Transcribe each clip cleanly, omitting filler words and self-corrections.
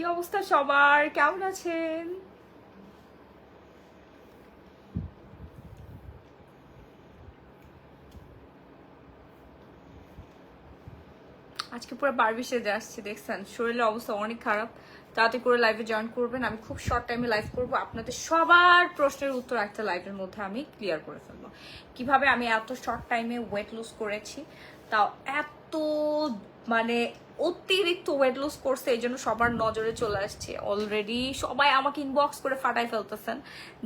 কি অবস্থা সবার, কেমন আছেন? আজকে পুরো বারবি সেজে আসছে, দেখছেন শরীরের অবস্থা অনেক খারাপ। তাড়াতাড়ি করে লাইভে জয়েন করবেন। আমি খুব শর্ট টাইমে লাইভ করব, আপনাদের সবার প্রশ্নের উত্তর একটা লাইভের মধ্যে আমি ক্লিয়ার করে ফেলবো। কিভাবে আমি এত শর্ট টাইমে ওয়েট লুজ করেছি, তাও এত মানে অতিরিক্ত ওয়েট লুজ করছে, এই জন্য সবার নজরে চলে আসছে। অলরেডি সবাই আমাকে ইনবক্স করে ফাটাই ফেলতেছেন,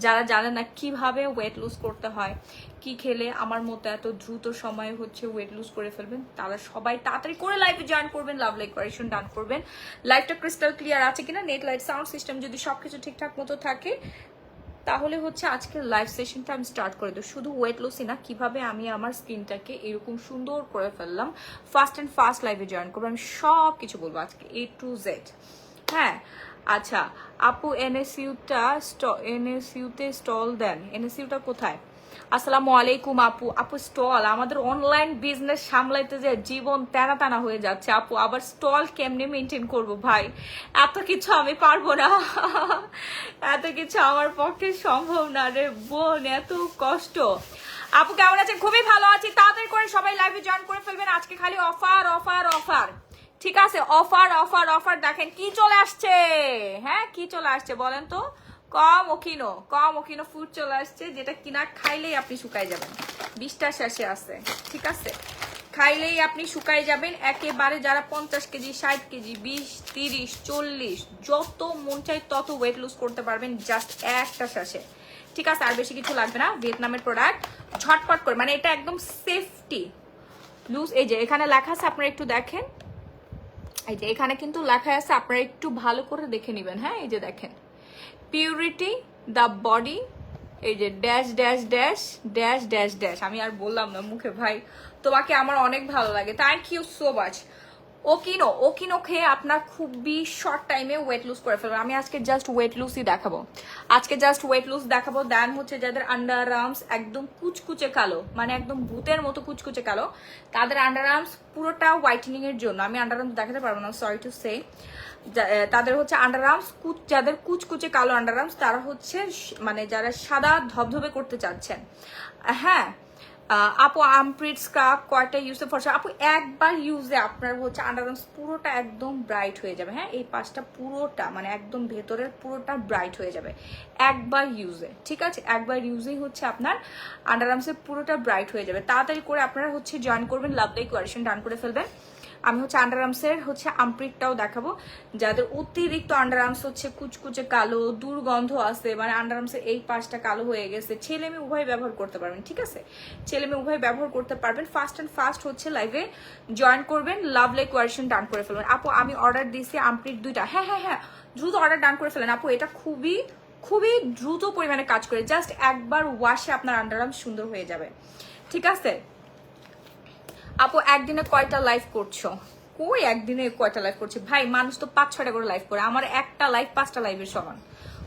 যারা জানে না কিভাবে ওয়েট লুজ করতে হয়, কি খেলে আমার মতো এত দ্রুত সময়ে হচ্ছে ওয়েট লুজ করে ফেলবেন, তারা সবাই তাড়াতাড়ি করে লাইভে জয়েন করবেন, লাভ লাইক কোয়ারেশন ডান করবেন। লাইভটা ক্রিস্টাল ক্লিয়ার আছে কিনা, নেট লাইট সাউন্ড সিস্টেম যদি সবকিছু ঠিকঠাক মতো থাকে, তাহলে হচ্ছে আজকের লাইভ সেশনটা আমি স্টার্ট করে দেবো। শুধু ওয়েট লসই না, কিভাবে আমি আমার স্কিনটাকে এরকম সুন্দর করে ফেললাম, ফাস্ট অ্যান্ড ফাস্ট লাইভে জয়েন করবো, আমি সব কিছু বলবো আজকে A to Z। হ্যাঁ আচ্ছা আপু, এনএসইউতে স্টল দেন, এনএসইউটা কোথায়? আসসালামু আলাইকুম আপু। আপু স্টল, আমাদের অনলাইন বিজনেস সামলাইতে যে জীবন টানা টানা হয়ে যাচ্ছে আপু, আবার স্টল কেমনে মেনটেন করব ভাই? এত কিছু আমি পারবো না, এত কিছু আমার পক্ষে সম্ভব না রে বোন, এত কষ্ট। আপু কেমন আছেন? খুবই ভালো আছি। তাড়াতাড়ি করে সবাই লাইভে জয়েন করে ফেলবেন, আজকে খালি অফার অফার অফার, ঠিক আছে? Offer offer offer. দেখেন কি চলে আসছে, হ্যাঁ কি চলে আসছে বলেন তো? কম ওকিনো ফুড চলে আসছে, যেটা কিনা খাইলেই আপনি শুকাই যাবেন। 20টা শেষে আছে, ঠিক আছে? খাইলেই আপনি শুকাই যাবেন একেবারে। যারা 50 কেজি, 60 কেজি, 20, 30, 40 যত মন চাই তত ওয়েট লুজ করতে পারবেন জাস্ট একটা শেষে, ঠিক আছে? আর বেশি কিছু লাগবে না। ভিয়েতনামের প্রোডাক্ট, ঝটপট করে, মানে এটা একদম সেফটি লুজ। এই যে এখানে লেখা আছে, আপনারা একটু দেখেন, এই যে এখানে কিন্তু লেখা আছে, আপনারা একটু ভালো করে দেখে নেবেন। হ্যাঁ এই যে দেখেন, পিউরিটি দ্য বডি, এই যে dash dash dash dash dash dash. আমি আর বললাম না মুখে ভাই, তোমাকে আমার অনেক ভালো লাগে, থ্যাংক ইউ সো মাচ। ওকিনো খেয়ে আপনার খুবই শর্ট টাইমে ওয়েট লুজ করে ফেলবেন। আমি আজকে জাস্ট ওয়েট লুজই দেখাবো, আজকে জাস্ট ওয়েট লুজ দেখাবো। দেন হচ্ছে যাদের আন্ডার আর্মস একদম কুচকুচে কালো, মানে একদম ভূতের মতো কুচকুচে কালো, তাদের আন্ডার আর্মস পুরোটা হোয়াইটেনিং এর জন্য, আমি আন্ডার আর্মস দেখাতে পারবো না, সরি টু সে। তাদের হচ্ছে আন্ডার আর্মস, যাদের কুচকুচে কালো আন্ডার আর্মস, তারা হচ্ছে মানে যারা সাদা ধবধবে করতে চাচ্ছেন। হ্যাঁ আপু, আমপ্রিট স্ক্রাব কয়টা ইউজে ফরসা? আপু একবার ইউজে আপনার হচ্ছে আন্ডার আর্মস পুরোটা একদম ব্রাইট হয়ে যাবে। হ্যাঁ এই পাশটা পুরোটা, মানে একদম ভেতরের পুরোটা ব্রাইট হয়ে যাবে একবার ইউজে, ঠিক আছে? একবার ইউজেই হচ্ছে আপনার আন্ডার আর্মসের পুরোটা ব্রাইট হয়ে যাবে। তাড়াতাড়ি করে আপনারা হচ্ছে জয়েন করবেন, লাভ লাইক কোয়ারেশন ডান করে ফেলবেন। আমি হচ্ছে আন্ডার আর্মসের হচ্ছে আমপ্রিটটাও দেখাবো, যাদের অতিরিক্ত আন্ডার আর্মস হচ্ছে কুচকুচে কালো, দুর্গন্ধ আছে, মানে আন্ডার আর্মসের এই পাশটা কালো হয়ে গেছে, ছেলে মেয়ে উভয় ব্যবহার করতে পারবেন, ঠিক আছে? ছেলে মেয়ে উভয় ব্যবহার করতে পারবেন। ফাস্ট অ্যান্ড ফাস্ট হচ্ছে লাইভে জয়েন করবেন, লাভ লাইক কোয়ারেশন ডান করে ফেলবেন। আপু আমি অর্ডার দিয়েছি আমপ্রিট 2টা, হ্যাঁ হ্যাঁ হ্যাঁ দ্রুত অর্ডার ডান করে ফেলেন আপু, এটা খুবই খুবই দ্রুত পরিমাণে কাজ করে, জাস্ট একবার ওয়াশে আপনার আন্ডার আর্ম সুন্দর হয়ে যাবে, ঠিক আছে? আপু একদিনে কয়টা লাইভ করছো? কই একদিনে কয়টা লাইভ করছি ভাই, মানুষ তো 5-6টা করে লাইভ করে, আমার একটা লাইভ 5টা লাইভের সমান,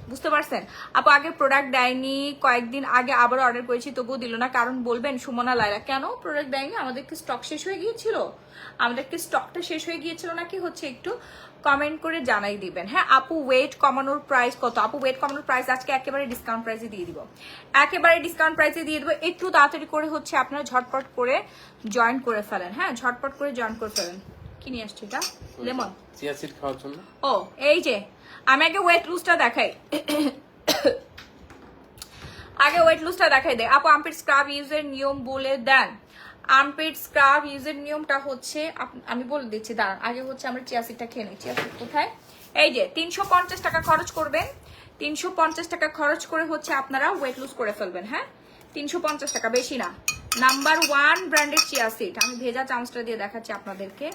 বুঝতে পারছেন? আপু আগে প্রোডাক্ট দেয়নি, কয়েকদিন আগে আবার অর্ডার করেছি তবুও দিল না, কারণ বলবেন? সুমনা লাইলা, কেন প্রোডাক্ট দেয়নি? আমাদেরকে স্টক শেষ হয়ে গিয়েছিল, আমাদেরকে স্টকটা শেষ হয়ে গিয়েছিল নাকি হচ্ছে একটু কমেন্ট করে জানাই দিবেন। হ্যাঁ আপু ওয়েট কমানোর প্রাইস কত? আপু ওয়েট কমানোর প্রাইস আজকে একেবারে ডিসকাউন্ট প্রাইসে দিয়ে দিব, একেবারে ডিসকাউন্ট প্রাইসে দিয়ে দেবো। একটু তাড়াতাড়ি করে হচ্ছে আপনারা ঝটপট করে জয়েন করে ফেলেন, হ্যাঁ ঝটপট করে জয়েন করে ফেলেন। কি নিয়ে আসছে এটা? লেমন চিয়া সিড খাওয়ার জন্য। ও এই যে আমি আগে ওয়েট লুজটা দেখাই, আগে ওয়েট লুজটা দেখাই দেয়। আপু আর্মপিট স্ক্রাব ইউজের নিয়ম বলে দেন। আর্মপিট স্ক্রাব ইউজের নিয়মটা হচ্ছে আমি বলে দিচ্ছি, দাঁড়ান আগে হচ্ছে আমরা চিয়া সিডটা খেয়ে নিই। চিয়া সিড কোথায়? এই যে 350 টাকা খরচ করবেন, 350 টাকা খরচ করে হচ্ছে আপনারা ওয়েট লুজ করে ফেলবেন। হ্যাঁ 350 টাকা, বেশি না। নাম্বার 1 ব্র্যান্ডেড চিয়া সিড, আমি ভেজা চামচটা দিয়ে দেখাচ্ছি আপনাদেরকে।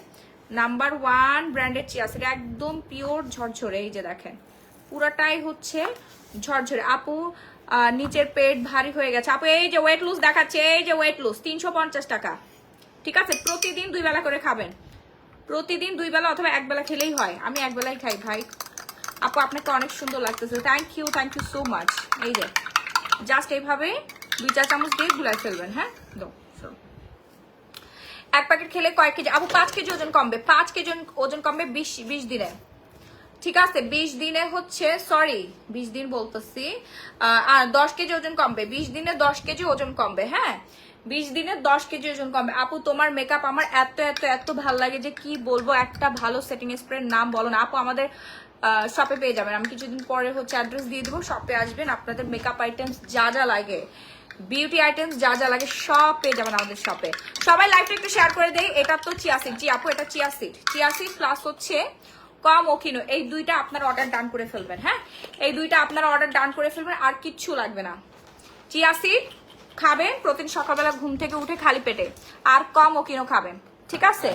নাম্বার 1 ব্র্যান্ডেড চিয়া সিড, একদম পিওর ঝরঝরে, এই যে দেখেন পুরাটাই হচ্ছে ঝরঝরে। আপু নিচের পেট ভারী হয়ে গেছে, আপু এই যে ওয়েট লুজ দেখাচ্ছে, এই যে ওয়েট লুজ 350 টাকা, ঠিক আছে? প্রতিদিন 2 বেলা করে খাবেন, প্রতিদিন 2 বেলা অথবা 1 বেলা খেলেই হয়, আমি 1 বেলাই খাই ভাই। আপু আপনাকে অনেক সুন্দর লাগতেছে, থ্যাংক ইউ সো মাচ। এই যে জাস্ট এইভাবে 2 চা চামচ দিয়ে গুলাই ফেলবেন। হ্যাঁ এক প্যাকেট খেলে কয়েক কেজি? আপু 5 কেজি ওজন কমবে, 5 কেজি ওজন কমবে 20 দিনে, ঠিক আছে 20 দিনে হচ্ছে সরি 20 দিন বলতেছি আর 10 কেজি ওজন কমবে, 20 দিনে 10 কেজি ওজন কমবে। হ্যাঁ 20 দিনে 10 কেজি ওজন কমবে। আপু তোমার মেকআপ আমার এত এত এত ভালো লাগে যে কি বলবো, একটা ভালো সেটিং স্প্রের নাম বলো না আপু। আমাদের শপে পেয়ে যাবেন, আমি কিছুদিন পরে হচ্ছে অ্যাড্রেস দিয়ে দেবো, শপে আসবেন, আপনাদের মেকআপ আইটেমস যা যা লাগে, বিউটি আইটেমস যা যা লাগে সব পেয়ে যাবেন আমাদের শপে। সবাই লাইভটা একটু শেয়ার করে দেই। এটা তো চিয়াসিড, জি আপু এটা চিয়াসিড প্লাস হচ্ছে কম ওকিনো, এই দুইটা আপনার অর্ডার ডান করে ফেলবেন। হ্যাঁ এই দুইটা আপনার অর্ডার ডান করে ফেলবেন, আর কিচ্ছু লাগবে না। চিয়াসিড খাবেন প্রতিদিন সকালবেলা ঘুম থেকে উঠে খালি পেটে, আর কম ওকিনো খাবেন, ঠিক আছে?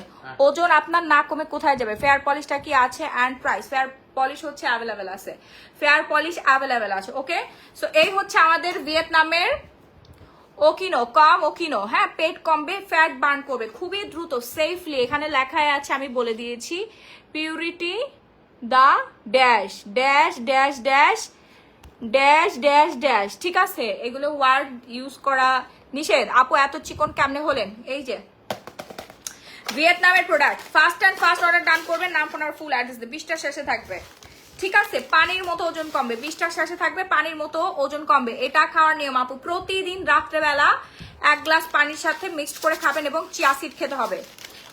ওজন আপনার না কমে কোথায় যাবে? ফেয়ার পলিশটা কি আছে অ্যান্ড প্রাইস? ফেয়ার পলিশ হচ্ছে অ্যাভেলেবেল আছে, ফেয়ার পলিশ অ্যাভেলেবেল আছে। ওকে সো এই হচ্ছে আমাদের ভিয়েতনামের ওকিনো, কম ওকিনো। হ্যাঁ পেট কমবে, ফ্যাট বার্ন করবে খুবই দ্রুত সেফলি। এখানে লেখায় আছে, আমি বলে দিয়েছি, purity the dash dash dash dash dash dash dash, ঠিক আছে? এগুলো ওয়ার্ড ইউজ করা নিষেধ। আপু এত চিকন কেমনে হলেন? এই যে ভিয়েতনামের product, fast and fast order done করবেন, নাম ফোন আর ফুল অ্যাড্রেস 20টা শেষে থাকবে, ঠিক আছে? পানির মতো ওজন কমবে, 20টা শেষে থাকবে, পানির মতো ওজন কমবে। এটা খাওয়ার নিয়ম আপু, প্রতিদিন রাত্রেবেলা 1 গ্লাস পানির সাথে মিক্সড করে খাবেন এবং চিয়াসিড খেতে হবে,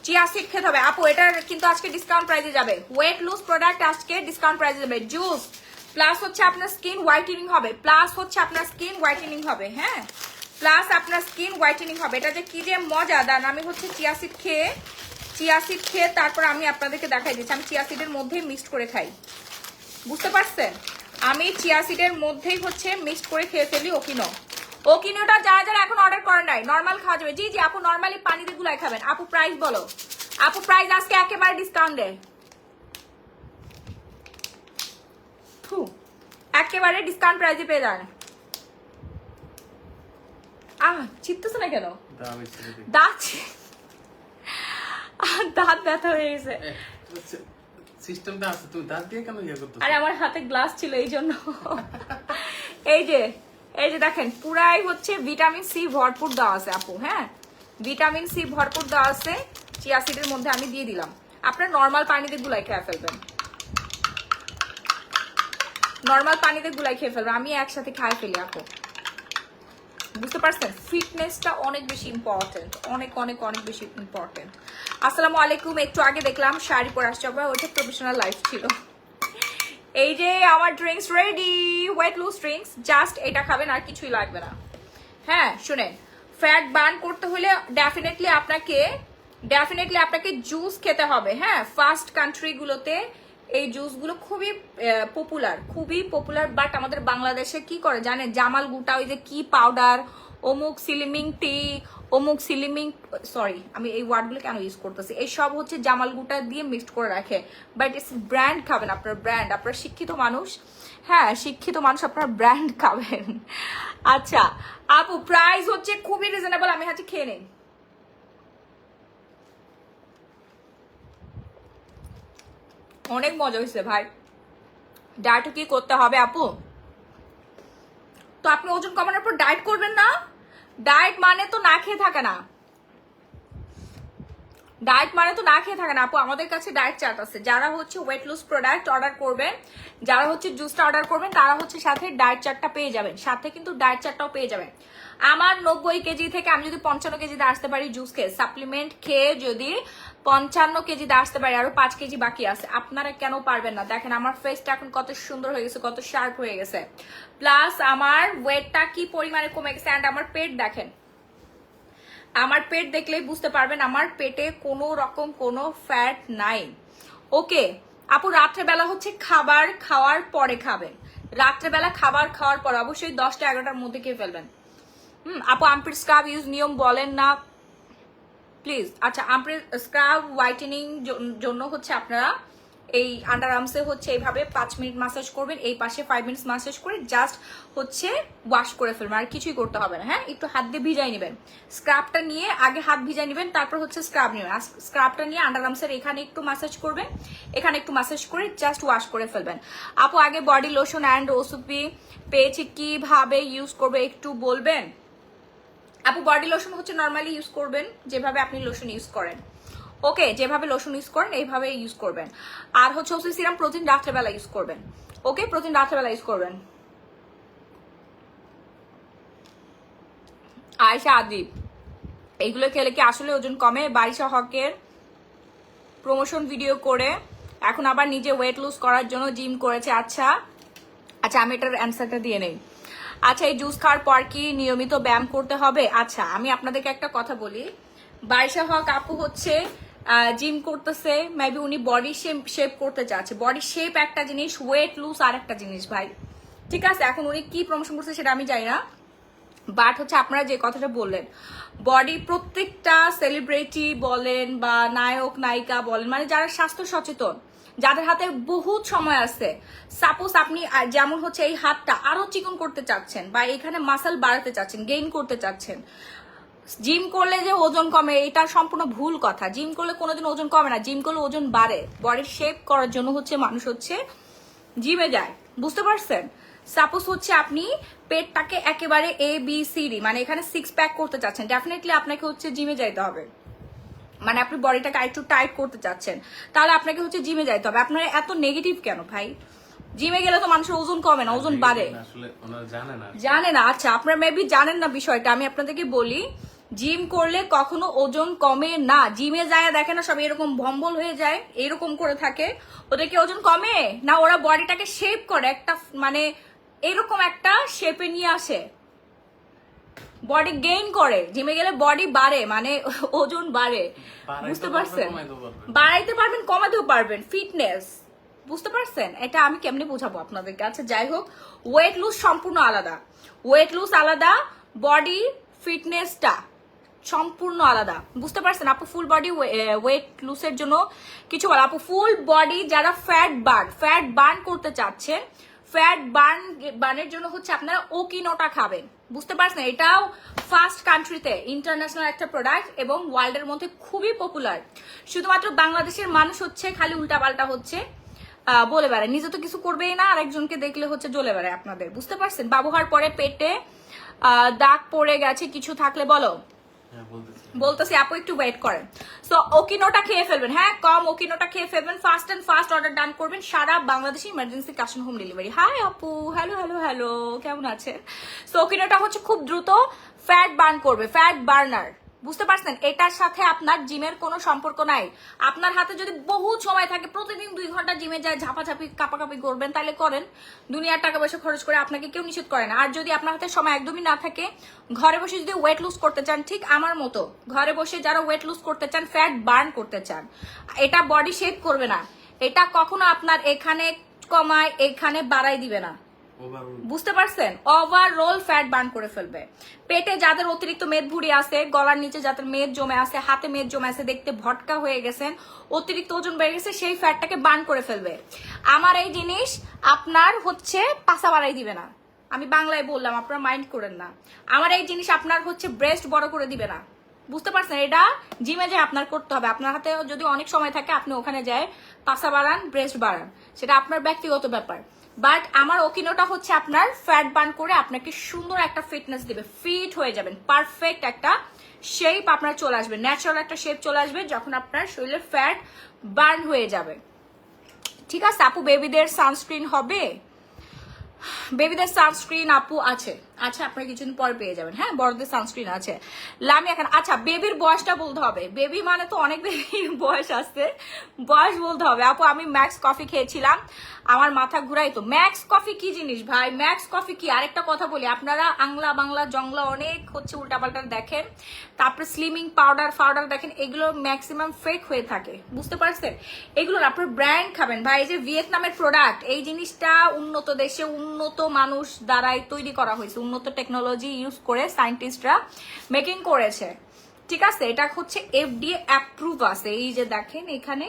চিয়াসিড খেতে হবে। আপু এটার কিন্তু আজকে ডিসকাউন্ট প্রাইসে যাবে, ওয়েট লুজ প্রোডাক্ট আজকে ডিসকাউন্ট প্রাইসে যাবে। জুস প্লাস হচ্ছে আপনার স্কিন হোয়াইটেনিং হবে, প্লাস হচ্ছে আপনার স্কিন হোয়াইটেনিং হবে। হ্যাঁ প্লাস আপনার স্কিন হোয়াইটেনিং হবে। এটা যে কি যে মজাদার, আমি হচ্ছে চিয়াসিড খেয়ে তারপর আমি আপনাদেরকে দেখাই দিচ্ছি। আমি চিয়াসিডের মধ্যেই মিক্সড করে খাই, বুঝতে পারছেন? আমি চিয়াসিডের মধ্যেই হচ্ছে মিক্সড করে খেয়ে ফেলি ওকিনোটা। যারা যারা এখন অর্ডার করেন নাই, নর্মাল খাওয়া যাবে। জি জি আপু নর্মালি পানিতে গুলাই খাবেন। আপু প্রাইস বলো, আপু প্রাইস আজকে একেবারে ডিসকাউন্ট দেয়, একেবারে ডিসকাউন্ট প্রাইসে পেয়ে যান। চিত্তছে না কেন? দাঁত দাঁত ব্যথা হয়ে গেছে। সিস্টেমটা আছে, তুমি দাঁত দিয়ে কেন ইয়া করতেছো? আরে আমার হাতে গ্লাস ছিল এই জন্য। এই যে দেখেন পুরাই হচ্ছে ভিটামিন সি ভরপুর দেওয়া আছে আপু। হ্যাঁ ভিটামিন সি ভরপুর দেওয়া আছে, চিয়াসিডের মধ্যে আমি দিয়ে দিলাম। আপনার নর্মাল পানিতে গুলাই খেয়ে ফেলবেন, নর্মাল পানিতে গুলাই খেয়ে ফেলবেন। আমি একসাথে খাই ফেলি আপু, বুঝতে পারছেন? ফিটনেসটা অনেক বেশি ইম্পর্টেন্ট, অনেক অনেক অনেক বেশি ইম্পর্টেন্ট। আসসালামু আলাইকুম। একটু আগে দেখলাম শাড়ি পরে আসছে, ওটা প্রফেশনাল লাইফ ছিল। এই যে আমার drinks ready, weight lose drinks, just এটা খাবেন আর কিছুই লাগবে না। হ্যাঁ শুনেন, ফ্যাট বার্ন করতে হলে ডেফিনেটলি আপনাকে জুস খেতে হবে। হ্যাঁ ফাস্ট কান্ট্রিগুলোতে এই জুসগুলো খুবই পপুলার, বাট আমাদের বাংলাদেশে কি করে জানেন? জামাল গুটা, ওই যে কি পাউডার, অমুক সিলিমিং টি, অমুক সিলিমিং, সরি আমি এই ওয়ার্ডগুলো কেন ইউজ করতেছি, এই সব হচ্ছে জামাল গুটা দিয়ে মিক্সড করে রাখে। বাট ইটস ব্র্যান্ড খাবেন, আপনার ব্র্যান্ড, আপনার শিক্ষিত মানুষ, হ্যাঁ শিক্ষিত মানুষ আপনার ব্র্যান্ড খাবেন। আচ্ছা আপু প্রাইস হচ্ছে খুবই রিজনেবল, আমি হচ্ছে খেয়ে নেই। অনেক মজা হয়েছে ভাই। ডায়েটও কি করতে হবে আপু? তো আপনি ওজন কমানোর পর ডায়েট করবেন না? ডায়েট মানে তো না খেয়ে থাকে না, ডায়েট মানে তো না খেয়ে থাকে না আপু। আমাদের কাছে ডায়েট চার্ট আছে। যারা হচ্ছে ওয়েট লুজ প্রোডাক্ট অর্ডার করবেন, যারা হচ্ছে জুসটা অর্ডার করবেন, তারা হচ্ছে সাথে ডায়েট চার্টটা পেয়ে যাবেন, সাথে কিন্তু ডায়েট চার্টটাও পেয়ে যাবেন। আমার 90 কেজি থেকে আমি যদি 55 কেজিতে আসতে পারি জুস খেয়ে, সাপ্লিমেন্ট খেয়ে যদি 55 কেজিতে আসতে পারি, আরো 5 কেজি বাকি আছে, আপনারা কেন পারবেন না? দেখেন আমার ফেসটা এখন কত সুন্দর হয়ে গেছে, কত শার্প হয়ে গেছে, প্লাস আমার ওয়েটটা কি পরিমাণে কমে গেছে। অ্যান্ড আমার পেট দেখেন, আমার পেট দেখলেই বুঝতে পারবেন আমার পেটে কোনো রকম কোনো ফ্যাট নাই। ওকে আপু রাত্রেবেলা হচ্ছে খাবার খাওয়ার পরে খাবেন, রাত্রেবেলা খাবার খাওয়ার পর অবশ্যই 10টা 11টার মধ্যে খেয়ে ফেলবেন। আপু আম্পির স্ক্রাব ইউজ নিয়ম বলেন না প্লিজ। আচ্ছা আম্পির স্ক্রাব হোয়াইটেনিং জন্য হচ্ছে আপনারা এই আন্ডার আর্মসে হচ্ছে এইভাবে 5 মিনিট মাসাজ করবেন, এই পাশে 5 মিনিট মাসাজ করে জাস্ট হচ্ছে ওয়াশ করে ফেলবেন, আর কিছুই করতে হবে না। হ্যাঁ একটু হাত দিয়ে ভিজাই নেবেন, স্ক্রাবটা নিয়ে আগে হাত ভিজাই নেবেন, তারপর হচ্ছে স্ক্রাব নেবেন। স্ক্রাবটা নিয়ে আন্ডার আর্মসের এখানে একটু মাসাজ করবেন, এখানে একটু মাসাজ করে জাস্ট ওয়াশ করে ফেলবেন। আপু আগে বডি লোশন অ্যান্ড ওসুপি পেয়েছি, কিভাবে ইউজ করবে একটু বলবেন? আপু বডি লোশন হচ্ছে নর্মালি ইউজ করবেন যেভাবে আপনি লোশন ইউজ করেন। ওকে, যেভাবে লোশন ইউজ করেন এইভাবে ইউজ করবেন। আর হচ্ছে ওসি সিরাম প্রতিদিন রাত্রেবেলা ইউজ করবেন। ওকে, প্রতিদিন রাত্রেবেলা ইউজ করবেন। আয়েশা আদিব, এইগুলো খেলে কি আসলে ওজন কমে? বারিশা হকের প্রমোশন ভিডিও করে এখন আবার নিজে ওয়েট লুজ করার জন্য জিম করেছে। আচ্ছা আচ্ছা, আমি এটার অ্যান্সারটা দিয়ে নেই। আচ্ছা, এই জুস খাওয়ার পর কি নিয়মিত ব্যায়াম করতে হবে? আচ্ছা, আমি আপনাদেরকে একটা কথা বলি। বারিশা হক আপু হচ্ছে জিম করতেছে, মেবি উনি বডি শেপ করতে চাচ্ছে। বডি শেপ একটা জিনিস, ওয়েট লুজ আর একটা জিনিস ভাই, ঠিক আছে? এখন উনি কি প্রমোশন করছে সেটা আমি জানি না, বাট হচ্ছে আপনারা যে কথাটা বললেন, বডি প্রত্যেকটা সেলিব্রিটি বলেন বা নায়ক নায়িকা বলেন, মানে যারা স্বাস্থ্য সচেতন, যাদের হাতে বহুত সময় আছে, সাপোজ আপনি যেমন হচ্ছে এই হাতটা আরো চিকন করতে চাচ্ছেন বা এখানে মাসল বাড়াতে চাচ্ছেন, গেইন করতে চাচ্ছেন, জিম করলে যে ওজন কমে এটা সম্পূর্ণ ভুল কথা। জিম করলে কোনোদিন ওজন কমে না, জিম করলে ওজন বাড়ে। বডির শেপ করার জন্য হচ্ছে মানুষ হচ্ছে জিমে যায়, বুঝতে পারছেন? সাপোজ হচ্ছে আপনি পেটটাকে একেবারে ABCD মানে এখানে 6 প্যাক করতে চাচ্ছেন, ডেফিনেটলি আপনাকে হচ্ছে জিমে যাইতে হবে। মানে আপনি বডিটাকে আরেকটু টাইট করতে চাচ্ছেন, তাহলে আপনাকে হচ্ছে জিমে যাইতে হবে। আপনারা এত নেগেটিভ কেন ভাই? জিমে গেলে তো মানুষের ওজন কমে না, ওজন বাড়ে। আসলে ওনারা জানে না? আচ্ছা, আপনারা মেবি জানেন না বিষয়টা। আমি আপনাদেরকে বলি, জিম করলে কখনো ওজন কমে না। জিমে যায় দেখে না সব এরকম ভম্বল হয়ে যায়, এরকম করে থাকে, ওদেরকে ওজন কমে না? ওরা বডিটাকে শেপ করে একটা মানে এরকম একটা শেপে নিয়ে আসে, বডি গেইন করে। জিমে গেলে বডি বাড়ে মানে ওজন বাড়ে, বুঝতে পারছেন? বাড়াইতে পারবেন, কমাতেও পারবেন, ফিটনেস, বুঝতে পারছেন? এটা আমি কেমনে বোঝাবো আপনাদেরকে? আচ্ছা যাই হোক, ওয়েট লুজ সম্পূর্ণ আলাদা, ওয়েট লুজ আলাদা, বডি ফিটনেসটা সম্পূর্ণ আলাদা, বুঝতে পারছেন? আপু ফুল বডি ওয়েট লুজের জন্য কিছু বলো। আপু ফুল বডি যারা ফ্যাট বার্ন করতে চাচ্ছেন, ফ্যাট বার্নের জন্য হচ্ছে আপনারা ওকিনোটা খাবেন, বুঝতে পারছেন? এটাও ফার্স্ট কান্ট্রিতে ইন্টারন্যাশনাল একটা প্রোডাক্ট এবং ওয়ার্ল্ডের মধ্যে খুবই পপুলার। শুধুমাত্র বাংলাদেশের মানুষ হচ্ছে খালি উল্টাপাল্টা হচ্ছে বলে বেড়ায়, নিজে তো কিছু করবেই না, আর একজনকে দেখলে হচ্ছে জ্বলে বেড়ায় আপনাদের, বুঝতে পারছেন? বাবু হওয়ার পরে পেটে দাগ পড়ে গেছে, কিছু থাকলে বলো। বলতেছি আপু একটু ওয়েট করেন। সো ওকিনোটা খেয়ে ফেলবেন, হ্যাঁ কম ওকিনোটা খেয়ে ফেলবেন, fast and fast order done করবেন, সারা বাংলাদেশে emergency cash on home delivery. Hi আপু, হ্যালো হ্যালো হ্যালো, কেমন আছেন? সো ওকিনোটা হচ্ছে খুব দ্রুত ফ্যাট বার্ন করবে, ফ্যাট বার্নার, বুঝতে পারছেন? এটার সাথে আপনার জিমের কোনো সম্পর্ক নাই। আপনার হাতে যদি বহুত সময় থাকে, প্রতিদিন 2 ঘন্টা জিমে যায়, ঝাপাঝাপি কাপাকাপি করবেন, তাহলে করেন, দুনিয়ার টাকা পয়সা খরচ করে, আপনাকে কেউ নিষেধ করে না। আর যদি আপনার হাতে সময় একদমই না থাকে, ঘরে বসে যদি ওয়েট লুজ করতে চান, ঠিক আমার মতো ঘরে বসে যারা ওয়েট লুজ করতে চান, ফ্যাট বার্ন করতে চান, এটা বডি শেপ করবে না, এটা কখনো আপনার এখানে কমায় এখানে বাড়াই দিবে না, বুঝতে পারছেন? ওভারঅল ফ্যাট বার্ন করে ফেলবে। পেটে যাদের অতিরিক্ত মেদ ভুঁড়ি আছে, গলার নিচে যাদের মেদ জমে আছে, হাতে মেদ জমে আছে, দেখতে ভটকা হয়ে গেছেন, অতিরিক্ত ওজন বেড়ে গেছে, সেই ফ্যাটটাকে বার্ন করে ফেলবে। আমার এই জিনিস আপনার হচ্ছে পাছা বাড়াই দিবে না, আমি বাংলায় বললাম, আপনারা মাইন্ড করেন না। আমার এই জিনিস আপনার হচ্ছে ব্রেস্ট বড় করে দিবে না, বুঝতে পারছেন? এটা জিমে যে আপনার করতে হবে। আপনার হাতে যদি অনেক সময় থাকে, আপনি ওখানে যায় পাছা বাড়ান, ব্রেস্ট বাড়ান, সেটা আপনার ব্যক্তিগত ব্যাপার। বাট আমার ওকিনোটা হচ্ছে আপনার ফ্যাট বার্ন করে আপনাকে সুন্দর একটা ফিটনেস দিবে, ফিট হয়ে যাবেন, পারফেক্ট একটা শেপ আপনার চলে আসবে, ন্যাচারাল একটা শেপ চলে আসবে যখন আপনার শরীরের ফ্যাট বার্ন হয়ে যাবে, ঠিক আছে? আপু বেবিদের সানস্ক্রিন হবে? বেবিদের সানস্ক্রিন আপু আছে, আচ্ছা আপনারা কিছুদিন পরে পেয়ে যাবেন, হ্যাঁ বড়দের সানস্ক্রিন আছে। লামি এখন, আচ্ছা বেবির বয়সটা বলতে হবে, বেবি মানে তো অনেক বেবির বয়স আছে, বয়স বলতে হবে। আপু আমি ম্যাক্স কফি খেয়েছিলাম, আমার মাথা ঘুরাই। তো ম্যাক্স কফি কি জিনিস ভাই? ম্যাক্স কফি কি? আরেকটা কথা বলি, আপনারা আংলা বাংলা জংলা অনেক হচ্ছে উল্টাপাল্টা দেখেন, তারপরে স্লিমিং পাউডার দেখেন, এগুলো ম্যাক্সিমাম ফেক হয়ে থাকে, বুঝতে পারছেন? এগুলো আপনার ব্র্যান্ড খাবেন ভাই। এই যে ভিয়েতনামের প্রোডাক্ট, এই জিনিসটা উন্নত দেশে উন্নত মানুষ দ্বারাই তৈরি করা হয়েছে, উন্নত টেকনোলজি ইউজ করে সায়েন্টিস্টরা মেকিং করেছে, ঠিক আছে? এটা হচ্ছে FDA অ্যাপ্রুভ আছে, এই যে দেখেন এখানে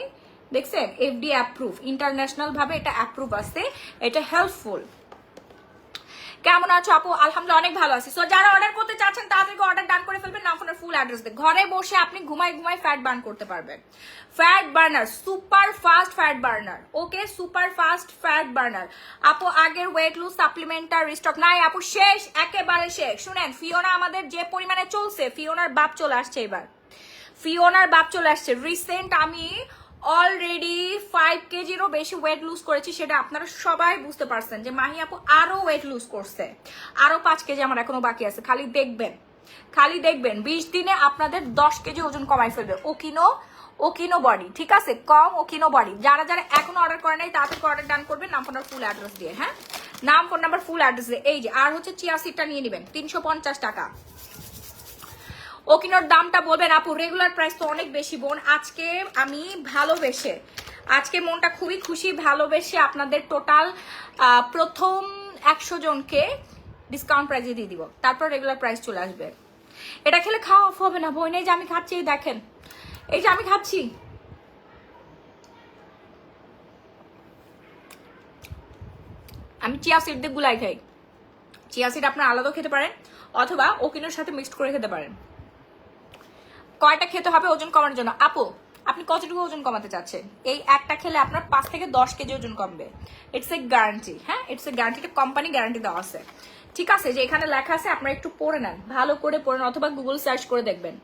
দেখছেন, FDA অ্যাপ্রুভ, ইন্টারন্যাশনাল ভাবে এটা অ্যাপ্রুভ আছে, এটা হেল্পফুল। কেমন আছো আপু? আলহামদুলিল্লাহ অনেক ভালো আছি। সো যারা অর্ডার করতে চাচ্ছেন তাদেরকে অর্ডার ডান করে ফেলবেন, নাম ফোনের ফুল অ্যাড্রেস দিয়ে ঘরে বসে আপনি ঘুমাই ফ্যাট বার্ন করতে পারবেন। Fat burner, super fast fat burner, okay super fast fat burner. আপু আগের ওয়েট লুজ সাপ্লিমেন্টার রিস্টক নাই আপু, শেষ, একেবারে শেষ। শুনেন, ফিওনা আমাদের যে পরিমাণে চলছে, ফিওনার বাপ চলে আসছে এবার, ফিওনার বাপ চলে আসছে। রিসেন্ট আমি অলরেডি 5 কেজিরও বেশি ওয়েট লুজ করেছি, সেটা আপনারা সবাই বুঝতে পারছেন যে মাহি আপু আরো ওয়েট লুজ করছে, আরো 5 কেজি আমার এখনো বাকি আছে। খালি দেখবেন 20 দিনে আপনাদের 10 কেজি ওজন কমাই ফেলবে ওকিনো বডি, ঠিক আছে? কম ওকিনো বডি। যারা যারা এখনো অর্ডার করে নাই তাড়াতাড়ি অর্ডার ডান করবেন, নাম ফোন নাম্বার ফুল অ্যাড্রেস দিয়ে। হ্যাঁ, নাম ফোন নাম্বার ফুল অ্যাড্রেস দিয়ে। এই যে আর হচ্ছে চিয়া সিডটা নিয়ে নেবেন 350 টাকা। ওকিনোর দামটা বলবেন আপু, রেগুলার প্রাইস তো অনেক বেশি বোন। আজকে আমি ভালোবেসে, আজকে মনটা খুবই খুশি, ভালোবেসে আপনাদের টোটাল প্রথম 100 জনকে ডিসকাউন্ট প্রাইসে দিয়ে দিব, তারপর রেগুলার প্রাইস চলে আসবে। এটা খেলে খাওয়া অফ হবে না বোন। এই যে আমি খাচ্ছি, দেখেন এই যে আমি খাচ্ছি। আমি চিয়া সিড দিয়ে গুলাই খাই। চিয়া সিড আপনার আলাদাও খেতে পারেন অথবা ওকিনোর সাথে মিক্সড করে খেতে পারেন। কয়টা খেতে হবে ওজন কমানোর জন্য? আপু আপনি কতটুকু ওজন কমাতে চাচ্ছেন? এই একটা খেলে আপনার 5 থেকে 10 কেজি ওজন কমবে। It's a guarantee. হ্যাঁ, it's a guarantee, company guarantee দেওয়া আছে, ঠিক আছে? যে এখানে লেখা আছে, আপনারা একটু পড়ে নেন, ভালো করে পড়ে নেন অথবা গুগল সার্চ করে দেখবেন।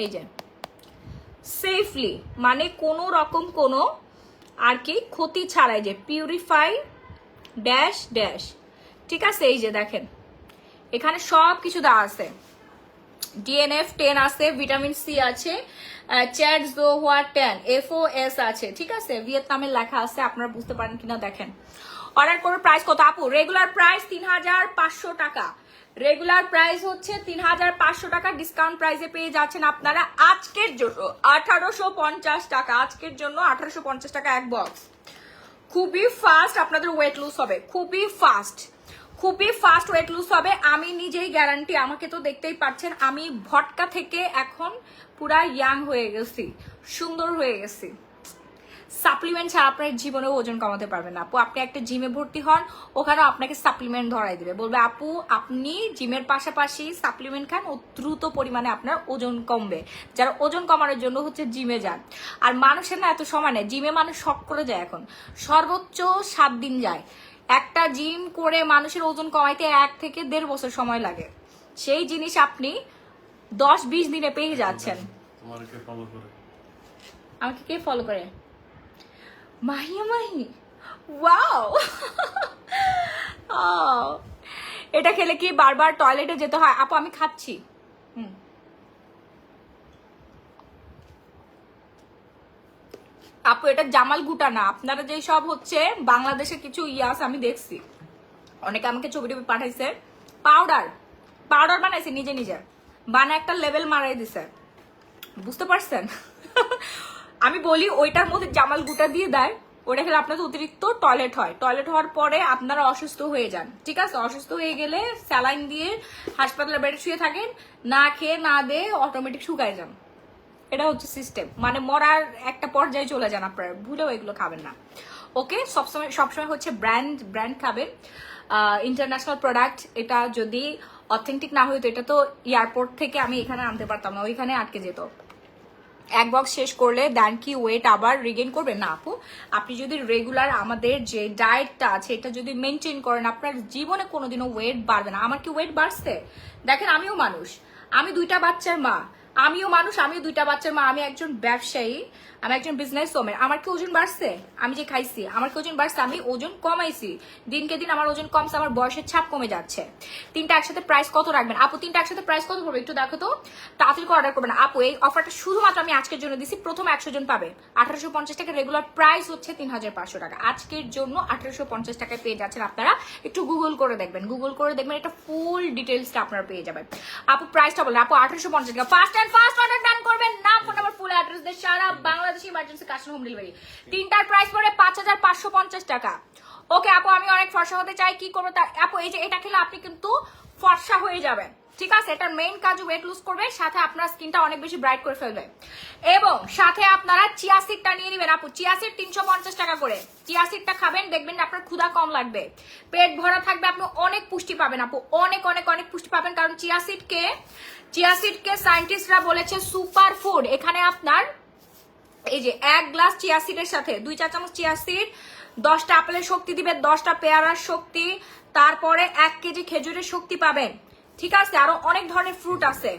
এই যে সেফলি, মানে কোনো রকম কোনো আর কি ক্ষতি ছাড়াই, যে পিউরিফাই ড্যাশ ড্যাশ, ঠিক আছে? এই যে দেখেন এখানে সব কিছু দেওয়া আছে। DNF 10 আছে, ভিটামিন সি আছে, চ্যাট জোহোয়া 10, FOS আছে, ঠিক আছে? ভিয়েতনামের লেখা আছে, আপনারা বুঝতে পারেন কিনা দেখেন। অর্ডার করে প্রাইস কত আপু? রেগুলার প্রাইস 3500 টাকা। রেগুলার প্রাইস হচ্ছে 3500 টাকা, ডিসকাউন্ট প্রাইসে পেয়ে যাচ্ছেন আপনারা আজকের জন্য 1850 টাকা। আজকের জন্য 1850 টাকা এক বক্স। খুবই ফাস্ট আপনাদের ওয়েট লুজ হবে, খুবই ফাস্ট ওয়েট লুজ হবে। আমি নিজেই গ্যারান্টি, আমাকে তো দেখতেই পাচ্ছেন আমি ভটকা থেকে এখন পুরা ইয়াং হয়ে গেছি, সুন্দর হয়ে গেছি। সাপ্লিমেন্ট ছাড়া আপনার জীবনেও ওজন কমাতে পারবেন না আপু। আপনি একটা জিমে ভর্তি হন, ওখানে আপনাকে সাপ্লিমেন্ট ধরাই দিবে, বলবে আপু আপনি জিমের পাশাপাশি সাপ্লিমেন্ট খান, ও দ্রুত পরিমাণে আপনার ওজন কমবে। যারা ওজন কমানোর জন্য হচ্ছে জিমে যান। আর মানুষের না এত সময় নেই, জিমে মানুষ শখ করে যায়, এখন সর্বোচ্চ 7 দিন যায়। একটা জিম করে মানুষের ওজন কমাইতে 1 থেকে 1.5 বছর সময় লাগে। সেই জিনিস আপনি 10-20 দিনে পেয়ে যাচ্ছেন। আমাকে কে ফলো করে? মাহিয়া মাহি, ওয়াও। এটা খেলে কি বারবার টয়লেটে যেতে হয়? আপু আমি খাচ্ছি। আপু এটা জামাল গুটা না, আপনারা যে সব হচ্ছে বাংলাদেশে কিছু ইয়াস আমি দেখছি, অনেকে আমাকে ছবি টবি পাঠাইছে, পাউডার বানাইছে নিজে বানায় একটা লেভেল মারাই দিছে, বুঝতে পারছেন? আমি বলি ওইটার মধ্যে জামাল গুটা দিয়ে দেয়, ওটা খেলে আপনাদের অতিরিক্ত টয়লেট হয়, টয়লেট হওয়ার পরে আপনারা অসুস্থ হয়ে যান, ঠিক আছে? অসুস্থ হয়ে গেলে স্যালাইন দিয়ে হাসপাতালে বেডে শুয়ে থাকেন, না খেয়ে না দিয়ে অটোমেটিক শুকায় যান। এটা হচ্ছে সিস্টেম, মানে মরার একটা পর্যায়ে চলে যান আপনারা, ভুলেও এগুলো খাবেন না। ওকে, সবসময় হচ্ছে ব্র্যান্ড খাবেন, ইন্টারন্যাশনাল প্রোডাক্ট। এটা যদি অথেন্টিক না হইতো, এটা তো এয়ারপোর্ট থেকে আমি এখানে আনতে পারতাম না, ওইখানে আটকে যেত। এক বক্স শেষ করলে দেন কি ওয়েট আবার রিগেইন করবেন না আপু? আপনি যদি রেগুলার আমাদের যে ডায়েটটা আছে এটা যদি মেনটেন করেন, আপনার জীবনে কোনোদিনও ওয়েট বাড়বে না। আমার কি ওয়েট বাড়ছে? দেখেন আমিও মানুষ, আমি 2টা বাচ্চার মা, আমিও মানুষ, আমিও 2টা বাচ্চার মা, আমি একজন ব্যবসায়ী, আমি একজন বিজনেস ওম্যান। আমার কি ওজন বাড়ছে? আমি যে খাইছি আমার কি ওজন বাড়ছে? আমি ওজন কমাইছি, দিনকে দিন আমার ওজন কমছে, আমার বয়সের ছাপ কমে যাচ্ছে। 3টা একসাথে প্রাইস কত রাখবেন আপু? 3টা একসাথে প্রাইস কত পড়বে একটু দেখো তো, তাড়াতাড়ি করে অর্ডার করবেন আপু। এই অফারটা শুধুমাত্র আমি আজকের জন্য দিছি, প্রথম 100 জন পাবে 1850 টাকা, রেগুলার প্রাইস হচ্ছে 3500 টাকা। আজকের জন্য 1850 টাকায় পেয়ে যাচ্ছেন আপনারা। একটু গুগল করে দেখবেন, এটা ফুল ডিটেলসটা আপনারা পেয়ে যাবেন। আপু প্রাইসটা বলেন আপু। 1850 টাকা। ফাস্ট অর্ডার ডান করবেন, নাম ফোন নাম্বার ফুল অ্যাড্রেস দিয়ে সারা বাংলাদেশে ইমার্জেন্সি কাস্টম হোম ডেলিভারি। 3টার প্রাইস পড়ে 5550 টাকা। ওকে আপু, আমি অনেক ফর্সা হতে চাই, কি করবো আপু? এই যে এটা খেলে আপনি কিন্তু ফর্সা হয়ে যাবেন, ঠিক আছে? এটার মেইন কাজ ওয়েট লুজ করবে, সাথে আপনার স্কিনটা অনেক বেশি ব্রাইট করে ফেলবে, এবং সাথে আপনারা চিয়া সিডটা নিয়ে নেবেন আপু। চিয়া সিড 350 টাকা করে। চিয়া সিডটা খাবেন, দেখবেন আপনার ক্ষুধা কম লাগবে, পেট ভরা থাকবে, আপনি অনেক পুষ্টি পাবেন আপু, অনেক অনেক অনেক পুষ্টি পাবেন। কারণ চিয়া সিডকে সায়েন্টিস্টরা বলেছে সুপার ফুড। এখানে আপনার এই যে 1 গ্লাস চিয়া সিডের সাথে 2 চা চামচ চিয়া সিড 10টা আপেলের শক্তি দিবে, 10টা পেয়ারার শক্তি, তারপরে 1 কেজি খেজুরের শক্তি পাবেন, ঠিক আছে, আরো অনেক ধরনের ফ্রুট আছে।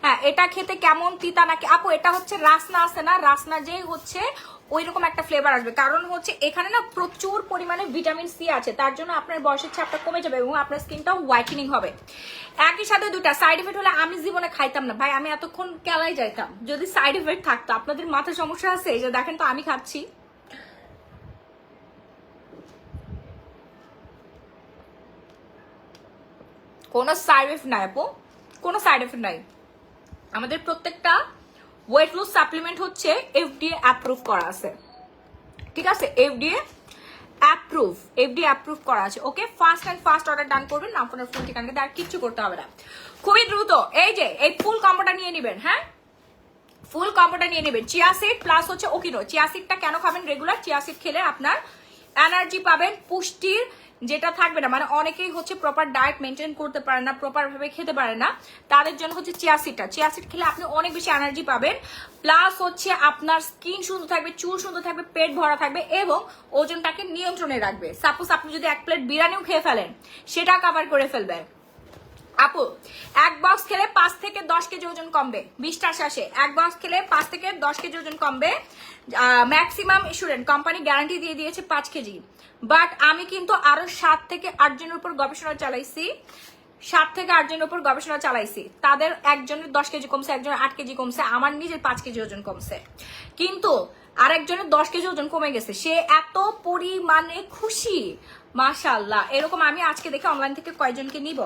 হ্যাঁ, এটা খেতে কেমন তিতা নাকি আপু? এটা হচ্ছে রাসনা আছে না, রাসনা যে হচ্ছে ওই রকম একটা ফ্লেভার আসবে, কারণ হচ্ছে এখানে না প্রচুর পরিমাণে ভিটামিন সি আছে, তার জন্য আপনার বয়সের ছাপটা কমে যাবে এবং আপনার স্কিনটাও হোয়াইটেনিং হবে। একই সাথে দুটা সাইড এফেক্ট হলে আমি জীবনে খাইতাম না ভাই, আমি এতক্ষণ কেলাই যাইতাম যদি সাইড এফেক্ট থাকতো। আপনাদের মাথার সমস্যা আছে, এই যে দেখেন তো আমি খাচ্ছি, কোনো সাইড এফেক্ট নাই আপু, কোনো সাইড এফেক্ট নাই। আমাদের প্রত্যেকটা ওয়েট লুজ সাপ্লিমেন্ট হচ্ছে এফডিএ অ্যাপ্রুভ করা আছে, ঠিক আছে, এফডিএ অ্যাপ্রুভ করা আছে। Okay, fast and fast order done করবেন না, আপনার ফোন ঠিকানাতে আর কিচ্ছু করতে হবে না, খুবই দ্রুত। এই যে এই ফুল কম্বোটা নিয়ে নেবেন, হ্যাঁ ফুল কম্বোটা নিয়ে নেবেন। চিয়া সিড প্লাস হচ্ছে ওকিনো। চিয়া সিডটা কেন খাবেন রেগুলার? চিয়া সিড খেলে আপনার এনার্জি পাবেন, পুষ্টির যেটা থাকবে না, মানে অনেকেই হচ্ছে প্রপার ডায়েট মেনটেন করতে পারে না, প্রপার ভাবে খেতে পারে না, তাদের জন্য হচ্ছে চিয়া সিড খেলে আপনি অনেক বেশি এনার্জি পাবেন, প্লাস হচ্ছে আপনার স্কিন সুন্দর থাকবে, চুল সুন্দর থাকবে, পেট ভরা থাকবে এবং ওজনটাকে নিয়ন্ত্রণে রাখবে। সাপোজ আপনি যদি 1 প্লেট বিরিয়ানিও খেয়ে ফেলেন, সেটা কভার করে ফেলবে। আপু, এক বক্স খেলে 5 থেকে 10 কেজি ওজন কমবে, 20টা শেষে 1 বক্স খেলে 5 থেকে 10 কেজি ওজন কমবে, ম্যাক্সিমাম স্টুডেন্ট কোম্পানি গ্যারান্টি দিয়ে দিয়েছে 5 কেজি। বাট আমি কিন্তু আরো 7 থেকে 8 জনের উপর গবেষণা চালাইছি, 7 থেকে 8 জনের উপর গবেষণা চালাইছি, তাদের একজনের 10 কেজি কমছে, একজনের 8 কেজি কমছে, আমার নিজের 5 কেজি ওজন কমছে, কিন্তু আরেকজনের 10 কেজি ওজন কমে গেছে, সে এত পরিমাণে খুশি, মাশাআল্লাহ। এরকম আমি আজকে দেখে অনলাইন থেকে কয়জনকে নিব,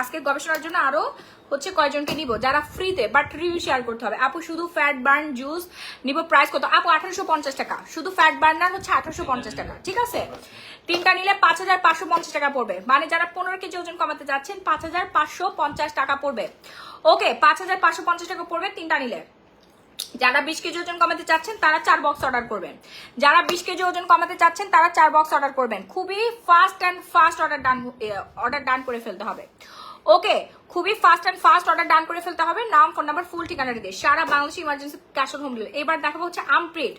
আজকে গবেষণার জন্য আরো হচ্ছে কয়জনকে নিব যারা ফ্রিতে, বাট রিভিউ শেয়ার করতে হবে। আপু শুধু ফ্যাট বার্ন জুস নিব, প্রাইস কত আপু? 1850 টাকা, শুধু ফ্যাট বার্নার হচ্ছে 1850 টাকা, ঠিক আছে। 3টা নিলে 5550 টাকা পড়বে, মানে যারা 15 কেজি ওজন কমাতে যাচ্ছেন 5550 টাকা পড়বে। ওকে, 5550 টাকা পড়বে 3টা নিলে। যারা 20 কেজি ওজন কমাতে চাচ্ছেন তারা 4 বক্স অর্ডার করবেন, যারা 20 কেজি ওজন কমাতে চাচ্ছেন তারা 4 বক্স অর্ডার করবেন। খুবই ফাস্ট অ্যান্ড ফাস্ট অর্ডার ডান করে ফেলতে হবে। ওকে, খুবই ফাস্ট অ্যান্ড ফাস্ট অর্ডার ডান করে ফেলতে হবে। নাম, ফোন নাম্বার, ফুল ঠিকানা দিয়ে সারা বাংলাদেশে emergency cash on home delivery. এবার দেখাবো হচ্ছে আমপ্রিট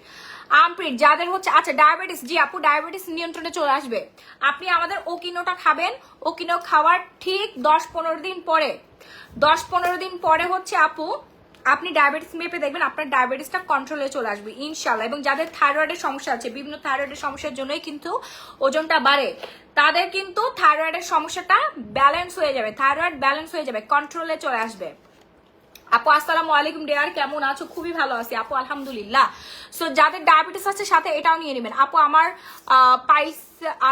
যাদের হচ্ছে, আচ্ছা ডায়াবেটিস, জি আপু ডায়াবেটিস নিয়ন্ত্রণে চলে আসবে। আপনি আমাদের ওকিনোটা খাবেন, ওকিনো খাওয়ার ঠিক 10-15 দিন পরে, 10-15 দিন পরে হচ্ছে আপু আপনি ডায়াবেটিস মেপে দেখবেন আপনার ডায়াবেটিসটা কন্ট্রোলে চলে আসবে ইনশাল্লাহ। এবং যাদের থাইরয়েডের সমস্যা আছে, বিভিন্ন থাইরয়েডের সমস্যার জন্যই কিন্তু ওজনটা বাড়ে, তাদের কিন্তু থাইরয়েডের সমস্যাটা ব্যালেন্স হয়ে যাবে, থাইরয়েড ব্যালেন্স হয়ে যাবে, কন্ট্রোলে চলে আসবে। আপু আসসালামু আলাইকুম ডিয়ার, কেমন আছো? খুবই ভালো আছি আপু, আলহামদুলিল্লাহ। সো যাদের ডায়াবেটিস আছে সাথে এটাও নিয়ে নেবেন। আপু আমার পাইলস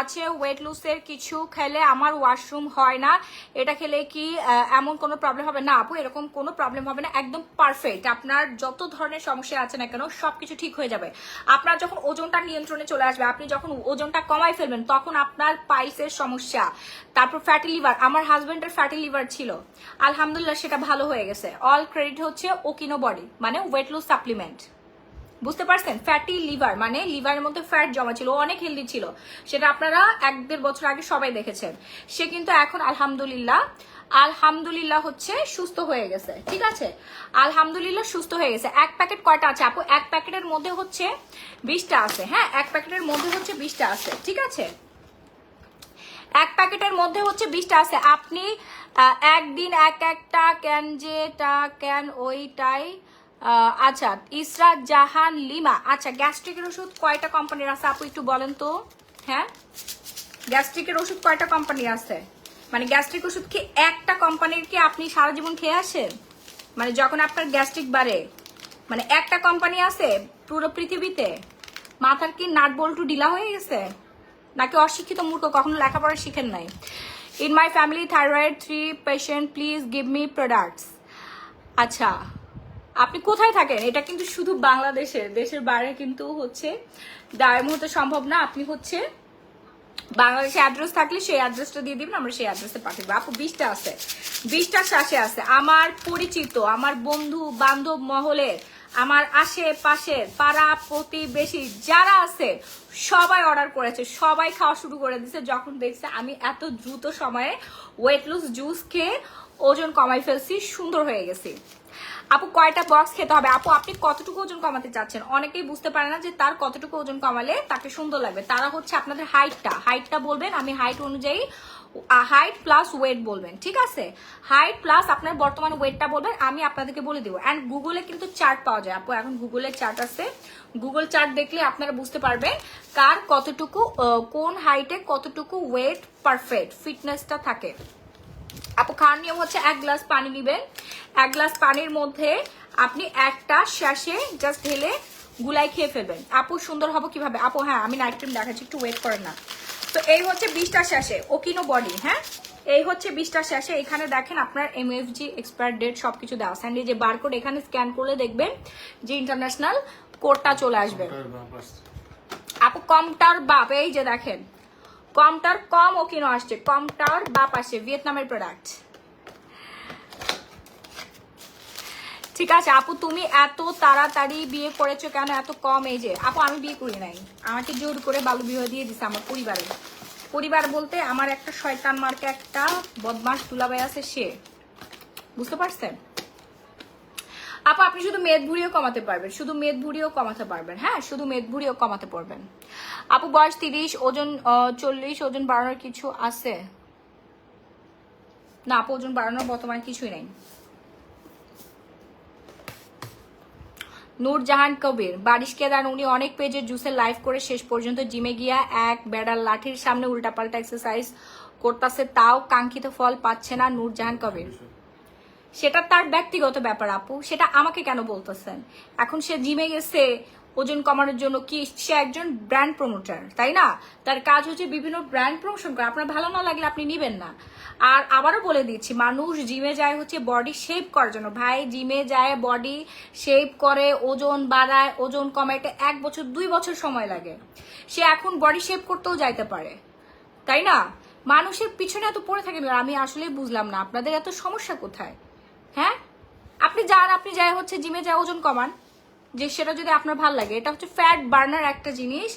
আছে, ওয়েট লুজের কিছু খেলে আমার ওয়াশরুম হয় না, এটা খেলে কি এমন কোনো প্রবলেম হবে? না আপু, এরকম কোনো প্রবলেম হবে না, একদম পারফেক্ট। আপনার যত ধরনের সমস্যা আছে না কেন সবকিছু ঠিক হয়ে যাবে। আপনার যখন ওজনটা নিয়ন্ত্রণে চলে আসবে, আপনি যখন ওজনটা কমাই ফেলবেন, তখন আপনার পাইলসের সমস্যা, তারপর ফ্যাটি লিভার, আমার হাজবেন্ডের ফ্যাটি লিভার ছিল, আলহামদুলিল্লাহ সেটা ভালো হয়ে গেছে। অল ক্রেডিট হচ্ছে ওকিনো বডি, মানে ওয়েট লুজ সাপ্লিমেন্ট, বুঝতে পারছেন? ফ্যাটি লিভার মানে লিভারের মধ্যে ফ্যাট জমা ছিল, অনেক হেলদি ছিল, সেটা আপনারা 1-1.5 বছর আগে সবাই দেখেছেন। সে কিন্তু এখন আলহামদুলিল্লাহ হচ্ছে সুস্থ হয়ে গেছে, ঠিক আছে, আলহামদুলিল্লাহ সুস্থ হয়ে গেছে। 1 প্যাকেট কয়টা আছে আপু? 1 প্যাকেটের মধ্যে হচ্ছে 20টা আছে, হ্যাঁ 1 প্যাকেটের মধ্যে হচ্ছে 20টা আছে, ঠিক আছে, 1 প্যাকেটের মধ্যে হচ্ছে 20টা আছে। আপনি একদিন একটা ক্যান, যেটা ক্যান ওইটাই। আচ্ছা, ইসরাত জাহান লিমা, আচ্ছা গ্যাস্ট্রিকের ওষুধ কয়টা কোম্পানির আছে আপু একটু বলেন তো? হ্যাঁ, গ্যাস্ট্রিকের ওষুধ কয়টা কোম্পানির আছে? মানে গ্যাস্ট্রিক ওষুধ কি একটা কোম্পানির কি আপনি সারা জীবন খেয়ে আসেন? মানে যখন আপনার গ্যাস্ট্রিক বাড়ে, মানে একটা কোম্পানি আছে পুরো পৃথিবীতে? মাথার কি নাট বল্টু ঢিলা হয়ে গেছে নাকি অশিক্ষিত মূর্খ, কখনো লেখাপড়া শিখেন নাই? In my family thyroid 3 patient, please give me products. আচ্ছা, আপনি কোথায় থাকেন? এটা কিন্তু শুধু বাংলাদেশের, দেশের বাইরে কিন্তু হচ্ছে এই মুহূর্তে সম্ভব না। আপনি হচ্ছে বাংলাদেশে অ্যাড্রেস থাকলে সেই অ্যাড্রেসটা দিয়ে দিবেন, আমরা সেই অ্যাড্রেসে পাঠিয়ে দেবো। আপু 20টা আছে, 20টা শ্বাসে আছে। আমার পরিচিত, আমার বন্ধু বান্ধব মহলের, আমার আশেপাশের পাড়া প্রতিবেশী যারা আছে সবাই অর্ডার করেছে, সবাই খাওয়া শুরু করে দিয়েছে যখন দেখছে আমি এত দ্রুত সময়ে ওয়েট লুজ জুস খেয়ে ওজন কমাই ফেলছি, সুন্দর হয়ে গেছি। আপু কয়টা বক্স খেতে হবে? আপু আপনি কতটুকু ওজন কমাতে চাচ্ছেন? অনেকেই বুঝতে পারে না যে তার কতটুকু ওজন কমালে তাকে সুন্দর লাগবে। তারা হচ্ছে আপনাদের হাইটটা বলবেন, আমি হাইট অনুযায়ী হাইট প্লাস ওয়েট বলবেন, ঠিক আছে? হাইট প্লাস আপনার বর্তমান ওয়েটটা বলবেন, আমি আপনাদেরকে বলে দিব। অ্যান্ড গুগলে কিন্তু চার্ট পাওয়া যায় আপু, এখন গুগলে চার্ট আছে, গুগল চার্ট দেখলে আপনারা বুঝতে পারবেন কার কতটুকু কোন হাইটে কতটুকু ওয়েট পারফেক্ট ফিটনেসটা থাকে। আপু খাওয়ার নিয়ম হচ্ছে 1 গ্লাস পানি নিবেন, 1 গ্লাস পানির মধ্যে আপনি একটা শ্বাসে জাস্ট ঢেলে গুলাই খেয়ে ফেলবেন। আপু সুন্দর হবো কিভাবে আপু? হ্যাঁ আমি নাইট ক্রিম দেখাচ্ছি, একটু ওয়েট করেন না। তো এই হচ্ছে 20টা শ্বাসে ওকিনো বডি, হ্যাঁ এই হচ্ছে 20টা শ্বাসে। এখানে দেখেন আপনার এমএফজি এক্সপায়ার ডেট সবকিছু দেওয়া আছে। এই যে বারকোড এখানে স্ক্যান করলে দেখবেন যে ইন্টারন্যাশনাল কোডটা চলে আসবে। আপু কমটার বাপ, এই যে দেখেন কমটার কম ওকিনো আসছে, কমটার বাপ আসছে, ভিয়েতনামের প্রোডাক্ট। ঠিক আছে আপু, তুমি এত তাড়াতাড়ি বিয়ে করেছো কেন এত কম এজে? আপু আমি বিয়ে করি নাই, আমাকে জোর করে বাল্য বিবাহ দিয়ে দিছে আমার পরিবারে। পরিবার বলতে আমার একটা শয়তান মার্কে একটা বদমাস দুলাভাই আছে, সে, বুঝতে পারছেন? আপু আপনি শুধু মেদ ভুড়িও কমাতে পারবেন, শুধু মেদ ভুড়িও কমাতে পারবেন, হ্যাঁ শুধু মেদ ভুড়িও কমাতে পারবেন। আপু বয়স 30, ওজন 40, ওজন বাড়ানোর কিছু আছে? না আপু ওজন বাড়ানোর বর্তমানে কিছুই নেই। নূরজাহান কবির বারিশ কেদার, উনি অনেক পেজে জুসের লাইভ করে শেষ পর্যন্ত জিমে গিয়া এক বেড়ার লাঠির সামনে উল্টাপাল্টা এক্সারসাইজ করতেছে, তাও কাঙ্ক্ষিত ফল পাচ্ছে না। নূরজাহান কবির, সেটা তার ব্যক্তিগত ব্যাপার আপু, সেটা আমাকে কেন বলতেছেন? এখন সে জিমে গেছে ওজন কমানোর জন্য, কি সে একজন ব্র্যান্ড প্রমোটার, তাই না? তার কাজ হচ্ছে বিভিন্ন ব্র্যান্ড প্রমোশন করা। আপনার ভালো না লাগলে আপনি নিবেন না। আর আবারও বলে দিচ্ছি, মানুষ জিমে যায় হচ্ছে বডি শেপ করার জন্য। ভাই জিমে যায় বডি শেপ করে, ওজন বাড়ায়, ওজন কমাইতে 1 বছর 2 বছর সময় লাগে। সে এখন বডি শেপ করতেও যাইতে পারে, তাই না? মানুষের পিছনে এত পড়ে থাকেন, আমি আসলে বুঝলাম না আপনাদের এত সমস্যা কোথায়। হ্যাঁ আপনি যাই হচ্ছে জিমে যায় ওজন কমান, যে সেটা যদি আপনার ভাল লাগে, এটা হচ্ছে ফ্যাট বার্নার একটা জিনিস।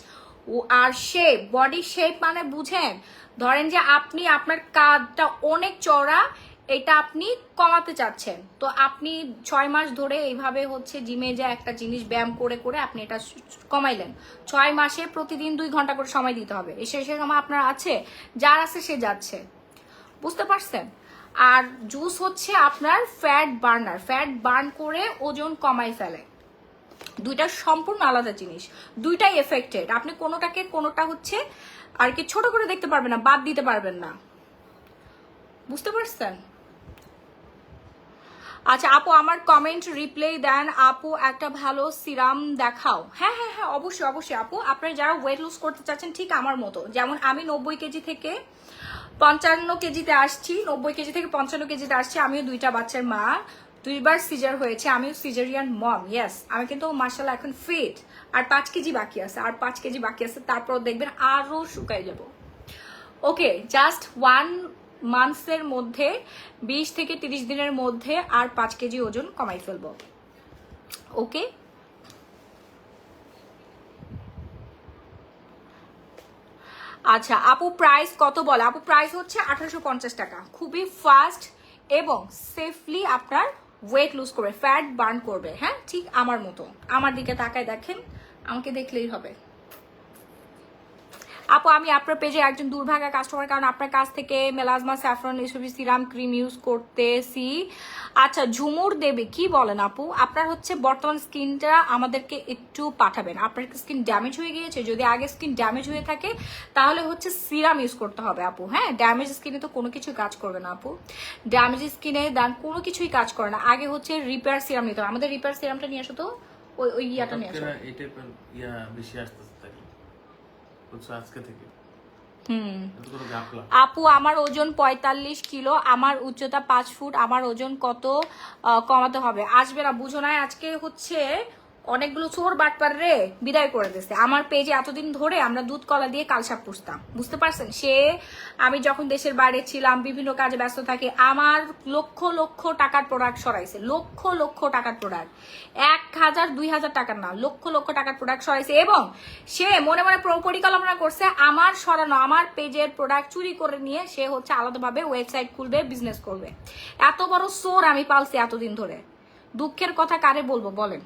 আর শেপ, বডি শেপ মানে বুঝেন, ধরেন যে আপনি আপনার কাঁধটা অনেক চওড়া, এটা আপনি কমাতে চাচ্ছেন, তো আপনি 6 মাস ধরে এইভাবে হচ্ছে জিমে যায় একটা জিনিস ব্যায়াম করে করে আপনি এটা কমাইলেন। 6 মাসে প্রতিদিন 2 ঘন্টা করে সময় দিতে হবে। এসে সময় আপনার আছে, যার আছে সে যাচ্ছে, বুঝতে পারছেন? আর জুস হচ্ছে আপনার ফ্যাট বার্নার, ফ্যাট বার্ন করে ওজন কমাই ফেলে। দুইটা সম্পূর্ণ আলাদা জিনিস, দুইটাই এফেক্টেড। আপনি কোনোটা হচ্ছে আর কি ছোট করে দেখতে পারবেন না, বাদ দিতে পারবেন না, বুঝতে পারছেন? আচ্ছা আপু আমার কমেন্ট রিপ্লাই দেন, আপু একটা ভালো সিরাম দেখাও। হ্যাঁ হ্যাঁ হ্যাঁ অবশ্যই অবশ্যই আপু, আপনারা যারা ওয়েট লুজ করতে চাচ্ছেন ঠিক আমার মতো, যেমন আমি 90 কেজি থেকে 55 কেজিতে আসছি, 90 কেজি থেকে 55 কেজিতে আসছি। আমিও 2টা বাচ্চার মা, 2বার সিজার হয়েছে, আমিও সিজারিয়ান মম। ইয়েস, আমি কিন্তু মাশাআল্লাহ এখন ফিট। আর 5 কেজি বাকি আছে, আর 5 কেজি বাকি আছে, তারপর দেখবেন আরো শুকাই যাব। ওকে, জাস্ট 1 মান্থসের মধ্যে 20 থেকে 30 দিনের মধ্যে আর 5 কেজি ওজন কমাই ফেলবো। ওকে, আচ্ছা আপু প্রাইস কত বলে? আপু প্রাইস হচ্ছে 1850 টাকা। খুবই ফাস্ট এবং সেফলি আপনার ওয়েট লুজ করবে, ফ্যাট বার্ন করবে। হ্যাঁ ঠিক আমার মতো, আমার দিকে তাকায় দেখেন, আমাকে দেখলেই হবে। আপু আমি আপনার পেজে একজন দুর্ভাগা কাস্টমার, কারণ আপনার কাছ থেকে মেলাজমা, স্যাফরন এসব সিরাম ক্রিম ইউজ করতেছি। আচ্ছা ঝুমুর দেবে, কি বলেন আপু? আপনার হচ্ছে বর্তমান স্কিনটা আমাদেরকে একটু পাঠাবেন। আপনার স্কিন ড্যামেজ হয়ে গিয়েছে, যদি আগে স্কিন ড্যামেজ হয়ে থাকে তাহলে হচ্ছে সিরাম ইউজ করতে হবে আপু। হ্যাঁ ড্যামেজ স্কিনে তো কোনো কিছুই কাজ করবে না আপু, ড্যামেজ স্কিনে দেন কোনো কিছুই কাজ করে না। আগে হচ্ছে রিপেয়ার সিরাম নিতে হবে। আমাদের রিপেয়ার সিরামটা নিয়ে আসো তো, ওই ইয়াটা নিয়ে আসো। এই টাইপের ইয়া বেশি আসতেছে তাই বুঝছো আজকে থেকে। আপু আমার ওজন 45 কিলো, আমার উচ্চতা 5 ফুট, আমার ওজন কত কমাতে হবে? আসবে না, বুঝো না আজকে হচ্ছে অনেকগুলো চোর বাটপার রে বিদায় করে দিচ্ছে আমার পেজে। এতদিন ধরে আমরা দুধ কলা দিয়ে কালসাপ পুষতাম, বুঝতে পারছেন? সে আমি যখন দেশের বাইরে ছিলাম, বিভিন্ন কাজে ব্যস্ত থাকি, আমার লক্ষ লক্ষ টাকার প্রোডাক্ট সরাইছে, লক্ষ লক্ষ টাকার প্রোডাক্ট, 1000 2000 টাকার না, লক্ষ লক্ষ টাকার প্রোডাক্ট সরাইছে। এবং সে মনে মনে পরিকল্পনা করছে আমার সরানো, আমার পেজের প্রোডাক্ট চুরি করে নিয়ে সে হচ্ছে আলাদাভাবে ওয়েবসাইট খুলবে, বিজনেস করবে। এত বড় চোর আমি পালছি এতদিন ধরে, দুঃখের কথা কারে বলবো বলেন?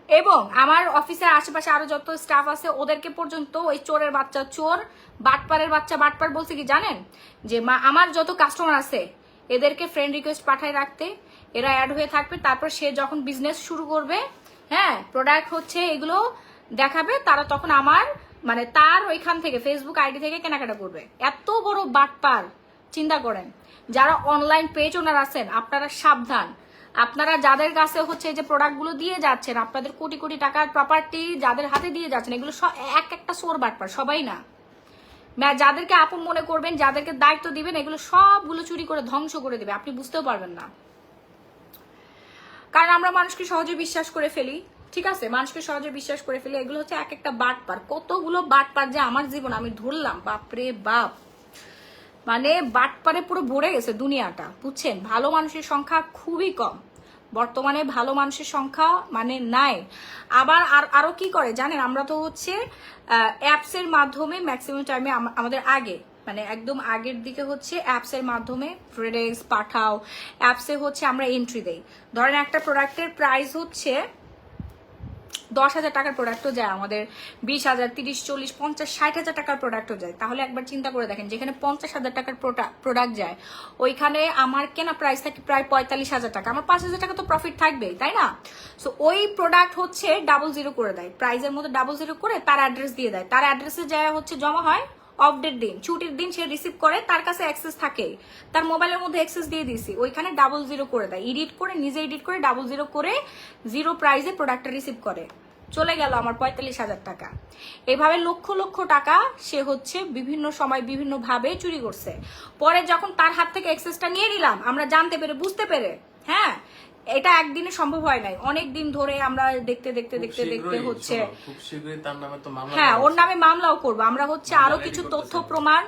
এবং আমার অফিসের আশেপাশে আরো যত স্টাফ আছে ওদেরকে পর্যন্ত ওই চোরের বাচ্চা চোর, বাটপারের বাচ্চা বাটপার বলছে কি জানেন, যে আমার যত কাস্টমার আছে এদেরকে ফ্রেন্ড রিকোয়েস্ট পাঠায় রাখতে, এরা অ্যাড হয়ে থাকবে, তারপর সে যখন বিজনেস শুরু করবে, হ্যাঁ প্রোডাক্ট হচ্ছে এগুলো দেখাবে, তারা তখন আমার মানে তার ওইখান থেকে ফেসবুক আইডি থেকে কেনাকাটা করবে। এত বড় বাটপার, চিন্তা করেন। যারা অনলাইন পেজ ওনার আছেন আপনারা সাবধান, আপনারা যাদের কাছে হচ্ছে যে প্রোডাক্টগুলো দিয়ে যাচ্ছেন, আপনাদের কোটি কোটি টাকার প্রপার্টি যাদের হাতে দিয়ে যাচ্ছেন, এগুলো সব এক একটা চোর বাটপার, সবাই না। যাদেরকে আপন মনে করবেন, যাদেরকে দায়িত্ব দিবেন, এগুলো সবগুলো চুরি করে ধ্বংস করে দেবে, আপনি বুঝতেও পারবেন না। কারণ আমরা মানুষকে সহজে বিশ্বাস করে ফেলি, ঠিক আছে, মানুষকে সহজে বিশ্বাস করে ফেলি। এগুলো হচ্ছে এক একটা বাটপার, কতগুলো বাটপার যে আমার জীবন আমি ধরলাম, বাপরে বাপ, মানে বাটপারে পুরো ভরে গেছে দুনিয়াটা, বুঝছেন। ভালো মানুষের সংখ্যা খুবই কম বর্তমানে, ভালো মানুষের সংখ্যা মানে নাই। আবার আরো কি করে জানেন, আমরা তো হচ্ছে অ্যাপস এর মাধ্যমে ম্যাক্সিমাম টাইমে আমাদের আগে মানে একদম আগের দিকে হচ্ছে অ্যাপস এর মাধ্যমে ফ্রেডেক্স পাঠাও, অ্যাপসে হচ্ছে আমরা এন্ট্রি দেই। ধরেন একটা প্রোডাক্টের প্রাইস হচ্ছে 10,000 টাকার প্রোডাক্টও যায় আমাদের, 20,000, 30, 40, 50, 60,000 টাকার প্রোডাক্টও যায়। তাহলে একবার চিন্তা করে দেখেন, যেখানে 50,000 টাকার প্রোডাক্ট যায় ওইখানে আমার কেনা প্রাইস থাকে প্রায় 45,000 টাকা, আমার 5,000 টাকা তো প্রফিট থাকবেই, তাই না? সো ওই প্রোডাক্ট হচ্ছে 00 করে দেয়, প্রাইসের মধ্যে 00 করে তার অ্যাড্রেস দিয়ে দেয়, তার অ্যাড্রেসে যায় হচ্ছে জমা হয়, অফডের দিন ছুটির দিন সে রিসিভ করে, তার কাছে অ্যাক্সেস থাকে, তার মোবাইলের মধ্যে অ্যাক্সেস দিয়ে দিছি, ওইখানে 00 করে দেয়, এডিট করে নিজে এডিট করে 00 করে 0 প্রাইসে প্রোডাক্টটা রিসিভ করে, চলে গেল আমার 45,000 টাকা। এভাবে লক্ষ লক্ষ টাকা সে হচ্ছে বিভিন্ন সময় বিভিন্ন ভাবে চুরি করছে। পরে যখন তার হাত থেকে অ্যাক্সেসটা নিয়ে নিলাম আমরা জানতে পেরে বুঝতে পেরে, হ্যাঁ এটা একদিনে সম্ভব হয় নাই, অনেক দিন ধরে আমরা দেখতে দেখতে দেখতে দেখতে হচ্ছে, খুব শীঘ্রই তার নামে তো মামলা, হ্যাঁ ওর নামে মামলাও করবো আমরা, হচ্ছে আরো কিছু তথ্য প্রমাণ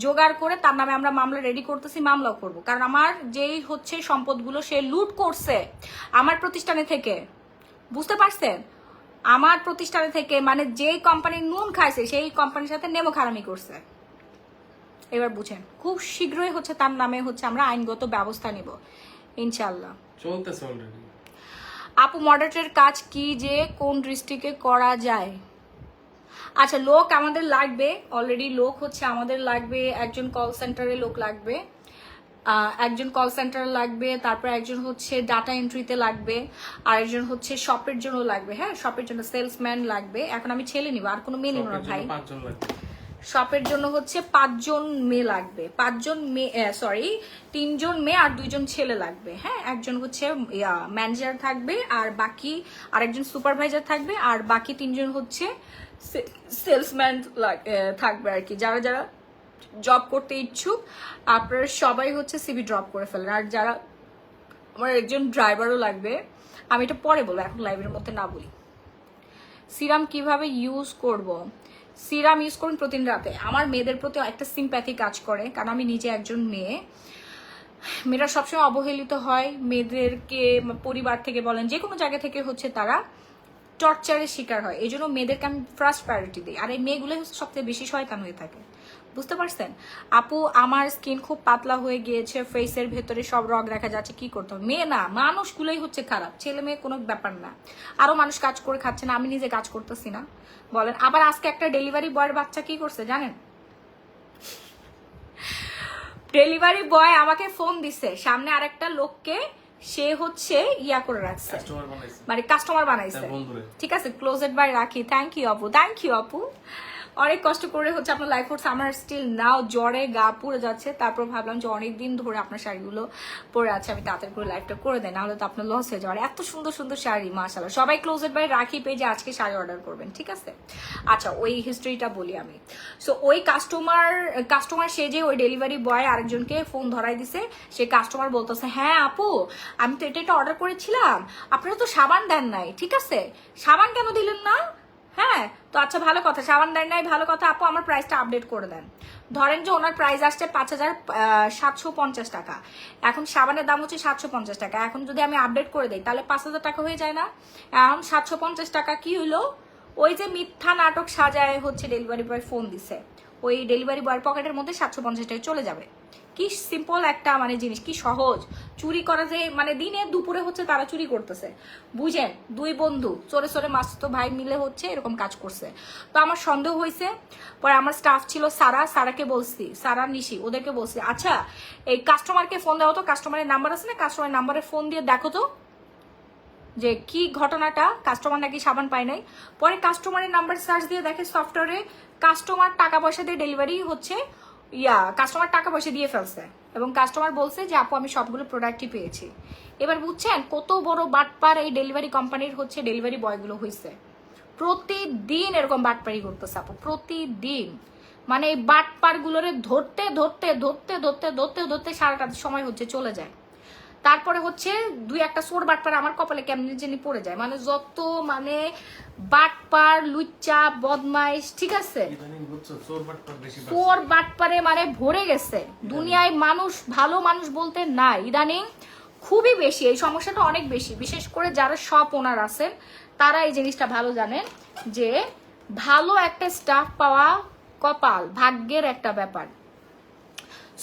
জোগাড় করে তার নামে আমরা মামলা রেডি করতেছি, মামলাও করবো। কারণ আমার যেই হচ্ছে সম্পদগুলো সে লুট করছে আমার প্রতিষ্ঠানে থেকে, বুঝতে পারছেন, আমার প্রতিষ্ঠানে থেকে, মানে যেই কোম্পানির নুন খাইছে সেই কোম্পানির সাথে নেমো খারামি করছে। এবার বুঝেন, খুব শীঘ্রই হচ্ছে তার নামে হচ্ছে আমরা আইনগত ব্যবস্থা নিব ইনশাল্লাহ। চলতেছে অলরেডি। আপু মডারেটরের কাজ কি, যে কোন ডিস্ট্রিক্টে করা যায়? আচ্ছা লোক আমাদের লাগবে, অলরেডি লোক হচ্ছে আমাদের লাগবে, একজন কল সেন্টারে লোক লাগবে, একজন কল সেন্টারে লাগবে, তারপর একজন হচ্ছে ডাটা এন্ট্রিতে লাগবে, আর একজন হচ্ছে শপের জন্য লাগবে, হ্যাঁ শপের জন্য সেলসম্যান লাগবে। এখন আমি ছেলে নিব, আর কোনো মেয়ে নিব না ভাই। 5 জন লাগবে শপের জন্য হচ্ছে 5 জন মেয়ে লাগবে, 5 জন মেয়ে, সরি 3 জন মেয়ে আর 2 জন ছেলে লাগবে, হ্যাঁ একজন হচ্ছে ম্যানেজার থাকবে, আর বাকি আরেকজন সুপারভাইজার থাকবে, আর বাকি 3 জন হচ্ছে সেলসম্যান থাকবে আর কি। যারা যারা জব করতে ইচ্ছুক আপনারা সবাই হচ্ছে সিভি ড্রপ করে ফেলেন। আর যারা, আমার একজন ড্রাইভারও লাগবে, আমি এটা পরে বলবো, এখন লাইভের মধ্যে না বলি। সিরাম কিভাবে ইউজ করব? সিরাম ইউজ করুন প্রতিদিন রাতে। আমার মেয়েদের প্রতি একটা সিম্প্যাথি কাজ করে, কারণ আমি নিজে একজন মেয়ে, মেয়েরা সবসময় অবহেলিত হয়, মেয়েদেরকে পরিবার থেকে বলেন যে কোনো জায়গা থেকে হচ্ছে তারা টর্চারের শিকার হয়, এই জন্য মেয়েদেরকে আমি ফার্স্ট প্রায়োরিটি দিই, আর এই মেয়েগুলো হচ্ছে সবচেয়ে বেশি শয়তান হয়ে থাকে, বুঝতে পারছেন? আপু আমার স্কিন খুব পাতলা হয়ে গিয়েছে, ফেসের ভেতরে সব রগ দেখা যাচ্ছে, কি করতে হবে? মেয়ে না, মানুষগুলোই হচ্ছে খারাপ, ছেলে মেয়ে কোনো ব্যাপার না, আরো মানুষ কাজ করে খাচ্ছে না, আমি নিজে কাজ করতেছি না বলেন? আবার আজকে একটা ডেলিভারি বয়ের বাচ্চা কি করছে জানেন? ডেলিভারি বয় আমাকে ফোন দিছে, সামনে আরেকটা লোককে সে হচ্ছে ইয়া করে রাখছে, মানে কাস্টমার বানাইছে, ঠিক আছে ক্লোজেড বাই রাখি। থ্যাংক ইউ আপু, থ্যাংক ইউ আপু, অনেক কষ্ট করে হচ্ছে আপনার লাইফ হচ্ছে, আমার স্টিল নাও জ্বরে গা পুড়ে যাচ্ছে, তারপর ভাবলাম যে অনেকদিন ধরে আপনার শাড়িগুলো পরে আছে, আমি তাড়াতাড়ি করে লাইফটা করে দেয়, নাহলে তো আপনার লস হয়ে যাওয়ার। এত সুন্দর সুন্দর শাড়ি মাশাআল্লাহ, সবাই ক্লোজেড বাই রাখি পেজে আজকে শাড়ি অর্ডার করবেন, ঠিক আছে? আচ্ছা ওই হিস্ট্রিটা বলি আমি। সো ওই কাস্টমার সে যে ওই ডেলিভারি বয় আরেকজনকে ফোন ধরাই দিছে, সে কাস্টমার বলতেছে হ্যাঁ আপু আমি তো এটা অর্ডার করেছিলাম, আপনারা তো সাবান দেন নাই, ঠিক আছে সাবান কেন দিলেন না? হ্যাঁ তো আচ্ছা ভালো কথা, সাবান দেন নাই ভালো কথা, আপু আমার প্রাইসটা আপডেট করে দেন। ধরেন যে ওনার প্রাইস আসছে 5,750 টাকা, এখন সাবানের দাম হচ্ছে 750 টাকা, এখন যদি আমি আপডেট করে দিই তাহলে 5,000 টাকা হয়ে যায় না? এখন 750 টাকা কি হলো? ওই যে মিথ্যা নাটক সাজায় হচ্ছে ডেলিভারি বয় ফোন দিছে, ওই ডেলিভারি বয়ের পকেটের মধ্যে 750 টাকা চলে যাবে। কি সিম্পল একটা মানে জিনিস, কি সহজ। চুরি করা যে মানে দিনে দুপুরে হচ্ছে তারা চুরি করতেছে, বুঝেন? দুই বন্ধু চোরে চোরে মাস্তো ভাই মিলে হচ্ছে এরকম কাজ করছে। তো আমার সন্দেহ হয়েছে, পরে আমার স্টাফ ছিল সারাকে বলছি, সারা নিশি ওদেরকে বলছি, আচ্ছা এই কাস্টমারকে ফোন দাও তো, কাস্টমারের নাম্বার আছে না, কাস্টমারের নাম্বারে ফোন দিয়ে দেখো তো যে কি ঘটনাটা, কাস্টমার নাকি সাবান পায় নাই। পরে কাস্টমারের নাম্বার সার্চ দিয়ে দেখে সফটওয়্যারে কাস্টমার টাকা পয়সা দিয়ে ডেলিভারি হচ্ছে, কাস্টমার টাকা পয়সা দিয়ে ফেলছে এবং কাস্টমার বলছে যে আপু আমি সবগুলো প্রোডাক্টই পেয়েছি। এবার বুঝছেন কত বড় বাটপার এই ডেলিভারি কোম্পানির হচ্ছে ডেলিভারি বয়গুলো হয়েছে। প্রতিদিন এরকম বাটপারি করতেছে আপু, প্রতিদিন। মানে এই বাটপার গুলোরে ধরতে ধরতে ধরতে ধরতে ধরতে ধরতে সারাটা সময় হচ্ছে চলে যায়। তারপরে হচ্ছে দুই একটা সোর বাটপার আমার কপালে কেমনি জানি পড়ে যায়। মানে যত মানে বাটপার লুচ্চা বদমাইশ, ঠিক আছে, সোর বাটপারে মানে ভরে গেছে দুনিয়ায়। মানুষ ভালো মানুষ বলতে নাই ইদানিং, খুবই বেশি। এই সমস্যাটা অনেক বেশি, বিশেষ করে যারা শপ ওনার আছেন তারা এই জিনিসটা ভালো জানেন যে ভালো একটা স্টাফ পাওয়া কপাল, ভাগ্যের একটা ব্যাপার।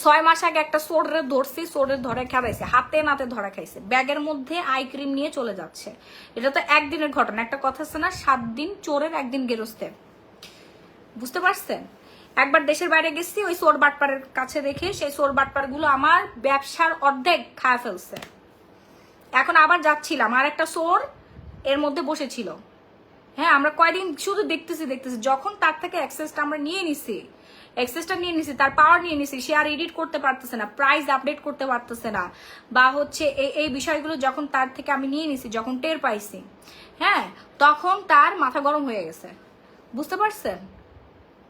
6 মাস আগে একটা সোরে ধরছি, সোরে ধরে খেলাইছে, হাতে নাতে ধরা খাইছে, ব্যাগের মধ্যে আই ক্রিম নিয়ে চলে যাচ্ছে। এটা তো একদিনের ঘটনা, একটা কথা আছে না, 7 দিন চোরের 1 দিন গেরস্তে, বুঝতে পারছেন? একবার দেশের বাইরে গেছি, ওই সোর বাটপারের কাছে রেখে সেই সোর বাটপার গুলো আমার ব্যবসার অর্ধেক খায় ফেলছে। এখন আবার যাচ্ছিলাম, আর একটা সোর এর মধ্যে বসেছিল। হ্যাঁ, আমরা কয়দিন শুধু দেখতেছি, যখন তার থেকে অ্যাক্সেসটা আমরা নিয়ে নিছি, তার পাওয়ার নিয়ে নিছি, সে আর এডিট করতে পারতেছে না, প্রাইস আপডেট করতে পারতেছে না, বা হচ্ছে এই বিষয়গুলো যখন তার থেকে আমি নিয়ে নিছি, যখন টের পাইছি, হ্যাঁ, তখন তার মাথা গরম হয়ে গেছে, বুঝতে পারছেন?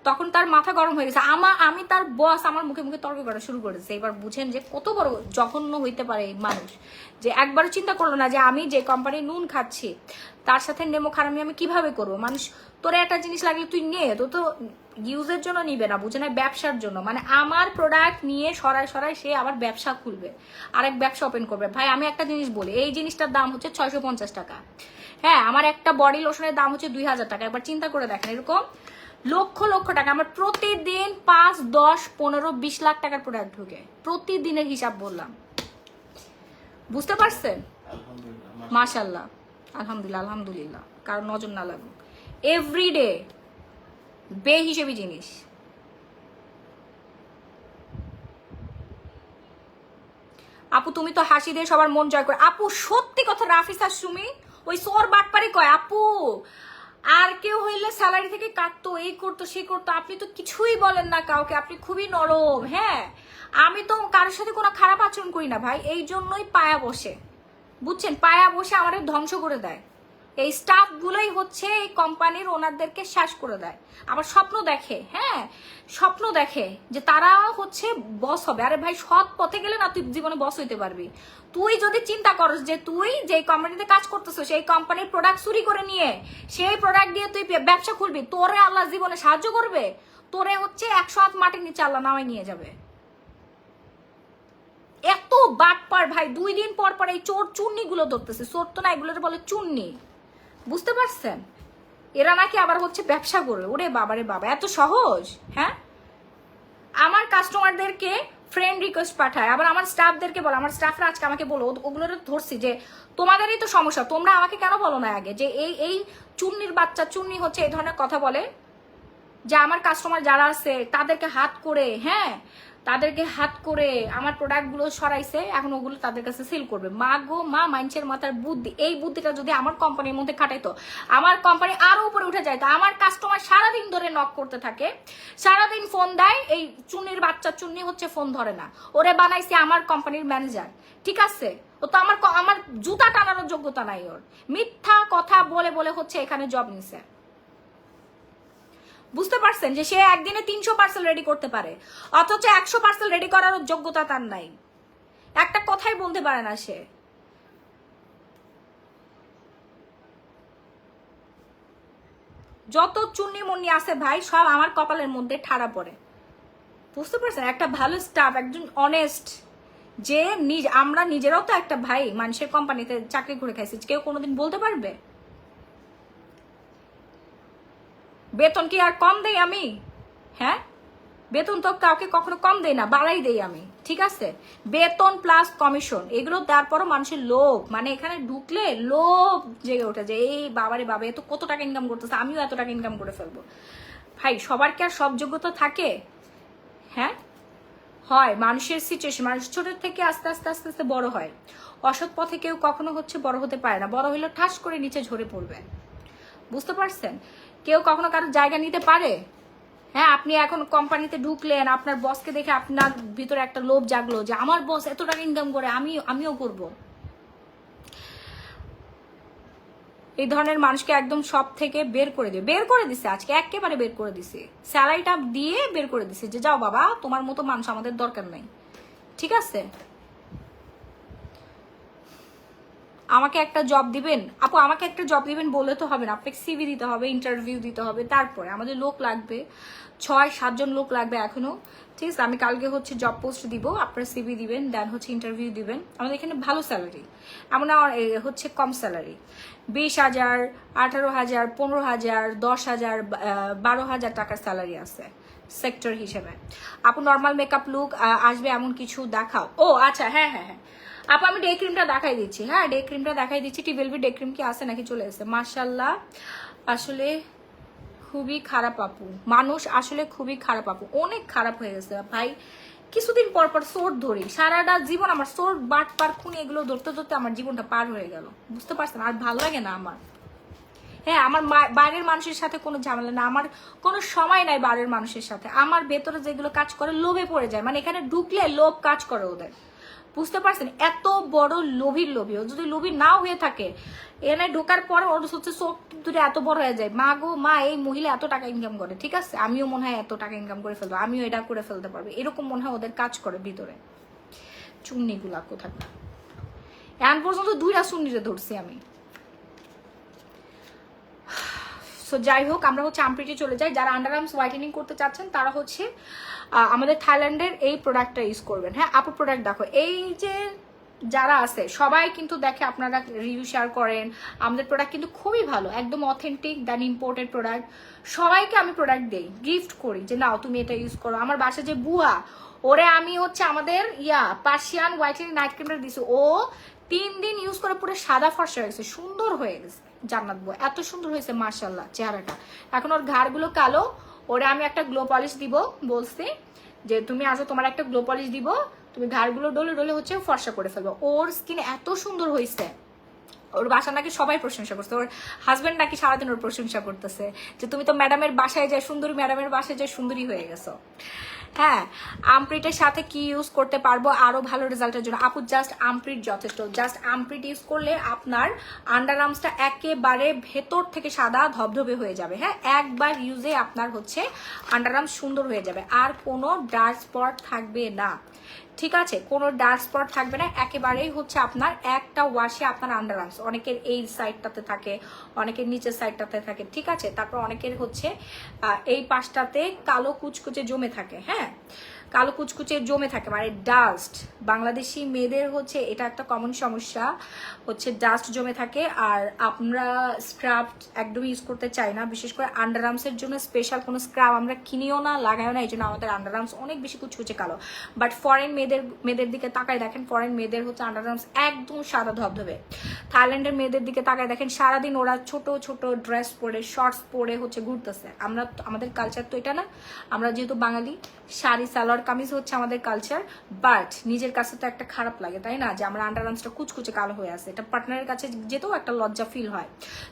তখন তার মাথা গরম হয়ে গেছে। আমি তার বস, আমার মুখে মুখে তর্ক করা শুরু করেছে। এবার বুঝেন যে কত বড় জঘন্য হইতে পারে এই মানুষ, যে একবারও চিন্তা করলো না যে আমি যে কোম্পানির নুন খাচ্ছি তার সাথে নেমো খারামি আমি কিভাবে করবো। মানুষ তোরে একটা জিনিস লাগলে তুই নে, তো ইউজের জন্য নিবে না, বুঝে না, ব্যবসার জন্য। মানে আমার প্রোডাক্ট নিয়ে সরাই সে আবার ব্যবসা খুলবে, আরেক ব্যবসা ওপেন করবে। ভাই আমি একটা জিনিস বলি, এই জিনিসটার দাম হচ্ছে 650 টাকা। হ্যাঁ, আমার একটা বডি লোশনের দাম হচ্ছে 2000 টাকা। একবার চিন্তা করে দেখেন, এরকম লক্ষ লক্ষ টাকা আমার প্রতিদিন 5, 10, 15, 20 লাখ টাকার প্রোডাক্ট ঢুকে, প্রতিদিনের হিসাব বললাম, বুঝতে পারছেন? মাশাল্লাহ, আলহামদুলিল্লাহ, কারণ নজর না লাগুক। এভরিডে বে হিসেবে জিনিস। আপু তুমি তো হাসি দিয়ে সবার মন জয় করে। আপু সত্যি কথা, রাফিসা সুমি ওই সোর বাটপারি কয় আপু, আর কেউ হইলে স্যালারি থেকে কাটতো, এই করতো সেই করতো, আপনি তো কিছুই বলেন না কাউকে, আপনি খুবই নরম। হ্যাঁ, আমি তো কারোর সাথে কোনো খারাপ আচরণ করি না ভাই, এই জন্যই পায়া বসে, বুঝছেন, পায়া বসে আমাদের ধ্বংস করে দেয়। এই স্টাফ গুলোই হচ্ছে এই কোম্পানির ওনারদেরকে শেষ করে দেয়। আবার স্বপ্ন দেখে, হ্যাঁ, স্বপ্ন দেখে যে তারা হচ্ছে বস হবে। আরে ভাই, সৎ পথে গেলে না তুই জীবনে বস হইতে পারবি। তুই যদি চিন্তা করস যে তুই যে কোম্পানিতে কাজ করতেছ সেই কোম্পানির প্রোডাক্ট চুরি করে নিয়ে সেই প্রোডাক্ট দিয়ে তুই ব্যবসা খুলবি, তোরে আল্লাহ জীবনে সাহায্য করবে? তোরে হচ্ছে 100 হাত মাটির নিচে আল্লাহ নামাই নিয়ে যাবে। এত বাটপার ভাই, 2 দিন পর পর এই চোর চুন্নি গুলো ধরতেছে। চোর তো না, এগুলোর বলে চুন্নি, বুঝতে পারছেন? এরা নাকি আবার হচ্ছে ব্যবসা করবে। ওরে বাবারে বাবা, এত সহজ? হ্যাঁ, আমার কাস্টমারদেরকে ফ্রেন্ড রিকোয়েস্ট পাঠায়, আবার আমার স্টাফদেরকে বলো, আমার স্টাফরা আজকে আমাকে বলো, ওগুলো ধরছি যে তোমাদেরই তো সমস্যা, তোমরা আমাকে কেন বলো না আগে যে এই চুন্নির বাচ্চা, চুন্নি হচ্ছে এই ধরনের কথা বলে যে আমার কাস্টমার যারা আছে তাদেরকে হাত করে, হ্যাঁ, তাদেরকে হাত করে আমার প্রোডাক্টগুলো সরাইছে, এখন ওগুলো তাদের কাছে সেল করবে। মা গো মা, মানুষের মাথার বুদ্ধি, এই বুদ্ধিটা যদি আমার কোম্পানির মধ্যে খাটাইতো, আমার কোম্পানি আরো উপরে উঠে যাইতো। আমার কাস্টমার সারাদিন ধরে নক করতে থাকে, সারাদিন ফোন দেয়, এই চুন্নির বাচ্চা চুন্নি হচ্ছে ফোন ধরে না। ওরে বানাইছে আমার কোম্পানির ম্যানেজার, ঠিক আছে? ও তো আমার জুতা টানানোর যোগ্যতা নাই ওর। মিথ্যা কথা বলে বলে হচ্ছে এখানে জব নিছে, বুঝতে পারছেন? যে সে একদিনে 300 পার্সেল রেডি করতে পারে, অথচ 100 পার্সেল রেডি করার যোগ্যতা তার নাই। একটা কথাই বলতে পারে না সে। যত চুন্নি মুন্নি আছে ভাই, সব আমার কপালের মধ্যে ঠাড়া পড়ে, বুঝতে পারছেন? একটা ভালো স্টাফ, একজন অনেস্ট, যে আমরা নিজেরাও তো একটা ভাই মানুষের কোম্পানিতে চাকরি করে খাইছি, কেউ কোনোদিন বলতে পারবে? বেতন কি আর কম দেই আমি? হ্যাঁ, বেতন তো কাউকে কখনো কম দেই না, বাড়াই দেই আমি, ঠিক আছে? বেতন প্লাস কমিশন, এগুলো তারপরও মানুষের লোভ, মানে এখানে ঢুকলে লোভ জেগে ওঠে যে এই বাবারে বাবা এত কত টাকা ইনকাম করতেছে, আমিও এত টাকা ইনকাম করে ফেলবো। ভাই সবার কি আর সব যোগ্যতা থাকে? হ্যাঁ হয়, মানুষের সিচুয়েশন, মানুষ ছোট থেকে আস্তে আস্তে আস্তে আস্তে বড় হয়। অসৎ পথে কেউ কখনো হচ্ছে বড় হতে পারে না, বড় হলে ঠাস করে নিচে ঝরে পড়বে। বুঝতে পারছেন? কেউ কখনো কারোর জায়গা নিতে পারে? হ্যাঁ, আপনি এখন কোম্পানিতে ঢুকলেন, আপনার বসকে দেখে আপনার ভিতরে একটা লোভ জাগলো যে আমার বস এত টাকা ইনকাম করে, আমিও করব। এই ধরনের মানুষকে একদম সব থেকে বের করে দিছে আজকে, একেবারে বের করে দিছে, স্যালারিটা দিয়ে বের করে দিছে যে যাও বাবা, তোমার মতো মানুষ আমাদের দরকার নাই। ঠিক আছে? আমাকে একটা জব দিবেন আপু, আমাকে একটা জব দিবেন বলে তো হবে না, আপনাকে সিভি দিতে হবে, ইন্টারভিউ দিতে হবে, তারপরে আমাদের লোক লাগবে, 6-7 জন লোক লাগবে এখনো। ঠিক আছে, আমি কালকে হচ্ছে জব পোস্ট দিব, আপনার সিভি দিবেন, দেন হচ্ছে ইন্টারভিউ দিবেন। আমাদের এখানে ভালো স্যালারি, এমন হচ্ছে কম স্যালারি, 20,000, 18,000, 15,000, 10,000, 12,000 টাকার স্যালারি আছে সেক্টর হিসেবে। আপু নর্মাল মেকআপ লুক আসবে এমন কিছু দেখাও। ও আচ্ছা, হ্যাঁ হ্যাঁ হ্যাঁ আপু, আমি ডে ক্রিমটা দেখাই দিচ্ছি। হ্যাঁ, ডে ক্রিমটা দেখাই দিচ্ছি। টিবেলবি ডে ক্রিম কি আছে নাকি চলে এসেছে? মাশাল্লাহ, আসলে খুবই খারাপ আপু, মানুষ আসলে খুবই খারাপ আপু, অনেক খারাপ হয়ে গেছে ভাই। কিছুদিন পর পর সোর ধরি, সারাটা জীবন আমার সোর বাট পার খুনি এগুলো ধরতে ধরতে আমার জীবনটা পার হয়ে গেল। বুঝতে পারছেন? আর ভালো লাগে না আমার। হ্যাঁ, আমার বাইরের মানুষের সাথে কোনো ঝামেলা না, আমার কোনো সময় নাই বাইরের মানুষের সাথে। আমার ভেতরে যেগুলো কাজ করে লোভে পড়ে যায়, মানে এখানে ঢুকলে লোভ কাজ করে ওদের। বুঝতে পারছেন? এত বড় লোভীর লোভী, ও যদি লোভী নাও হয়ে থাকে, এনে ঢোকার পরে ওর হচ্ছে চোখ দুটো এত বড় হয়ে যায়, মা গো মা, এই মহিলা এত টাকা ইনকাম করে, ঠিক আছে আমিও মনে হয় এত টাকা ইনকাম করে ফেলবো, আমিও এটা করে ফেলতে পারবো, এরকম মনে হয় ওদের কাজ করে ভিতরে। চুন্নিগুলা কোথায়, এখন পর্যন্ত 2টা চুন্নিরে ধরছি আমি। সো যাই হোক, আমরা হচ্ছে আমপ্রিটি চলে যাই। যারা আন্ডার আর্মস হোয়াইটেনিং করতে চাচ্ছেন তারা হচ্ছে আমাদের থাইল্যান্ডের এই প্রোডাক্টটা ইউজ করবেন। হ্যাঁ আপু, প্রোডাক্ট দেখো, এই যে যারা আছে সবাই কিন্তু দেখে আপনারা রিভিউ শেয়ার করেন, আমাদের প্রোডাক্ট কিন্তু খুবই ভালো, একদম অথেন্টিক দেন ইম্পোর্টেড প্রোডাক্ট। সবাইকে আমি প্রোডাক্ট দেই, গিফট করি যে নাও তুমি এটা ইউজ করো। আমার বাসায় যে বুয়া, ওরে আমি হচ্ছে আমাদের পার্সিয়ান হোয়াইটেনিং নাইট ক্রিমটা দিছি, ও 3 দিন ইউজ করে পুরো সাদা ফর্সা হয়ে গেছে, সুন্দর হয়ে গেছে। জান্নাত বুয়া এত সুন্দর হয়েছে মাশাআল্লাহ চেহারাটা। এখন ওর ঘাড়গুলো কালো, ওরে আমি একটা গ্লো পলিশ দিব, বলছি যে তুমি আসো তোমার একটা গ্লো পলিশ দিব, তুমি ঘাড়গুলো ডলে ডলে হচ্ছে ফর্সা করে ফেলবো। ওর স্কিন এত সুন্দর হয়েছে, ওর বাসা নাকি সবাই প্রশংসা করছে, ওর হাজবেন্ড নাকি সারাদিন ওর প্রশংসা করতেছে যে তুমি তো ম্যাডামের বাসায় যায় সুন্দরী, ম্যাডামের বাসায় যায় সুন্দরী হয়ে গেছো। হ্যাঁ, আমপ্রিটের সাথে কি ইউজ করতে পারবো আরো ভালো রেজাল্টের জন্য? আপু জাস্ট আমপ্রিট যথেষ্ট, জাস্ট আমপ্রিট ইউজ করলে আপনার আন্ডার আর্মসটা একেবারে ভেতর থেকে সাদা ধবধবে হয়ে যাবে। হ্যাঁ, একবার ইউজে আপনার হচ্ছে আন্ডার আর্মস সুন্দর হয়ে যাবে, আর কোনো ডার্ক স্পট থাকবে না। ঠিক আছে, কোনো ডার্ক স্পট থাকবে না, একেবারেই হচ্ছে আপনার একটা ওয়াশে আপনার আন্ডার আর্মস, অনেকের এই সাইডটাতে থাকে, অনেকের নিচের সাইডটাতে থাকে, ঠিক আছে, তারপর অনেকের হচ্ছে এই পাশটাতে কালো কুচকুচে জমে থাকে। হ্যাঁ, কালো কুচকুচে জমে থাকে, মানে ডাস্ট। বাংলাদেশি মেয়েদের হচ্ছে এটা একটা কমন সমস্যা, হচ্ছে ডাস্ট জমে থাকে। আর আমরা স্ক্রাব একদম ইউজ করতে চাই না, বিশেষ করে আন্ডার আর্মসের জন্য স্পেশাল কোনো স্ক্রাব আমরা কিনিও না, লাগাইও না, এই জন্য আমাদের আন্ডার আর্মস অনেক বেশি কুচকুচে কালো। বাট ফরেন মেয়েদের দিকে তাকায় দেখেন, ফরেন মেয়েদের হচ্ছে আন্ডার আর্মস একদম সাদা ধবধবে। থাইল্যান্ডের মেয়েদের দিকে তাকায় দেখেন, সারাদিন ওরা ছোট ছোট ড্রেস পরে, শর্টস পরে হচ্ছে ঘুরতেছে। আমাদের কালচার তো এটা না, আমরা যেহেতু বাঙালি, শাড়ি সালোয়ার কামিজ হচ্ছে আমাদের কালচার। বাট নিজের কাছে তো একটা খারাপ লাগে, তাই না, যে আমরা আন্ডার আর্মসটা কুচকুচে কালো হয়ে আছে, এটা পার্টনারের কাছে যেতেও একটা লজ্জা ফিল হয়।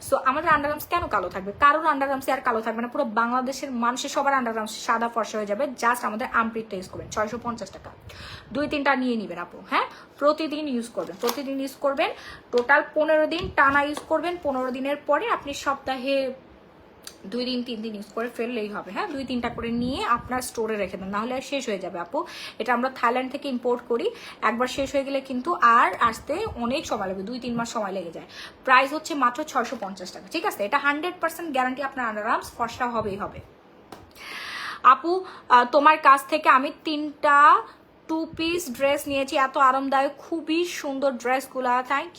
সো আমাদের আন্ডার আর্মস কেন কালো থাকবে? কারোর আন্ডার আর্মসে আর কালো থাকবে না, পুরো বাংলাদেশের মানুষের সবার আন্ডার আর্মস সাদা ফর্সা হয়ে যাবে। জাস্ট আমাদের আমপ্রিটটা ইউজ করবেন, 650 টাকা 2-3টা নিয়ে নিবেন আপু। হ্যাঁ, প্রতিদিন ইউজ করবেন, প্রতিদিন ইউজ করবেন, টোটাল 15 দিন টানা ইউজ করবেন। 15 দিনের পরে আপনি সপ্তাহে 2 দিন 3 দিন ইউজ করে ফেললেই হবে। হ্যাঁ, 2-3টা করে নিয়ে আপনার স্টোরে রেখে দেন, নাহলে আর শেষ হয়ে যাবে আপু। এটা আমরা থাইল্যান্ড থেকে ইম্পোর্ট করি, একবার শেষ হয়ে গেলে কিন্তু আর আসতে অনেক সময় লাগবে, 2-3 মাস সময় লেগে যায়। প্রাইস হচ্ছে মাত্র 650 টাকা। ঠিক আছে, এটা 100% গ্যারান্টি আপনার আন্ডার আর্মস ফর্সা হবেই হবে। আপু তোমার কাছ থেকে আমি 3টা টু পিস ড্রেস নিয়েছি, এত আরামদায়ক, খুবই সুন্দর ড্রেসগুলা। Thank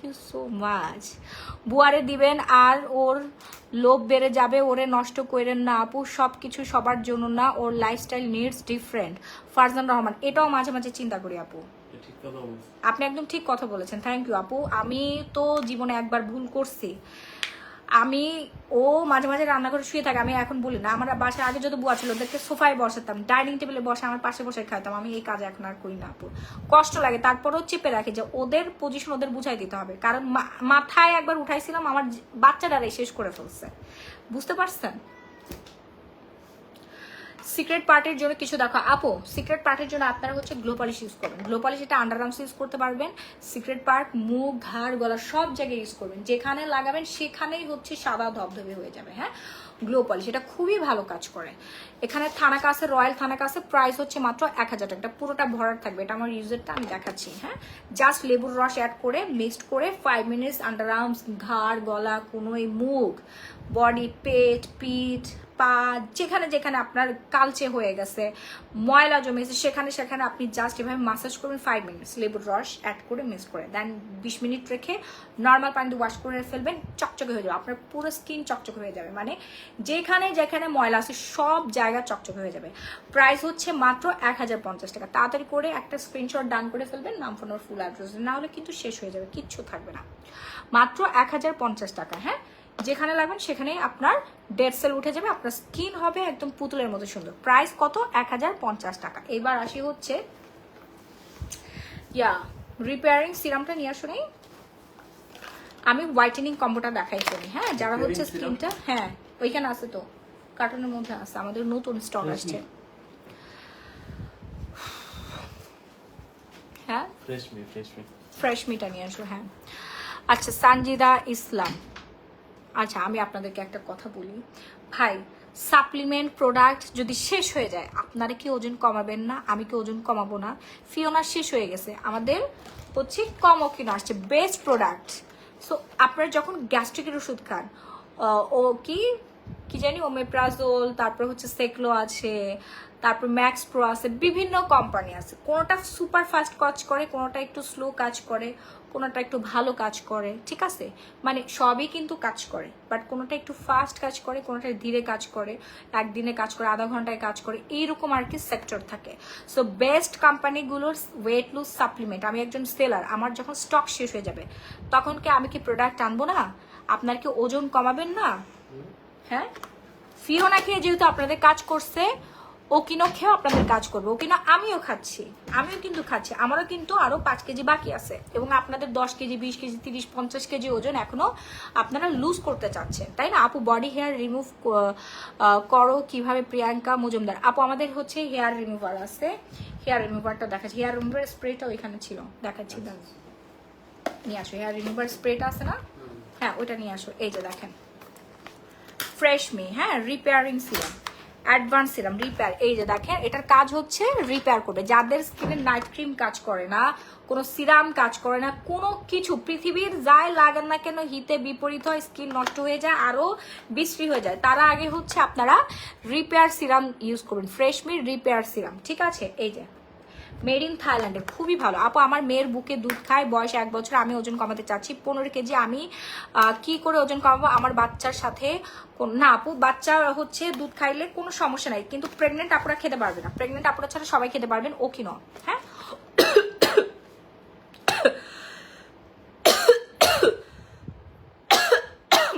you so much. বুয়ারে দিবেন আর ওর লোভ বেড়ে যাবে, ওরে নষ্ট করেন না আপু, সব কিছু সবার জন্য না, ওর lifestyle needs different. Farzan Rahman, এটাও মাঝে মাঝে চিন্তা করি আপু। ঠিক কথা বলছিস। আপনি একদম ঠিক কথা বলেছেন, থ্যাংক ইউ আপু। আমি তো জীবনে একবার ভুল করছি, আমি ও মাঝে মাঝে রান্নাঘরে শুয়ে থাকে, আমি এখন বলি না। আমার বাসায় আগে যত বুয়া ছিল ওদেরকে সোফায় বসাতাম, ডাইনিং টেবিলে বসে আমার পাশে বসে খাইতাম, আমি এই কাজ এখন আর করি না আপু, কষ্ট লাগে। তারপরেও চেপে রাখি যে ওদের পজিশন ওদের বুঝাই দিতে হবে, কারণ মাথায় একবার উঠাইছিলাম, আমার বাচ্চাটারাই শেষ করে ফেলছে, বুঝতে পারছেন? সিক্রেট পার্টের জন্য কিছু দেখো আপু, সিক্রেট পার্টের জন্য আপনারা হচ্ছে গ্লো পলিশ ইউজ করবেন। গ্লো পলিশ এটা আন্ডার আর্মস ইউজ করতে পারবেন, সিক্রেট পার্ট মুখ ঘাড় গলা সব জায়গায় ইউজ করবেন, যেখানে লাগাবেন সেখানেই হচ্ছে সাদা ধবধবে হয়ে যাবে। হ্যাঁ, গ্লো পলিশ এটা খুবই ভালো কাজ করে। এখানে থানাকা আছে, রয়্যাল থানাকা আছে, প্রাইস হচ্ছে মাত্র 1000 টাকা, এটা পুরোটা ভরার থাকবে। এটা আমার ইউজারটা আমি দেখাচ্ছি। হ্যাঁ, জাস্ট লেবুর রস অ্যাড করে মিক্সড করে 5 মিনিটস আন্ডার আর্মস, ঘাড় গলা, কোনো এই মুখ, বডি, পেট, পিঠ, পা, যেখানে যেখানে আপনার কালচে হয়ে গেছে, ময়লা জমেছে, সেখানে সেখানে আপনি জাস্ট এভাবে মাসাজ করবেন 5 মিনিটস, লেবুর রস অ্যাড করে মিক্স করে দেন 20 মিনিট রেখে নর্মাল পানিতে ওয়াশ করে ফেলবেন, চকচকে হয়ে যাবে, আপনার পুরো স্কিন চকচকে হয়ে যাবে, মানে যেখানে যেখানে ময়লা আছে সব জায়গা চকচকে হয়ে যাবে। প্রাইস হচ্ছে মাত্র 1050 টাকা। তাড়াতাড়ি করে একটা স্ক্রিনশট ডান করে ফেলবেন, নাম ফোন আর ফুল অ্যাড্রেস, না হলে কিন্তু শেষ হয়ে যাবে, কিচ্ছু থাকবে না। মাত্র 1050 টাকা। হ্যাঁ, যেখানে লাগবেন সেখানেই আপনার ডেড সেল উঠে যাবে, আপনার স্কিন হবে একদম পুতুলের মতো সুন্দর। প্রাইস কত? 1050 টাকা। এবার আসি হচ্ছে রিপেয়ারিং সিরামটা নিয়ে আসুন। আমি হোয়াইটেনিং কম্বোটা দেখাই করি। হ্যাঁ, যারা হচ্ছে স্কিনটা, হ্যাঁ ওইখানে আছে তো, কার্টুনের মধ্যে আছে, আমাদের নতুন স্টক আসছে। হ্যাঁ, ফ্রেশ মিটা নিয়ে আসো। হ্যাঁ, আচ্ছা, সানজিদা ইসলাম, আচ্ছা আমি আপনাদেরকে একটা কথা বলি ভাই, সাপ্লিমেন্ট প্রোডাক্ট যদি শেষ হয়ে যায়, আপনারা কি ওজন কমাবেন না? আমি কি ওজন কমাবো না? ফিওনার শেষ হয়ে গেছে, আমাদের হচ্ছে কমোকিনো আসছে, বেস্ট প্রোডাক্ট। সো আপনারা যখন গ্যাস্ট্রিকের ওষুধ খান, ও কি জানি ওমেপ্রাজোল, তারপর হচ্ছে সেকলো আছে, তারপর ম্যাক্স প্রো আছে, বিভিন্ন কোম্পানি আছে, কোনোটা সুপার ফাস্ট কাজ করে, কোনোটা একটু স্লো কাজ করে, কোনোটা একটু ভালো কাজ করে, ঠিক আছে, মানে সবই কিন্তু কাজ করে, বাট কোনোটা একটু ফাস্ট কাজ করে, কোনোটা ধীরে কাজ করে, একদিনে কাজ করে, আধা ঘন্টায় কাজ করে, এইরকম আর কি সেক্টর থাকে। সো বেস্ট কোম্পানিগুলোর ওয়েট লুজ সাপ্লিমেন্ট, আমি একজন সেলার, আমার যখন স্টক শেষ হয়ে যাবে তখন কি আমি কি প্রোডাক্ট আনবো না? আপনার কি ওজন কমাবেন না? হ্যাঁ, ফিওনা খেয়ে যেহেতু আপনাদের কাজ করছে, ওকিনো খেয়েও আপনাদের কাজ করবে। ওকিনো আমিও খাচ্ছি, আমিও কিন্তু খাচ্ছি, আমারও কিন্তু আরো 5 কেজি বাকি আছে, এবং আপনাদের 10 কেজি 20 কেজি 30 50 কেজি ওজন এখনো আপনারা লুজ করতে চাচ্ছেন, তাই না আপু? বডি হেয়ার রিমুভ করো কিভাবে? প্রিয়াঙ্কা মজুমদার আপু, আমাদের হচ্ছে হেয়ার রিমুভার আছে, হেয়ার রিমুভারটা দেখাচ্ছি, হেয়ার রিমুভার স্প্রেটা ওইখানে ছিল, দেখাচ্ছি, নিয়ে আসো। হেয়ার রিমুভার স্প্রেটা আছে না? হ্যাঁ, ওইটা নিয়ে আসো। এই যে দেখেন, ফ্রেশ মি, হ্যাঁ, repairing serum, advance serum repair. এই যে দেখেন, এটার কাজ হচ্ছে রিপেয়ার করবে। যাদের স্কিনে নাইট ক্রিম কাজ করে না, কোনো সিরাম কাজ করে না, কোনো কিছু পৃথিবীর যাই লাগান না কেন হিতে বিপরীত হয়, স্কিন নষ্ট হয়ে যায়, আরো বিশ্রী হয়ে যায়, তারা আগে হচ্ছে আপনারা রিপেয়ার সিরাম ইউজ করুন, ফ্রেশ মি রিপেয়ার সিরাম, ঠিক আছে? এই যে মেড ইন থাইল্যান্ডের, খুবই ভালো আপু। আমার মেয়ের বুকে দুধ খায়, বয়স 1 বছর, আমি ওজন কমাতে চাচ্ছি 15 কেজি। আমি কি করে ওজন কমাবো? আমার বাচ্চার সাথে না আপু, বাচ্চা হচ্ছে দুধ খাইলে কোনো সমস্যা নাই, কিন্তু প্রেগনেন্ট আপুরা খেতে পারবে না, প্রেগনেন্ট আপুরা ছাড়া সবাই খেতে পারবেন ওকিনো। হ্যাঁ,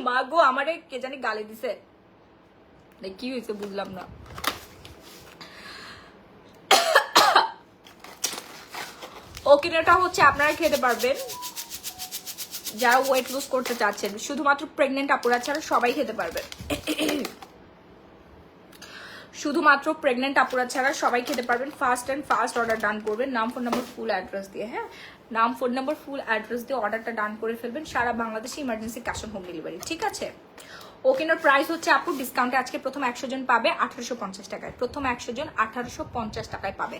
মা গো, আমারে কে জানি গালি দিছে, কি হয়েছে বুঝলাম না। ওকিনোটা হচ্ছে আপনারা খেতে পারবেন যারা ওয়েট লুজ করতে চাচ্ছেন, শুধুমাত্র প্রেগনেন্ট আপুরা ছাড়া সবাই খেতে পারবেন, শুধুমাত্র প্রেগনেন্ট আপুরা ছাড়া সবাই খেতে পারবেন। Fast and fast order done করবেন, নাম ফোন নাম্বার ফুল অ্যাড্রেস দিয়ে। হ্যাঁ, নাম ফোন নাম্বার ফুল অ্যাড্রেস দিয়ে অর্ডারটা ডান করে ফেলবেন, সারা বাংলাদেশে emergency cash on home delivery, ঠিক আছে? ওকিনোর প্রাইস হচ্ছে আপু ডিসকাউন্টে আজকে প্রথম 100 জন পাবে 1850 টাকায়, প্রথম 100 জন 1850 টাকায় পাবে।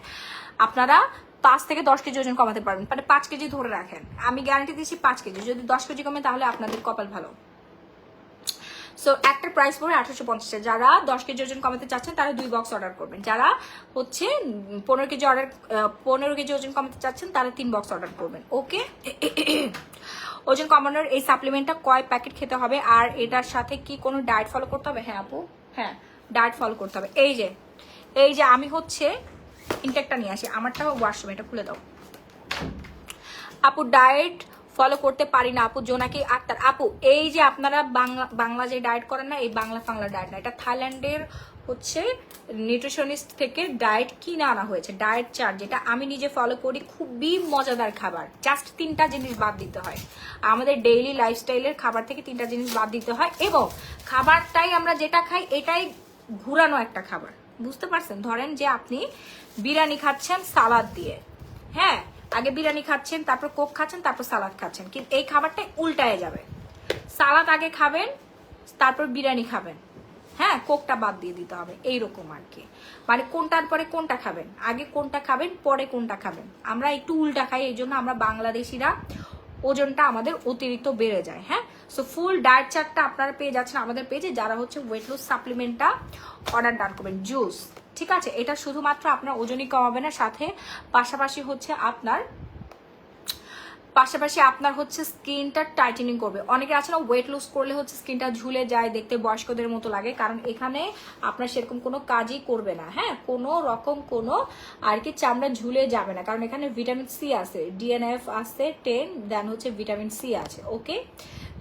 আপনারা 5 থেকে 10 কেজি ওজন কমাতে পারবেন, মানে 5 কেজি ধরে রাখেন, আমি গ্যারান্টি দিচ্ছি 5 কেজি, যদি 10 কেজি কমে তাহলে আপনাদের কপাল ভালো। সো একটা প্রাইস পড়বে 1850 টাকা। যারা 10 কেজি ওজন কমাতে চাচ্ছেন তারা 2 বক্স অর্ডার করবেন, যারা হচ্ছে 15 কেজি ওজন কমাতে চাচ্ছেন তারা 3 বক্স অর্ডার করবেন। ওকে, ওজন কমানোর এই সাপ্লিমেন্টটা কয় প্যাকেট খেতে হবে আর এটার সাথে কি কোনো ডায়েট ফলো করতে হবে? হ্যাঁ আপু, হ্যাঁ ডায়েট ফলো করতে হবে। এই যে আমি হচ্ছে ইনটেকটা নিয়ে আসি, আমারটা ওয়াশরুম, এটা খুলে দাও আপু। ডায়েট ফলো করতে পারি না আপু। জোনাকি আক্তার আপু, এই যে আপনারা বাংলা যে ডায়েট করেন না, এই বাংলা ডায়েট না, এটা থাইল্যান্ডের হচ্ছে নিউট্রিশনিস্ট থেকে ডায়েট কিনে আনা হয়েছে, ডায়েট চার্ট, যেটা আমি নিজে ফলো করি। খুবই মজাদার খাবার, জাস্ট 3টা জিনিস বাদ দিতে হয় আমাদের ডেইলি লাইফস্টাইলের খাবার থেকে, 3টা জিনিস বাদ দিতে হয়। এবং খাবারটাই আমরা যেটা খাই এটাই ঘুরানো একটা খাবার, বুঝতে পারছেন? ধরেন যে আপনি বিরিয়ানি খাচ্ছেন সালাদ দিয়ে, হ্যাঁ আগে বিরিয়ানি খাচ্ছেন, তারপর কোক খাচ্ছেন, তারপর সালাদ খাচ্ছেন, কিন্তু এই খাবারটা উল্টায় যাবে। সালাদ আগে খাবেন, তারপর বিরিয়ানি খাবেন, হ্যাঁ কোকটা বাদ দিয়ে দিতে হবে, এইরকম আর কি। মানে কোনটার পরে কোনটা খাবেন, আগে কোনটা খাবেন পরে কোনটা খাবেন। আমরা একটু উল্টা খাই, এই জন্য আমরা বাংলাদেশিরা ওজনটা আমাদের অতিরিক্ত বেড়ে যায়। হ্যাঁ, সো ফুল ডায়েট চার্টটা আপনারা পেয়ে যাচ্ছেন আমাদের পেজে, যারা হচ্ছে ওয়েট লস সাপ্লিমেন্টটা অর্ডার ডান করবেন। জুস, ঠিক আছে, এটা শুধুমাত্র আপনার ওজনই কমাবে না, সাথে পাশাপাশি আপনার হচ্ছে স্কিনটা টাইটেনিং করবে। অনেকে আছে না ওয়েট লুজ করলে হচ্ছে স্কিনটা ঝুলে যায়, দেখতে বয়স্কদের মতো লাগে, কারণ এখানে আপনার সেরকম কোনো কাজই করবে না। হ্যাঁ, কোনো রকম কোনো আর কি চামড়া ঝুলে যাবে না, কারণ এখানে ভিটামিন সি আছে, ডিএনএফ আছে 10, দেন হচ্ছে ভিটামিন সি আছে। ওকে,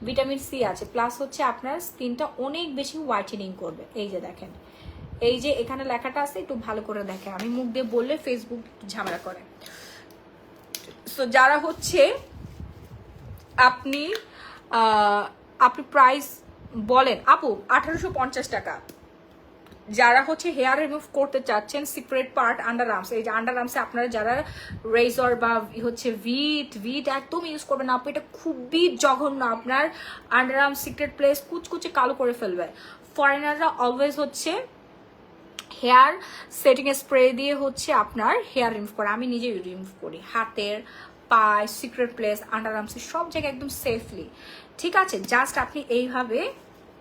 ভিটামিন সি আছে, প্লাস হচ্ছে আপনার স্কিনটা অনেক বেশি হোয়াইটেনিং করবে। এই যে দেখেন, এই যে এখানে লেখাটা আছে, একটু ভালো করে দেখেন, আমি মুখ দিয়ে বললে ফেসবুক ঝামেলা করে। সো যারা হচ্ছে আপনি প্রাইস বলেন আপু 1850 টাকা, যারা হচ্ছে হেয়ার রিমুভ করতে চাচ্ছেন সিক্রেট পার্ট আন্ডার আর্মস, এই যে আন্ডার আর্মসে আপনারা যারা রেজর বা হচ্ছে ভিট একদম ইউজ করবেন না আপু, এটা খুবই জঘন্য, আপনার আন্ডার আর্ম সিক্রেট প্লেস কুচকুচে কালো করে ফেলবে। ফরেনাররা অলওয়েজ হচ্ছে হেয়ার সেটিং স্প্রে দিয়ে হচ্ছে আপনার হেয়ার রিমুভ করে, আমি নিজে রিমুভ করি, হাতের পায়ে সিক্রেট প্লেস আন্ডার আর্মসে সব জায়গায় একদম সেফলি। ঠিক আছে, জাস্ট আপনি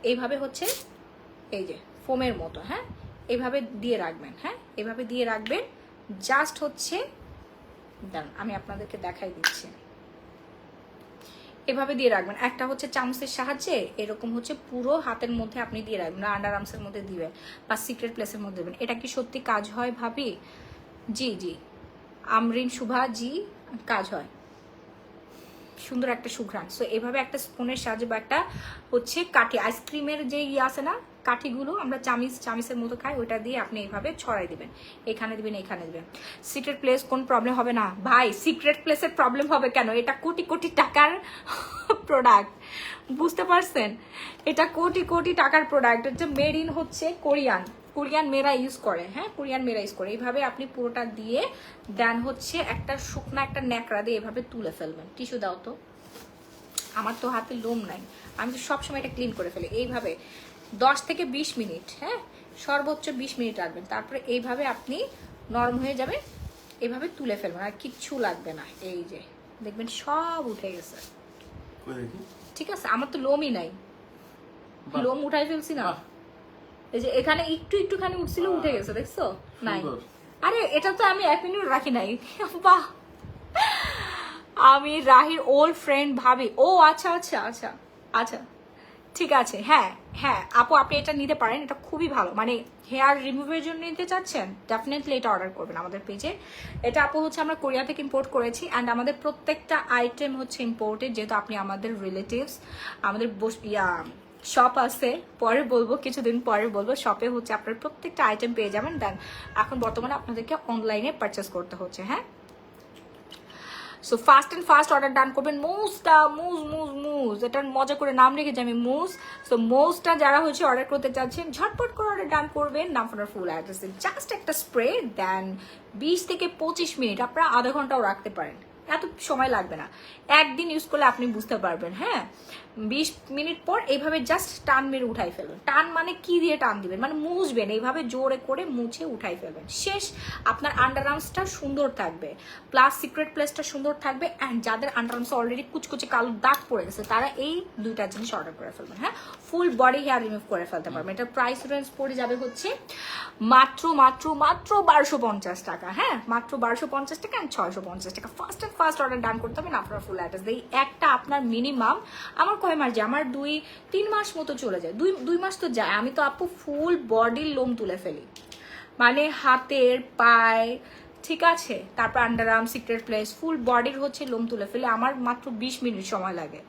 এইভাবে হচ্ছে এই যে ফোমের মতো, হ্যাঁ এইভাবে দিয়ে রাখবেন, হ্যাঁ এইভাবে দিয়ে রাখবেন, জাস্ট হচ্ছে দাঁড়ান আমি আপনাদেরকে দেখাই দিচ্ছি, এভাবে দিয়ে রাখবেন। একটা হচ্ছে চামচের সাহায্যে এরকম হচ্ছে পুরো হাতের মধ্যে আপনি দিয়ে রাখবেন, আন্ডার আর্মসের মধ্যে দিবেন বা সিক্রেট প্লেসের মধ্যে দেবেন। এটা কি সত্যি কাজ হয় ভাবি? জি আমরিন শুভা, জি কাজ হয়, সুন্দর একটা সুঘ্রাণ। সো এভাবে একটা স্পুনের সাহায্যে বা একটা হচ্ছে কাঠি, আইসক্রিমের যে ইয়ে আছে না কাঠিগুলো আমরা চামিচের মতো খাই, ওইটা দিয়ে আপনি এইভাবে ছড়াই দিবেন, এখানে দিবেন এখানে দিবেন। সিক্রেট প্লেস কোন প্রবলেম হবে না ভাই, সিক্রেট প্লেসের প্রবলেম হবে কেন? এটা কোটি কোটি টাকার প্রোডাক্ট, বুঝতে পারছেন? এটা কোটি কোটি টাকার প্রোডাক্ট, হচ্ছে মেড ইন হচ্ছে কোরিয়ান মেয়েরা ইউজ করে, হ্যাঁ কোরিয়ান মেয়েরা ইউজ করে। এইভাবে আপনি পুরোটা দিয়ে দেন হচ্ছে একটা শুকনা একটা ন্যাকড়া দিয়ে এভাবে তুলে ফেলবেন। টিস্যু দাও তো, আমার তো হাতে লোম নাই, আমি তো সবসময় এটা ক্লিন করে ফেলি। এইভাবে 10 থেকে 20 মিনিট, হ্যাঁ সর্বোচ্চ 20 মিনিট রাখবেন, তারপরে এইভাবে আপনি নরম হয়ে যাবে, এইভাবে তুলে ফেলবেন, আর কিচ্ছু লাগবে না। এই যে দেখবেন সব উঠে গেছে, ঠিক আছে? আমার তো লোমই নাই, লোম উঠাই ফেলছি না, এই যে এখানে একটুখানি উঠছিল, উঠে গেছে, দেখছো? নাই, আরে এটা তো আমি 1 মিনিট রাখি নাই। বাহ, আমি রাহির ওল্ড ফ্রেন্ড ভাবি। ও আচ্ছা আচ্ছা আচ্ছা আচ্ছা, ঠিক আছে। হ্যাঁ আপু আপনি এটা নিতে পারেন, এটা খুবই ভালো, মানে হেয়ার রিমুভের জন্য নিতে চাচ্ছেন, ডেফিনেটলি এটা অর্ডার করবেন আমাদের পেজে। এটা আপু হচ্ছে আমরা কোরিয়া থেকে ইম্পোর্ট করেছি, অ্যান্ড আমাদের প্রত্যেকটা আইটেম হচ্ছে ইম্পোর্টেড, যেহেতু আপনি আমাদের রিলেটিভস। আমাদের শপ আছে, পরে বলবো, কিছুদিন পরে বলবো। শপে হচ্ছে আপনার প্রত্যেকটা আইটেম পেয়ে যাবেন, দেন এখন বর্তমানে আপনাদেরকে অনলাইনে পারচেস করতে হচ্ছে। হ্যাঁ, সো ফাস্ট অর্ডার ডান করবেন। মুজ, এটার মজা করে নাম রেখেছি আমি, মুজ। সো মোজটা যারা হচ্ছে অর্ডার করতে চাচ্ছেন ঝটপট করে অর্ডার ডান করবেন, নাম ফোনের ফুল অ্যাড্রেস, জাস্ট একটা স্প্রে, দেন 20 থেকে 25 মিনিট, আপনারা আধা ঘন্টাও রাখতে পারেন, এত সময় লাগবে না, একদিন ইউজ করলে আপনি বুঝতে পারবেন। হ্যাঁ, 20 মিনিট পর এইভাবে জাস্ট টান মেরে উঠাই ফেলবেন। টান মানে কি দিয়ে টান দিবেন, মানে মুছবেন, এইভাবে জোরে করে মুছে উঠাই ফেলবেন, শেষ। আপনার আন্ডার আর্মসটা সুন্দর থাকবে, প্লাস সিক্রেট প্লেসটা সুন্দর থাকবে। অ্যান্ড যাদের আন্ডার আর্মস অলরেডি কুচকুচে কালো দাগ পড়ে গেছে, তারা এই 2টা জিনিস অর্ডার করে ফেলবেন। হ্যাঁ, ফুল বডি হেয়ার রিমুভ করে ফেলতে পারবেন। এটা প্রাইস রেঞ্জ পড়ে যাবে হচ্ছে মাত্র মাত্র মাত্র 1250 টাকা। হ্যাঁ, মাত্র 1250 টাকা আর 650 টাকা। ফার্স্ট অ্যান্ড ফার্স্ট অর্ডার ডান করতে হবে না, আপনার ফুল অ্যাড্রেস এই একটা আপনার মিনিমাম আমার কয় মাস যায়, আমার 2-3 মাস মতো চলে যায়, 2 মাস তো যায়। আমি তো আপু ফুল বডির লোম তুলে ফেলি, মানে হাতের পায়ে, ঠিক আছে, তারপর আন্ডারআর্ম, সিক্রেট প্লেস, ফুল বডির হচ্ছে লোম তুলে ফেলে আমার মাত্র 20 মিনিট সময় লাগে।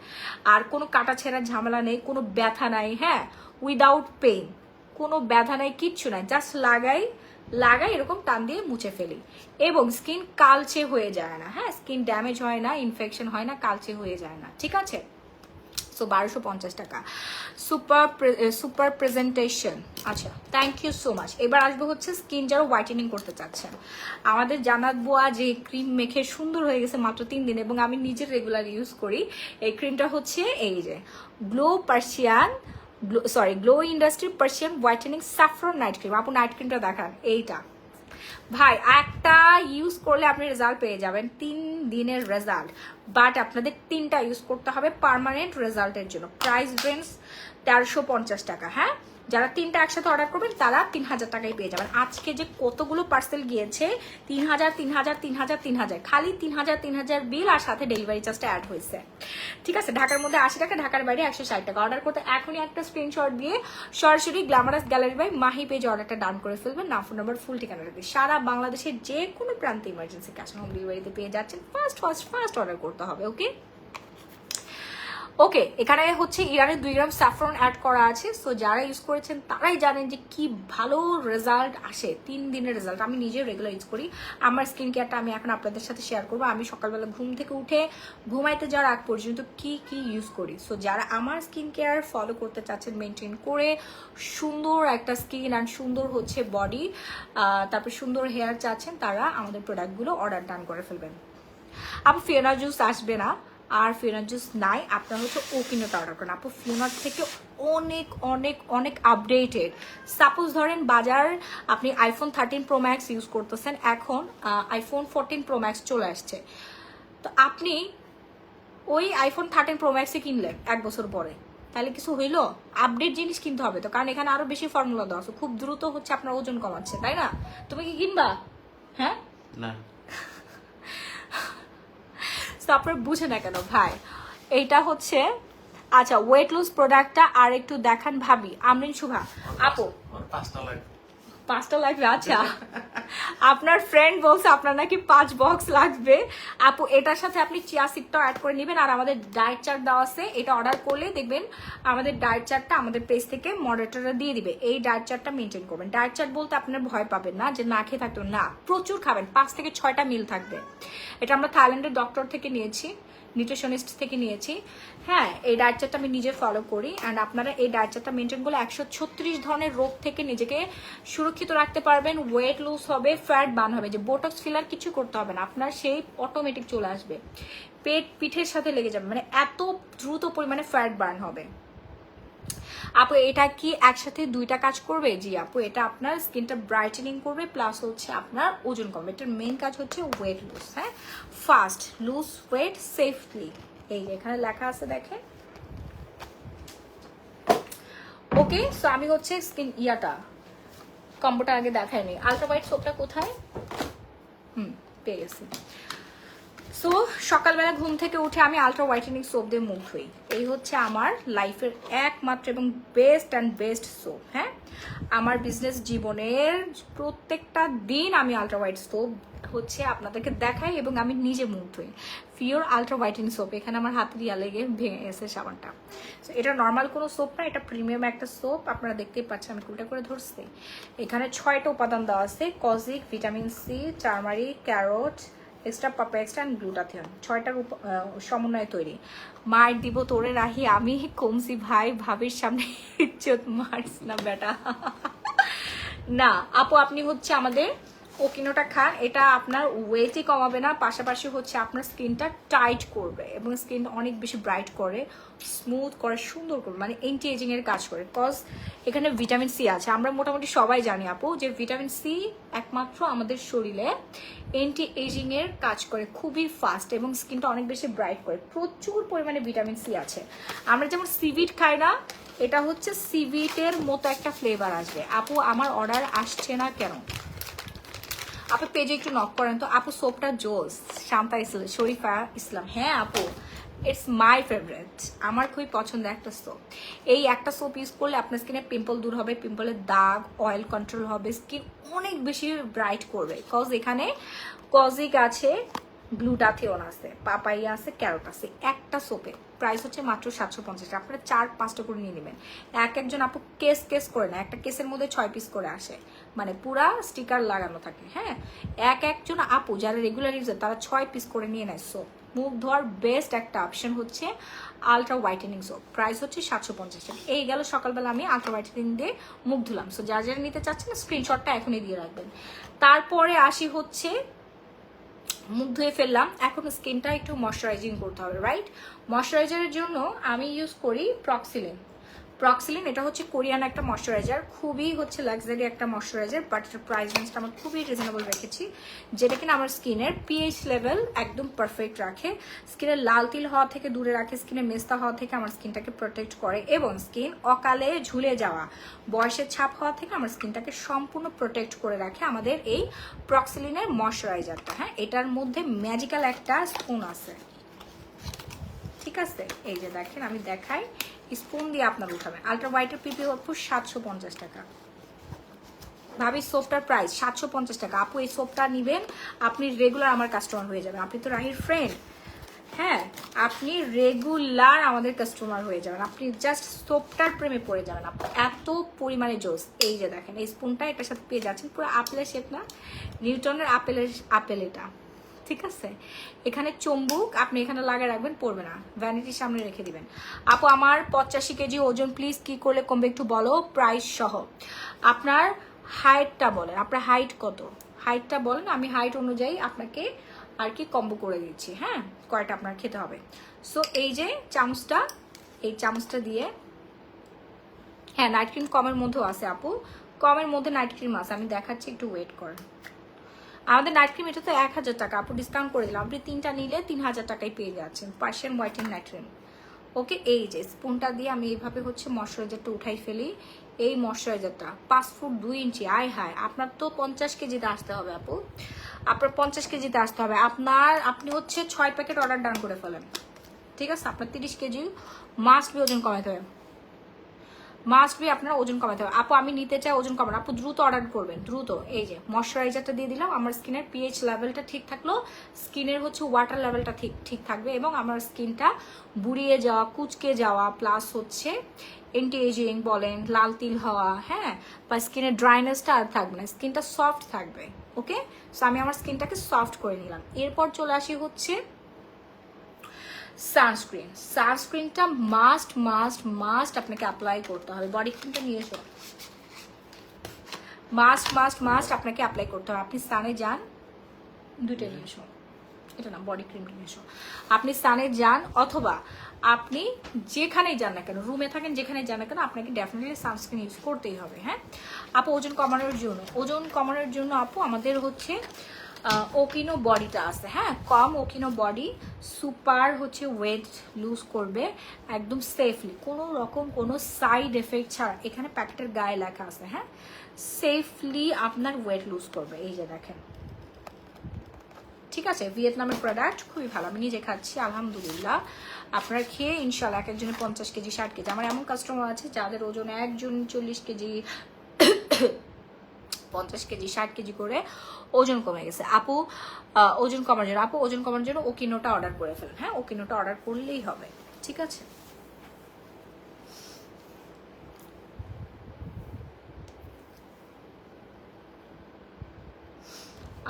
আর কোনো কাটা ছেঁড়ার ঝামেলা নেই, কোনো ব্যথা নাই। হ্যাঁ, উইদাউট পেইন, কোনো ব্যথা নাই, কিচ্ছু নাই, জাস্ট লাগাই এরকম টান দিয়ে মুছে ফেলি এবং স্কিন কালচে হয়ে যায় না। হ্যাঁ, স্কিন ড্যামেজ হয় না, ইনফেকশন হয় না, কালচে হয়ে যায় না, ঠিক আছে। সো 1250 টাকা। Super presentation. আচ্ছা, থ্যাংক ইউ সো মাচ। এবার আসবো হচ্ছে স্কিন যারা হোয়াইটেনিং করতে চাচ্ছেন, আমাদের জানাত বোয়া যে ক্রিম মেখে সুন্দর হয়ে গেছে মাত্র 3 দিন, এবং আমি নিজের রেগুলার ইউজ করি। এই ক্রিমটা হচ্ছে এই যে glow industry Persian whitening saffron night cream. আপু নাইট ক্রিমটা দেখান, এইটা ভাই একটা ইউজ করলে আপনি রেজাল্ট পেয়ে যাবেন, 3 দিনের রেজাল্ট। বাট আপনাদের 3টা ইউজ করতে হবে পার্মানেন্ট রেজাল্টের জন্য। প্রাইস রেঞ্জ 1350 টাকা। হ্যাঁ, যারা 3টা একসাথে অর্ডার করবেন তারা 3000 টাকায় পেয়ে যাবেন। আজকে যে কতগুলো পার্সেল গিয়েছে, 3000 খালি 3000 বিল, আর সাথে ডেলিভারি চার্জটা অ্যাড হয়েছে, ঠিক আছে। ঢাকার মধ্যে 80 টাকা, ঢাকার বাইরে 160 টাকা। অর্ডার করতে এখনই একটা স্ক্রিনশট দিয়ে সরাসরি গ্ল্যামারাস গ্যালারি বাই মাহি পেজে অর্ডারটা ডান করে ফেলবেন। না ফোন নাম্বার, ফুল ঠিকানাটা দিয়ে সারা বাংলাদেশের যে কোনো প্রান্তে ইমার্জেন্সি ক্যাশ অন হোম ডেলিভারিতে পেয়ে যাচ্ছেন। ফার্স্ট অর্ডার করতে হবে। ওকে, এখানে হচ্ছে ইরানের 2 গ্রাম স্যাফরন অ্যাড করা আছে। সো যারা ইউজ করেছেন তারাই জানেন যে কি ভালো রেজাল্ট আসে, 3 দিনের রেজাল্ট। আমি নিজে রেগুলার ইউজ করি। আমার স্কিন কেয়ারটা আমি এখন আপনাদের সাথে শেয়ার করবো। আমি সকালবেলা ঘুম থেকে উঠে ঘুমাইতে যাওয়ার আগ পর্যন্ত কি ইউজ করি। সো যারা আমার স্কিন কেয়ার ফলো করতে চাচ্ছেন, মেনটেন করে সুন্দর একটা স্কিন আর সুন্দর হচ্ছে বডি, তারপর সুন্দর হেয়ার চাচ্ছেন, তারা আমাদের প্রোডাক্টগুলো অর্ডার ডান করে ফেলবেন। আপু ফিওনা জুস আসবে না, আর ফিওনার জুস নাই, আপনার হচ্ছে ওকিনোটা অর্ডার করেন। আপু ফিওনার থেকে অনেক অনেক অনেক আপডেটেড। সাপোজ ধরেন বাজার আপনি আইফোন 13 প্রো ম্যাক্স ইউজ করতেছেন, এখন আইফোন 14 প্রো ম্যাক্স চলে আসছে, তো আপনি ওই আইফোন 13 প্রো ম্যাক্সে কিনলেন 1 বছর পরে, তাহলে কিছু হইলো? আপডেট জিনিস কিনতে হবে তো, কারণ এখানে আরো বেশি ফর্মুলা দেওয়া আছে, খুব দ্রুত হচ্ছে আপনার ওজন কমাচ্ছে, তাই না? তুমি কি কিনবা? হ্যাঁ না, আপনার বুঝে না কেন ভাই? এইটা হচ্ছে আচ্ছা ওয়েট লুজ প্রোডাক্টটা আর একটু দেখান ভাবি। আমরিন শুভা আপু 5টা লাগবে। আচ্ছা, আপনার ফ্রেন্ড বলছে আপনার নাকি 5 বক্স লাগবে। আপু এটার সাথে আপনি চিয়া সিডটা অ্যাড করে নেবেন, আর আমাদের ডায়েট চার্ট দেওয়া আছে, এটা অর্ডার করলে দেখবেন আমাদের ডায়েট চার্টটা আমাদের পেজ থেকে মডারেটররা দিয়ে দিবে। এই ডায়েট চার্টটা মেনটেন করবেন। ডায়েট চার্ট বলতে আপনার ভয় পাবেন না যে না খেয়ে থাকতো, না, প্রচুর খাবেন, 5 থেকে 6টা মিল থাকবে। এটা আমরা থাইল্যান্ডের ডক্টর থেকে নিয়েছি, নিউট্রিশনিস্ট থেকে নিয়েছি। হ্যাঁ, এই ডায়েট চার্টটা আমি নিজে ফলো করি, অ্যান্ড আপনারা এই ডায়েট চার্টটা মেনটেন করলে 136 ধরনের রোগ থেকে নিজেকে সুরক্ষিত রাখতে পারবেন। ওয়েট লুজ হবে, ফ্যাট বার্ন হবে, যে বোটক্স ফিলার কিছু করতে হবে না, আপনার সেই অটোমেটিক চলে আসবে, পিঠের সাথে লেগে যাবে, মানে এত দ্রুত পরিমাণে ফ্যাট বার্ন হবে। আপু এটা কি একসাথে 2টা কাজ করবে? জি আপু, এটা আপনার স্কিনটা ব্রাইটেনিং করবে, প্লাস হচ্ছে আপনার ওজন কমবে। এটার মেইন কাজ হচ্ছে ওয়েট লুজ। হ্যাঁ, ফাস্ট লুজ ওয়েট সেফলি, এই এখানে লেখা আছে দেখেন। ওকে, সো আমি হচ্ছে স্কিন কম্বোটা আগে দেখাইনি। আলট্রা হোয়াইট সোপটা কোথায়? পেয়ে গেছি। সো সকালবেলা ঘুম থেকে উঠে আমি আলট্রা হোয়াইটেনিং সোপ দিয়ে মুখ ধুই। এই হচ্ছে আমার লাইফের একমাত্র এবং বেস্ট সোপ। হ্যাঁ, আমার বিজনেস জীবনের প্রত্যেকটা দিন আমি আলট্রা হোয়াইট সোপ হচ্ছে আপনাদেরকে দেখাই এবং আমি নিজে মুখ ধুই। Pure ultra whitening soap. এখানে আমার হাতের ইয়া লেগে ভেঙে গেছে সাবানটা। সো এটা নর্মাল কোনো সোপ না, এটা প্রিমিয়াম একটা সোপ। আপনারা দেখতেই পাচ্ছেন আমি কুলটা করে ধরছি। এখানে 6টা উপাদান দেওয়া আছে, kojic, vitamin C, turmeric, carrot, extra papaya extra and glutathione, 6টার সমন্বয়ে তৈরি। মার দিব তোরে রাহি আমি কমছি ভাই, ভাবির সামনে ইজ্জত মার্স না বেটা। না আপু, আপনি হচ্ছে আমাদের ওকিনোটা খান, এটা আপনার ওয়েটই কমাবে না, পাশাপাশি হচ্ছে আপনার স্কিনটা টাইট করবে এবং স্কিন অনেক বেশি ব্রাইট করে, স্মুথ করে, সুন্দর করবে, মানে এন্টি এজিং এর কাজ করে। কজ এখানে ভিটামিন সি আছে। আমরা মোটামুটি সবাই জানি আপু যে ভিটামিন সি একমাত্র আমাদের শরীরে এন্টি এজিং এর কাজ করে খুবই ফাস্ট, এবং স্কিনটা অনেক বেশি ব্রাইট করে। প্রচুর পরিমাণে ভিটামিন সি আছে। আমরা যেমন সিভিড খাই না, এটা হচ্ছে সিভিটের মতো একটা ফ্লেভার আসবে। আপু আমার অর্ডার আসছে না কেন? আপু পেজে একটু নক করেন তো। আপু সোপটা জোস, শান্তা ইসলাম, শরীফা ইসলাম। হ্যাঁ আপু, ইটস মাই ফেভারিট, আমার খুবই পছন্দের একটা সোপ। এই একটা সোপ ইউজ করলে আপনার স্কিনে পিম্পল দূর হবে, পিম্পলের দাগ, অয়েল কন্ট্রোল হবে, স্কিন অনেক বেশি ব্রাইট করবে। কজ এখানে কজিক আছে, গ্লুটাথিওন আছে, পাপাইয়া আছে, ক্যারট আছে। একটা সোপে প্রাইস হচ্ছে মাত্র 750 টাকা। আপনারা 4-5টা করে নিয়ে নেবেন। একজন আপু কেস করে না, একটা কেসের মধ্যে 6 পিস করে আসে, মানে পুরা স্টিকার লাগানো থাকে। হ্যাঁ, একজন আপু যারা রেগুলার ইউজার তারা 6 পিস করে নিয়ে নেয় সোপ। মুখ ধোয়ার বেস্ট একটা অপশন হচ্ছে আলট্রা হোয়াইটেনিং সোপ, প্রাইস হচ্ছে 750 টাকা। এই গেল সকালবেলা আমি আলট্রা হোয়াইটেনিং দিয়ে মুখ ধুলাম। সো যারা যারা নিতে চাচ্ছেন স্ক্রিনশটটা এখনই দিয়ে রাখবেন। তারপরে আসি হচ্ছে মুখ ধুয়ে ফেললাম, এখন স্কিনটা একটু ময়শ্চারাইজিং করতে হবে, রাইট? ময়শ্চারাইজারের জন্য আমি ইউজ করি প্রক্সিলিন। এটা হচ্ছে কোরিয়ান একটা ময়শ্চারাইজার, খুবই হচ্ছে লাক্সারি একটা ময়শ্চারাইজার, বাট এটার প্রাইস রেঞ্জটা আমার খুবই রিজনেবল রেখেছি, যেটা কিনা আমার স্কিনের পিএইচ লেভেল একদম পারফেক্ট রাখে, স্কিনের লাল তিল হওয়া থেকে দূরে রাখে, স্কিনের মেস্তা হওয়া থেকে আমার স্কিনটাকে প্রোটেক্ট করে, এবং স্কিন অকালে ঝুলে যাওয়া, বয়সের ছাপ হওয়া থেকে আমার স্কিনটাকে সম্পূর্ণ প্রোটেক্ট করে রাখে আমাদের এই প্রক্সিলিনের ময়শ্চারাইজারটা। হ্যাঁ, এটার মধ্যে ম্যাজিক্যাল একটা স্পুন আছে, ঠিক আছে? এই যে দেখেন, আমি দেখাই, স্পুন দিয়ে আপনার উঠাবেন। আলট্রা হোয়াইটের পিপি আপু 750 টাকা। ভাবি সোপটার প্রাইস 750 টাকা। আপু এই সোপটা নিবেন, আপনি রেগুলার আমার কাস্টমার হয়ে যাবেন। আপনি তো রাহির ফ্রেন্ড, হ্যাঁ, আপনি রেগুলার আমাদের কাস্টমার হয়ে যাবেন। আপনি জাস্ট সোপটার প্রেমে পড়ে যাবেন, আপনার এত পরিমাণে জোস। এই যে দেখেন, এই স্পুনটা এটার সাথে পেয়ে যাচ্ছেন, পুরো আপেলের শেপ না, নিউটনের আপেল এটা, ঠিক আছে? এখানে চুম্বুক আপনি এখানে লাগিয়ে রাখবেন, পড়বে না, ভ্যানিটির সামনে রেখে দিবেন। আপু আমার 85 কেজি ওজন, প্লিজ কি করলে কমবে একটু বলো, প্রাইস সহ। আপনার হাইটটা বলেন, আপনার হাইট কত, হাইটটা বলেন, আমি হাইট অনুযায়ী আপনাকে আর কি কম্বো করে দিচ্ছি। হ্যাঁ, কয়টা আপনার খেতে হবে। সো এই যে চামচটা, এই চামচটা দিয়ে, হ্যাঁ নাইট ক্রিম কমের মধ্যেও আছে আপু, কমের মধ্যে নাইট ক্রিম আছে, আমি দেখাচ্ছি, একটু ওয়েট করেন। আমাদের নাইট ক্রিম এটা তো 1000 টাকা, আপু ডিসকাউন্ট করে দিলাম, আপনি 3টা নিলে 3000 টাকায় পেয়ে যাচ্ছেন পার্সিয়ান হোয়াইটেনিং নাইট ক্রিম। ওকে, এই যে স্পুনটা দিয়ে আমি এইভাবে হচ্ছে ময়শ্চারাইজারটা উঠাই ফেলি। এই ময়শ্চারাইজারটা 5 ফুট 2 ইঞ্চি, আয় হায়, আপনার তো 50 কেজিতে আসতে হবে আপু, আপনার 50 কেজিতে আসতে হবে। আপনি হচ্ছে 6 প্যাকেট অর্ডার ডান করে ফেলেন, ঠিক আছে? আপনার 30 কেজি মাস্ট বি ওজন কমাতে হবে, মাস্ট বি আপনার ওজন কমাতে হবে। আপু আমি নিতে চাই, ওজন কমান, আপু দ্রুত অর্ডার করবেন, দ্রুত। এই যে ময়শ্চারাইজারটা দিয়ে দিলাম, আমার স্কিনের পিএইচ লেভেলটা ঠিক থাকলো, স্কিনের হচ্ছে ওয়াটার লেভেলটা ঠিক থাকবে, এবং আমার স্কিনটা বুড়িয়ে যাওয়া, কুচকে যাওয়া, প্লাস হচ্ছে এন্টি এজিং বলেন, লাল তিল হওয়া, হ্যাঁ, বা স্কিনের ড্রাইনেসটা আর থাকবে না, স্কিনটা সফট থাকবে। ওকে, সো আমি আমার স্কিনটাকে সফট করে নিলাম। এরপর চলে আসি হচ্ছে সানস্ক্রিনটা মাস্ট আপনাকে অ্যাপ্লাই করতে হবে। বডি ক্রিমটা নিয়ে এসো, মাস্ট আপনাকে অ্যাপ্লাই করতে হবে। আপনি সানে যান, দুইটা নিয়ে এসো, এটা না, বডি ক্রিম নিয়ে এসো। আপনি সানে যান, অথবা আপনি যেখানেই যান না কেন, রুমে থাকেন, যেখানেই যান না কেন, আপনাকে ডেফিনেটলি সানস্ক্রিন ইউজ করতেই হবে। হ্যাঁ আপু, ওজন কমানোর জন্য আপু আমাদের হচ্ছে ওকিনো বডিটা আছে। হ্যাঁ, কম ওকিনো বডি, সুপার হচ্ছে ওয়েট লুজ করবে একদম সেফলি, কোনো রকম কোনো সাইড এফেক্ট ছাড়া। এখানে প্যাকেটের গায়ে লেখা আছে, হ্যাঁ, সেফলি আপনার ওয়েট লুজ করবে। এই যে দেখেন, ঠিক আছে? ভিয়েতনামের প্রোডাক্ট, খুবই ভালো, আমি নিজে খাচ্ছি আলহামদুলিল্লাহ। আপনারা খেয়ে ইনশাল্লাহ, এক একজনে 50 কেজি 60 কেজি। আমার এমন কাস্টমার আছে যাদের ওজন একজন 40 কেজি 50 কেজি 60 কেজি করে ওজন কমে গেছে। আপু ওজন কমানোর জন্য ওকিনোটা অর্ডার করে ফেলেন। হ্যাঁ, ওকিনোটা অর্ডার করলেই হবে, ঠিক আছে?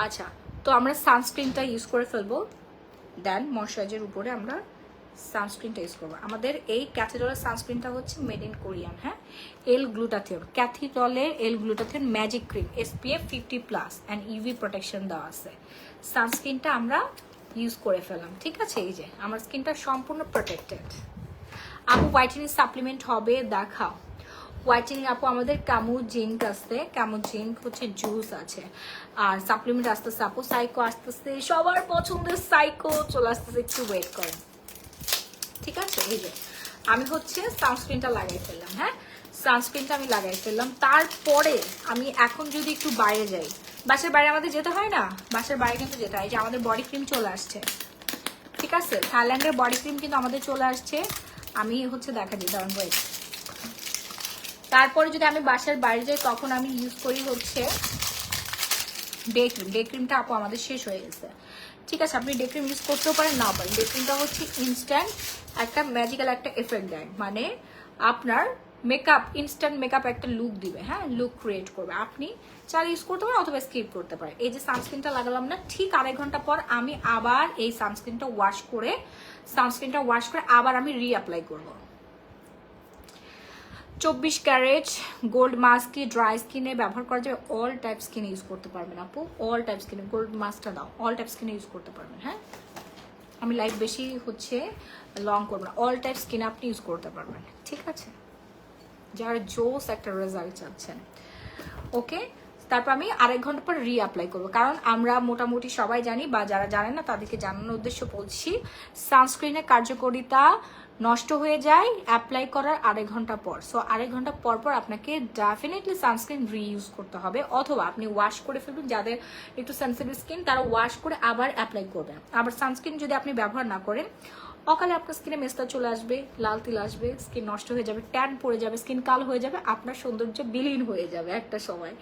আচ্ছা, তো আমরা সানস্ক্রিনটা ইউজ করে ফেলবো, দেন ময়শ্চারাইজারের উপরে আমরা সানস্ক্রিনটা ইউজ করবো। আমাদের এই ক্যাথিডলের সানস্ক্রিনটা হচ্ছে মেড ইন কোরিয়ান। হ্যাঁ, ক্যাথিডলের glutathione magic cream, SPF 50+ and UV protection দেওয়া আছে। সানস্ক্রিনটা আমরা ইউজ করে ফেললাম, ঠিক আছে? এই যে আমার স্কিনটা সম্পূর্ণ প্রোটেক্টেড। আপু হোয়াইটেনিং সাপ্লিমেন্ট হবে দেখাও। হোয়াইটেনিং আপু আমাদের ক্যামু জিঙ্ক আছে, ক্যামু জিঙ্ক হচ্ছে জুস আছে, আর সাপ্লিমেন্ট আসতেছে আপু সাইকো আসতেছে, সবার পছন্দের সাইকো চলে আসতেছে, একটু ওয়েট করেন, ঠিক আছে? এই যে আমি হচ্ছে সানস্ক্রিনটা লাগাই ফেললাম। হ্যাঁ, সানস্ক্রিনটা আমি লাগাই ফেললাম। তারপরে আমি এখন যদি একটু বাইরে যাই, বাসার বাইরে আমাদের যেতে হয় না, বাসার বাইরে কিন্তু যেতে হয়। যে আমাদের বডি ক্রিম চলে আসছে, ঠিক আছে, থাইল্যান্ডের বডি ক্রিম কিন্তু আমাদের চলে আসছে। আমি হচ্ছে দেখা দিই দাঁড়ান ওয়েট। তারপরে যদি আমি বাসার বাইরে যাই তখন আমি ইউজ করি হচ্ছে ডে ক্রিম। ডে ক্রিমটা আপু আমাদের শেষ হয়ে গেছে, ঠিক আছে। আপনি ডে ক্রিম ইউজ করতেও পারেন, নাও পারেন। ডে ক্রিমটা হচ্ছে ইনস্ট্যান্ট একটা ম্যাজিক্যাল একটা এফেক্ট দেয়, মানে আপনার মেকআপ, ইনস্ট্যান্ট মেকআপ একটা লুক দিবে। হ্যাঁ, লুক ক্রিয়েট করবে। আপনি চাইলে ইউজ করতে পারেন অথবা স্কিপ করতে পারেন। এই যে সানস্ক্রিনটা লাগালাম না, ঠিক আড়াই ঘন্টা পর আমি আবার এই সানস্ক্রিনটা ওয়াশ করে আবার আমি রিঅ্যাপ্লাই করবো। 24 ক্যারেট গোল্ড মাস্ক কি ড্রাই স্কিনে ব্যবহার করা যাবে? অল টাইপ স্কিনে ইউজ করতে পারবেন আপু, অল টাইপ স্কিনে। গোল্ড মাস্কটা দাও, অল টাইপ স্কিনে ইউজ করতে পারবেন। হ্যাঁ, আমি লাইভ বেশি হচ্ছে লং করবো না, অল টাইপ স্কিনে আপনি ইউজ করতে পারবেন, ঠিক আছে, যারা জোস একটা রেজাল্ট চাচ্ছেন। ওকে, তারপর আমি আরেক ঘন্টা পর রিঅ্যাপ্লাই করবো, কারণ আমরা মোটামুটি সবাই জানি, বা যারা জানেন না তাদেরকে জানানোর উদ্দেশ্য বলছি, সানস্ক্রিনের কার্যকারিতা নষ্ট হয়ে যায় অ্যাপ্লাই করার আড়াই ঘন্টা পর। সো আড়াই ঘন্টা পর পর আপনাকে ডেফিনেটলি সানস্ক্রিন রিইউজ করতে হবে, অথবা আপনি ওয়াশ করে ফেলবেন। যাদের একটু সেন্সিটিভ স্কিন তারা ওয়াশ করে আবার অ্যাপ্লাই করবেন। আবার সানস্ক্রিন যদি আপনি ব্যবহার না করেন, অকালে আপনার স্কিনে মেস্তা চলে আসবে, লাল তিল আসবে, স্কিন নষ্ট হয়ে যাবে, ট্যান পড়ে যাবে, স্কিন কালো হয়ে যাবে, আপনার সৌন্দর্য বিলীন হয়ে যাবে একটা সময়।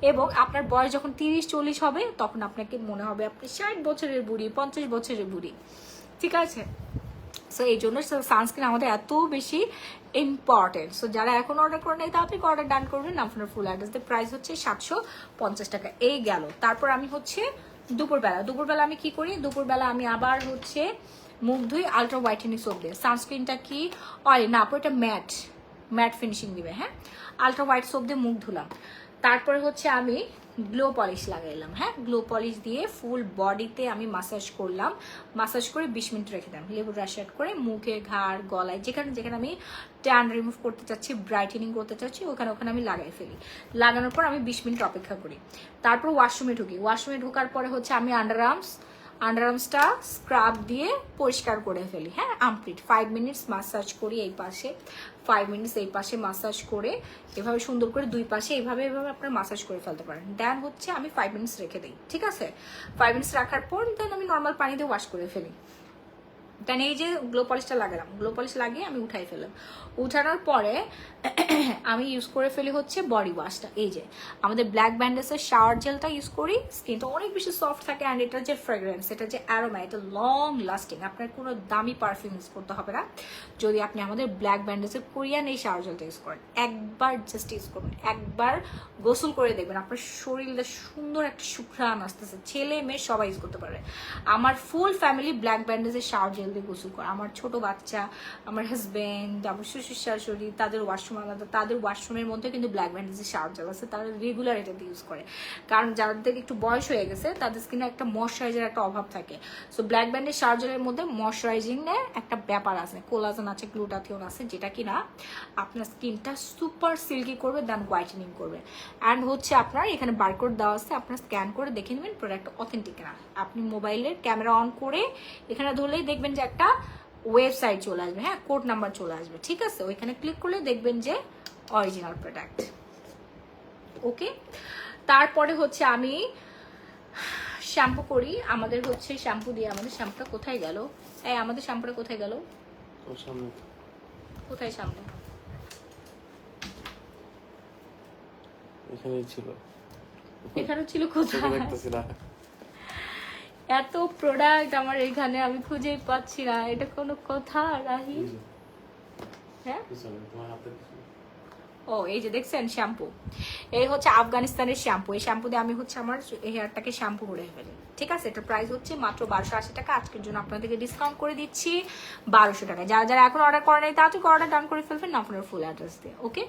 এবং আপনার বয়স যখন 30-40 হবে তখন আপনাকে মনে হবে আপনি 60 বছরের বুড়ি, 50 বছরের বুড়ি, ঠিক আছে। সো এই জন্য সানস্ক্রিন আমাদের এত বেশি ইম্পর্টেন্ট। সো যারা এখন অর্ডার করে নেই তাড়াতাড়ি অর্ডার ডান করবেন। আপনার ফুল অ্যাড্রেস, প্রাইস হচ্ছে 750 টাকা। এই গেল। তারপর আমি হচ্ছে দুপুরবেলা আমি কি করি, দুপুরবেলা আমি আবার হচ্ছে মুখ ধুই আলট্রা হোয়াইটেনিং সোপ দিয়ে। সানস্ক্রিনটা কি অয়েল না আপু, এটা ম্যাট ফিনিশিং দিবে। হ্যাঁ, আলট্রা হোয়াইট সোপ দিয়ে মুখ ধুলাম। তারপরে হচ্ছে আমি গ্লো পলিশ লাগাইলাম। হ্যাঁ, গ্লো পলিশ দিয়ে ফুল বডিতে আমি মাসাজ করলাম। মাসাজ করে 20 মিনিট রেখে দিলাম, লেবু রাশ অ্যাড করে মুখে, ঘাড়, গলায়, যেখানে যেখানে আমি ট্যান রিমুভ করতে চাচ্ছি, ব্রাইটেনিং করতে চাচ্ছি, ওখানে আমি লাগাই ফেলি। লাগানোর পর আমি 20 মিনিট অপেক্ষা করি। তারপর ওয়াশরুমে ঢুকি। ওয়াশরুমে ঢোকার পরে হচ্ছে আমি আন্ডারআর্মসটা স্ক্রাব দিয়ে পরিষ্কার করে ফেলি। হ্যাঁ, আর্মপিট 5 মিনিটস মাসাজ করি, এই পাশে 5 মিনিটস এই পাশে মাসাজ করে, এভাবে সুন্দর করে দুই পাশে এইভাবে আপনার মাসাজ করে ফেলতে পারেন। দেন হচ্ছে আমি 5 মিনিটস রেখে দিই, ঠিক আছে। 5 মিনিটস রাখার পর দেন আমি নর্মাল পানি দিয়ে ওয়াশ করে ফেলি। দেন এই যে গ্লো পলিশটা লাগালাম, গ্লো পলিশ লাগিয়ে আমি উঠাই ফেললাম। উঠানোর পরে আমি ইউজ করে ফেলি হচ্ছে বডি ওয়াশটা। এই যে আমাদের ব্ল্যাক ব্যান্ডেসের শাওয়ার জেলটা ইউজ করি। স্কিনটা অনেক বেশি সফট থাকে, অ্যান্ড এটার যে ফ্রেগ্রেন্স, এটা যে অ্যারোমা, এটা লং লাস্টিং। আপনার কোনো দামি পারফিউম ইউজ করতে হবে না যদি আপনি আমাদের ব্ল্যাক ব্যান্ডেসের কোরিয়ান এই শাওয়ার জেলটা ইউজ করেন। একবার জাস্ট ইউজ করবেন, একবার গোসল করে দেখবেন আপনার শরীরে সুন্দর একটা সুঘ্রাণ আসতেছে। ছেলে মেয়ে সবাই ইউজ করতে পারে। আমার ফুল ফ্যামিলি ব্ল্যাক ব্যান্ডেসের শাওয়ার জেল দিয়ে গোসল করে। আমার ছোট বাচ্চা, আমার হাজবেন্ড, আমার শ্বশুর শাশুড়ি, তাদের ওয়াশরুম আলাদা, তাদের ওয়াশরুমের মধ্যে কিন্তু ব্ল্যাক ব্যান্ডেজের শাওয়ার জেল আছে, তারা রেগুলার এটা ইউজ করে। কারণ যাদের একটু বয়স হয়ে গেছে তাদের স্কিনে একটা ময়শ্চারাইজার একটা অভাব থাকে। সো ব্ল্যাক ব্যান্ডের শাওয়ার জেলের মধ্যে ময়শ্চারাইজিং একটা ব্যাপার আছে, কোলাজেন আছে, গ্লুটাথিওন আছে, যেটা কিনা আপনার স্কিনটা সুপার সিল্কি করবে, দেন হোয়াইটেনিং করবে। অ্যান্ড হচ্ছে আপনার এখানে বারকোড দেওয়া আছে, আপনার স্ক্যান করে দেখে নেবেন প্রোডাক্ট অথেন্টিক না। আপনি মোবাইলের ক্যামেরা অন করে এখানে ধরলেই দেখবেন যে একটা ওয়েবসাইট চলে আসবে। হ্যাঁ, কোড নাম্বার চলে আসবে, ঠিক আছে। ওইখানে ক্লিক করলে দেখবেন যে অরিজিনাল প্রোডাক্ট। ওকে, তারপরে হচ্ছে আমি শ্যাম্পু করি। আমাদের হচ্ছে শ্যাম্পু দিয়ে, আমাদের শ্যাম্পুটা কোথায় গেল? এই আমাদের শ্যাম্পুটা কোথায় গেল? কোথায় শ্যাম্পু? এখানেই ছিল, এখানে ছিল কোথায়? এত প্রোডাক্ট আমার এখানে, আমি খুঁজেই পাচ্ছি না। এটা কোনো কথা রাহি? হ্যাঁ, ও এই যে দেখছেন শ্যাম্পু, এই হচ্ছে আফগানিস্তানের শ্যাম্পু। এই শ্যাম্পু দিয়ে আমি হচ্ছে আমার হেয়ারটাকে শ্যাম্পু করে ফেলি, ঠিক আছে। এটা প্রাইস হচ্ছে মাত্র 1280 টাকা। আজকের জন্য আপনাদেরকে ডিসকাউন্ট করে দিচ্ছি 1200 টাকা। যারা যারা এখন অর্ডার করে নাই তাড়াতাড়ি অর্ডার ডান করে ফেলবেন আপনার ফুল অ্যাড্রেস দিয়ে। ওকে,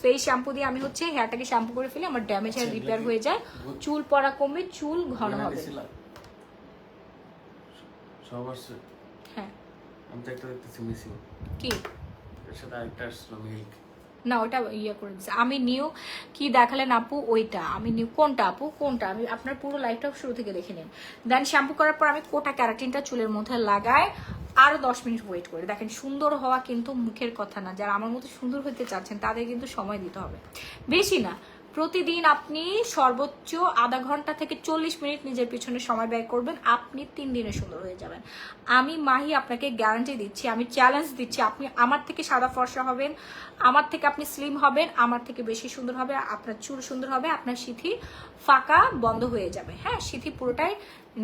তো এই শ্যাম্পু দিয়ে আমি হচ্ছে হেয়ারটাকে শ্যাম্পু করে ফেলি, আমার ড্যামেজ হেয়ার রিপেয়ার হয়ে যায়, চুল পড়া কমবে, চুল ঘন হবে। হ্যাঁ, আমি তো একটা দেখতেছি মিসিং। কি? এর সাথে আরেকটা আসছিল মিল্ক। না ওটা ইয়ে করে দিচ্ছে। আমি নিউ কি দেখালেন আপু? ওইটা আমি নিউ কোনটা আপু? কোনটা? আমি আপনার পুরো লাইফটা শুরু থেকে দেখে নিন। দেন শ্যাম্পু করার পর আমি কোটা ক্যারাটিনটা চুলের মধ্যে লাগাই, আরো 10 মিনিট ওয়েট করে। দেখেন সুন্দর হওয়া কিন্তু মুখের কথা না, যারা আমার মতো সুন্দর হতে চাচ্ছেন তাদের কিন্তু সময় দিতে হবে, বেশি না। প্রতিদিন আপনি সর্বোচ্চ আধা ঘন্টা থেকে 40 মিনিট নিজের পিছনে সময় ব্যয় করবেন, আপনি 3 দিনে সুন্দর হয়ে যাবেন। আমি মাহি আপনাকে গ্যারান্টি দিচ্ছি, আমি চ্যালেঞ্জ দিচ্ছি, আপনি আমার থেকে সাদা ফর্সা হবেন, আমার থেকে আপনি স্লিম হবেন, আমার থেকে বেশি সুন্দর হবে, আপনার চুল সুন্দর হবে, আপনার সিথি ফাঁকা বন্ধ হয়ে যাবে। হ্যাঁ, সিথি পুরোটাই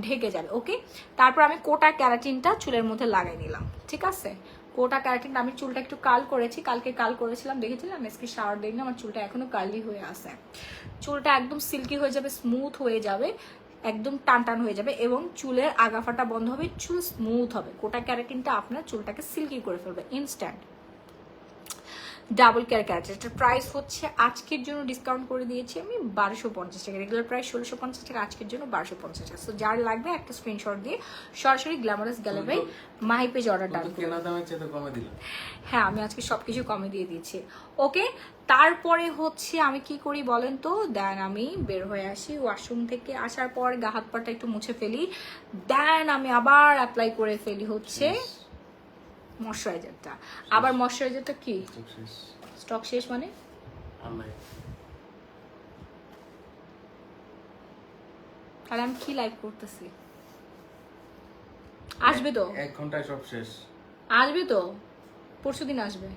ঢেকে যাবে। ওকে, তারপর আমি কোটা ক্যারাটিনটা চুলের মধ্যে লাগাই নিলাম। ঠিক আছে, কোটা ক্যারাটিনটা আমি চুলটা একটু কাল করেছি, কালকে কাল করেছিলাম দেখেছিলাম, আজকে শাওয়ার দিই না, আমার চুলটা এখনো কার্লি হয়ে আছে। চুলটা একদম সিল্কি হয়ে যাবে, স্মুথ হয়ে যাবে, একদম টান টান হয়ে যাবে এবং চুলের আগাফাটা বন্ধ হবে, চুল স্মুথ হবে। কোটা ক্যারাটিনটা আপনার চুলটাকে সিল্কি করে ফেলবে ইনস্ট্যান্ট। ডাবল কেয়ার ক্যারাটিন, এটার প্রাইস হচ্ছে আজকের জন্য ডিসকাউন্ট করে দিয়েছি আমি 1250 টাকা, রেগুলার প্রাইস 1650 টাকা, আজকের জন্য 1250 টাকা। সো যার লাগবে একটা স্ক্রিনশট দিয়ে সরাসরি glamorous gallery my page order ডান করুন। কেনা দামের চেয়ে তো কমে দিলাম। হ্যাঁ, আমি আজকে সবকিছু কমে দিয়ে দিয়েছি। ওকে, তারপরে হচ্ছে আমি কি করি বলেন তো? দেন আমি বের হয়ে আসি ওয়াশরুম থেকে, আসার পর গা হাত পাটা একটু মুছে ফেলি, দেন আমি আবার অ্যাপ্লাই করে ফেলি হচ্ছে ময়শ্চারাইজারটা। আবার ময়শ্চারাইজারটা কি স্টক শেষ মানে? তাহলে আমি কি লাইভ করতেছি? আসবে তো 1 ঘন্টায় সব শেষ। আসবে তো, পরশুদিন আসবে।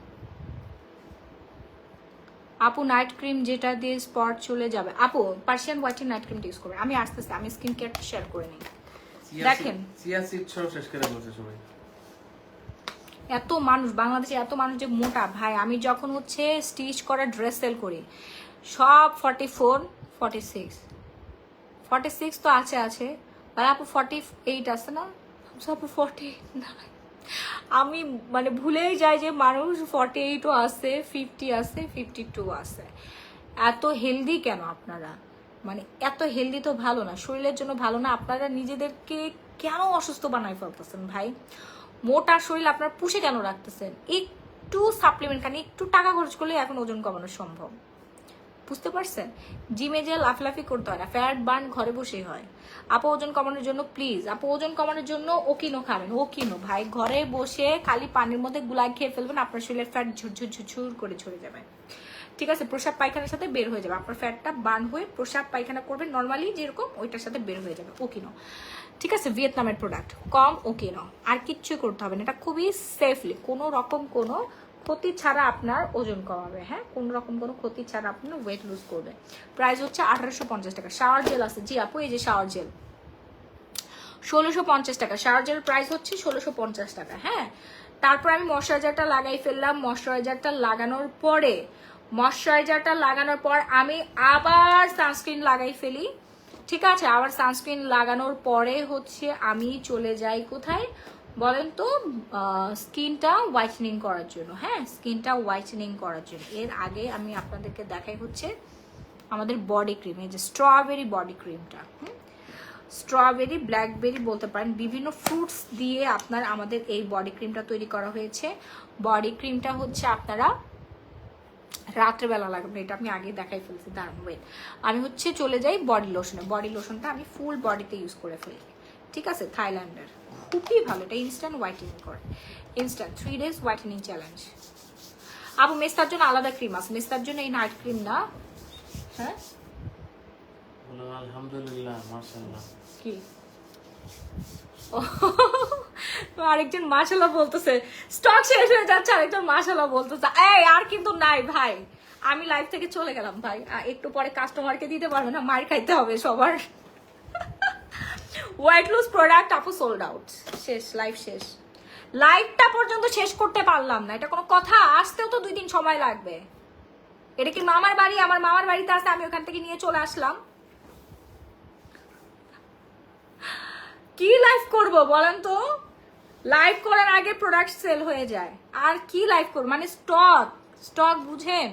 আপু নাইট ক্রিম যেটা দিয়ে স্পট চলে যাবে, আপু পার্সিয়ান হোয়াইটের নাইট ক্রিমটা ইউজ করবে। আমি আসতেছি, আমি স্কিন কেয়ারটা শেয়ার করে নিই। দেখেন চিয়া সিড সব শেষ করে বলছে সবাই। এত মানুষ বাংলাদেশে, এত মানুষ যে মোটা ভাই। আমি যখন হচ্ছে স্টিচ করা ড্রেস সেল করি সব 44 46 46 তো আছে আছে, আর আপু 48 আছে না, আপু 40 না। আমি মানে ভুলেই যাই যে মানুষ 48ও আছে, 50 আছে, 52 আছে। এত হেলদি কেন আপনারা? মানে এত হেলদি তো ভালো না, শরীরের জন্য ভালো না। আপনারা নিজেদেরকে কেন অসুস্থ বানাই ফেলতেছেন ভাই? মোটা শরীর আপনার পুষে কেন রাখতেছেন? একটু সাপ্লিমেন্ট খান, একটু টাকা খরচ করলে এখন ওজন কমানো সম্ভব, বুঝতে পারছেন? জিমে যে লাফলাফি করতে হয় না, ফ্যাট বার্ন ঘরে বসেই হয়। আপু ওজন কমানোর জন্য প্লিজ, আপু ওজন কমানোর জন্য ওকিনো খাবেন। ওকিনো ভাই, ঘরে বসে খালি পানির মধ্যে গুলাই খেয়ে ফেলবেন, আপনার শরীরের ফ্যাট ঝুরঝুর ঝুরঝুর করে ঝরে যাবে। ঠিক আছে, প্রসাব পায়খানার সাথে বের হয়ে যাবে, আপনার ফ্যাটটা বার্ন হয়ে প্রসাব পায়খানা করবেন নর্মালি যেরকম, ওইটার সাথে বের হয়ে যাবে। ওকিনো, ঠিক আছে, ভিয়েতনামের প্রোডাক্ট, কম ওকিনো, আর কিচ্ছু করতে হবে না। এটা খুবই সেফলি, কোনো রকম কোনো ক্ষতি ছাড়া আপনার ওজন কমাবে। হ্যাঁ, কোন রকম কোনো ক্ষতি ছাড়া আপনার ওয়েট লুজ করবে। প্রাইস হচ্ছে 1850 টাকা। শাওয়ার জেল আছে, জি আপু এই যে শাওয়ার জেল 1650 টাকা। শাওয়ার জেল প্রাইস হচ্ছে 1650 টাকা। হ্যাঁ, তারপর আমি ময়শ্চারাইজারটা লাগাই ফেললাম। ময়শ্চারাইজারটা লাগানোর পর আমি আবার সানস্ক্রিন লাগাই ফেলি। ঠিক আছে, আবার সানস্ক্রিন লাগানোর পরে হচ্ছে আমি চলে যাই কোথায় বলেন তো? স্কিনটা হোয়াইটেনিং করার জন্য। হ্যাঁ, স্কিনটা হোয়াইটেনিং করার জন্য। এর আগে আমি আপনাদেরকে দেখাই হচ্ছে আমাদের বডি ক্রিম, এই যে স্ট্রবেরি বডি ক্রিমটা। স্ট্রবেরি, ব্ল্যাকবেরি বলতে পারেন, বিভিন্ন ফ্রুটস দিয়ে আপনার আমাদের এই বডি ক্রিমটা তৈরি করা হয়েছে। বডি ক্রিমটা হচ্ছে আপনারা রাত্রেবেলা লাগবে, এটা আমি আগে দেখাই ফেলছি। দাঁড়ান ওয়েট, আমি হচ্ছে চলে যাই বডি লোশনে। বডি লোশনটা আমি ফুল বডিতে ইউজ করে ফেলি। ঠিক আছে, থাইল্যান্ডের, খুবই ভালো, এটা ইনস্ট্যান্ট হোয়াইটেনিং করে, ইনস্ট্যান্ট 3 days হোয়াইটেনিং চ্যালেঞ্জ। আবু মেস্তার জন্য আলাদা ক্রিম আছে, মেস্তার জন্য এই নাইট ক্রিম না। হ্যাঁ আলহামদুলিল্লাহ, মাশাআল্লাহ। কি আরেকজন মাশাআল্লাহ বলতেছে, স্টক শেষ হয়ে যাচ্ছে, আরেকজন মাশাআল্লাহ বলতেছে। এই আর কিন্তু নাই ভাই, আমি লাইভ থেকে চলে গেলাম ভাই, একটু পরে কাস্টমারকে দিতে পারবে না, মার খাইতে হবে সবার। ওয়েট লুজ প্রোডাক্ট আপু সোল্ড আউট, শেষ, লাইভ শেষ। লাইভটা পর্যন্ত শেষ করতে পারলাম না, এটা কোনো কথা? আসতেও তো 2 দিন সময় লাগবে। এটা কি মামার বাড়ি? আমার মামার বাড়িতে আছে, আমি ওখান থেকে নিয়ে চলে আসলাম। কি লাইভ করব বলেন তো? লাইভ করার আগে প্রোডাক্ট সেল হয়ে যায়, আর কি লাইভ করব? মানে স্টক বুঝেন,